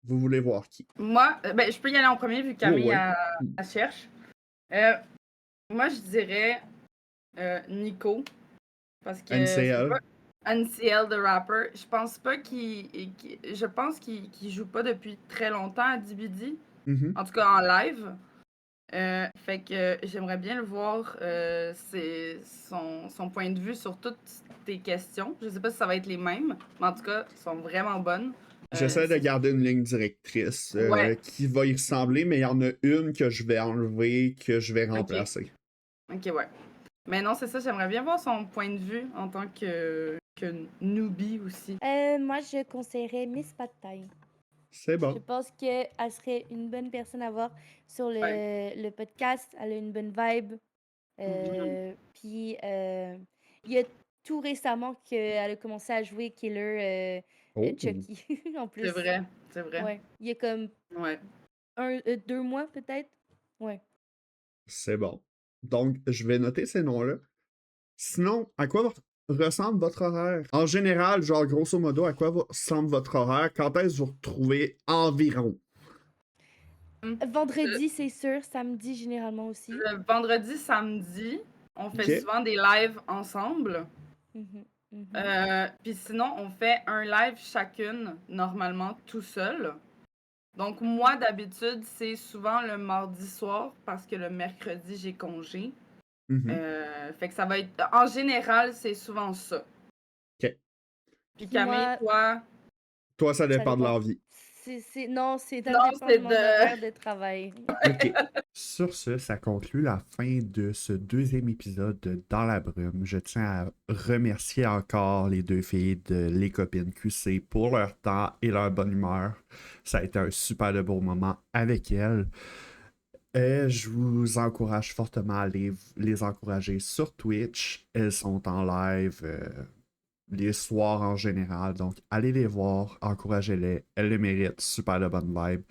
Speaker 1: Vous voulez voir qui?
Speaker 2: Moi, ben, je peux y aller en premier vu que
Speaker 1: Oh,
Speaker 2: Camille
Speaker 1: ouais.
Speaker 2: elle cherche. Euh, Moi, je dirais Nico. Parce que je sais
Speaker 1: NCL.
Speaker 2: pas. NCL de rapper. Je pense pas je pense qu'il joue pas depuis très longtemps à DBD.
Speaker 1: Mhm.
Speaker 2: En tout cas en live. Fait que j'aimerais bien le voir son point de vue sur toutes tes questions. Je sais pas si ça va être les mêmes, mais en tout cas, elles sont vraiment bonnes.
Speaker 1: J'essaie de
Speaker 2: C'est
Speaker 1: garder une ligne directrice
Speaker 2: Ouais,
Speaker 1: qui va y ressembler, mais il y en a une que je vais enlever, que je vais
Speaker 2: ok.
Speaker 1: remplacer.
Speaker 2: Ok, ouais. Mais non, c'est ça, j'aimerais bien voir son point de vue en tant que newbie aussi.
Speaker 3: Moi, je conseillerais Miss Pad Thai.
Speaker 1: C'est
Speaker 3: Je
Speaker 1: bon.
Speaker 3: pense qu'elle serait une bonne personne à voir sur
Speaker 2: Ouais.
Speaker 3: le podcast. Elle a une bonne vibe.
Speaker 2: Mhm.
Speaker 3: Puis, il y a tout récemment qu'elle a commencé à jouer Killer
Speaker 1: Oh,
Speaker 3: Chucky, en
Speaker 2: C'est
Speaker 3: plus.
Speaker 2: vrai, c'est vrai.
Speaker 3: Ouais. Il y a comme
Speaker 2: Ouais.
Speaker 3: 2 mois, peut-être. Ouais.
Speaker 1: c'est bon. Donc, je vais noter ces noms-là. Sinon, à quoi ressemble votre horaire? En général, genre, grosso modo, à quoi ressemble votre horaire? Quand est-ce que vous retrouvez environ?
Speaker 3: Vendredi, c'est sûr. Samedi, généralement aussi.
Speaker 2: Le vendredi, samedi, on fait
Speaker 1: Ok.
Speaker 2: souvent des lives ensemble.
Speaker 3: Mhm, mhm.
Speaker 2: Puis sinon, on fait un live chacune, normalement, tout seul. Donc, moi, d'habitude, c'est souvent le mardi soir parce que le mercredi, j'ai congé.
Speaker 1: Mhm.
Speaker 2: Fait que ça va être. En général, c'est souvent ça.
Speaker 1: Ok.
Speaker 2: Puis
Speaker 3: Puis
Speaker 2: Camille,
Speaker 3: moi,
Speaker 2: toi,
Speaker 1: Toi, ça
Speaker 3: ça
Speaker 1: dépend de
Speaker 3: dépend.
Speaker 1: l'envie.
Speaker 3: Non, ça
Speaker 2: non,
Speaker 3: dépend de
Speaker 2: c'est
Speaker 3: mon
Speaker 2: de.
Speaker 3: horaire de travail.
Speaker 1: OK. Sur ce, ça conclut la fin de ce deuxième épisode de Dans la brume. Je tiens à remercier encore les deux filles de Les Copines QC pour leur temps et leur bonne humeur. Ça a été un super de beau moment avec elles. Je vous encourage fortement à aller les encourager sur Twitch. Elles sont en live les soirs en général. Donc, allez les voir, encouragez-les. Elles le méritent. Super de bonne vibe.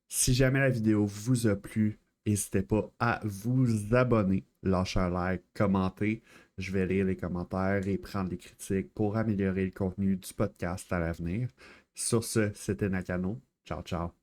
Speaker 1: Si jamais la vidéo vous a plu, n'hésitez pas à vous abonner, lâcher un like, commenter. Je vais lire les commentaires et prendre les critiques pour améliorer le contenu du podcast à l'avenir. Sur ce, c'était Nakano. Ciao, ciao.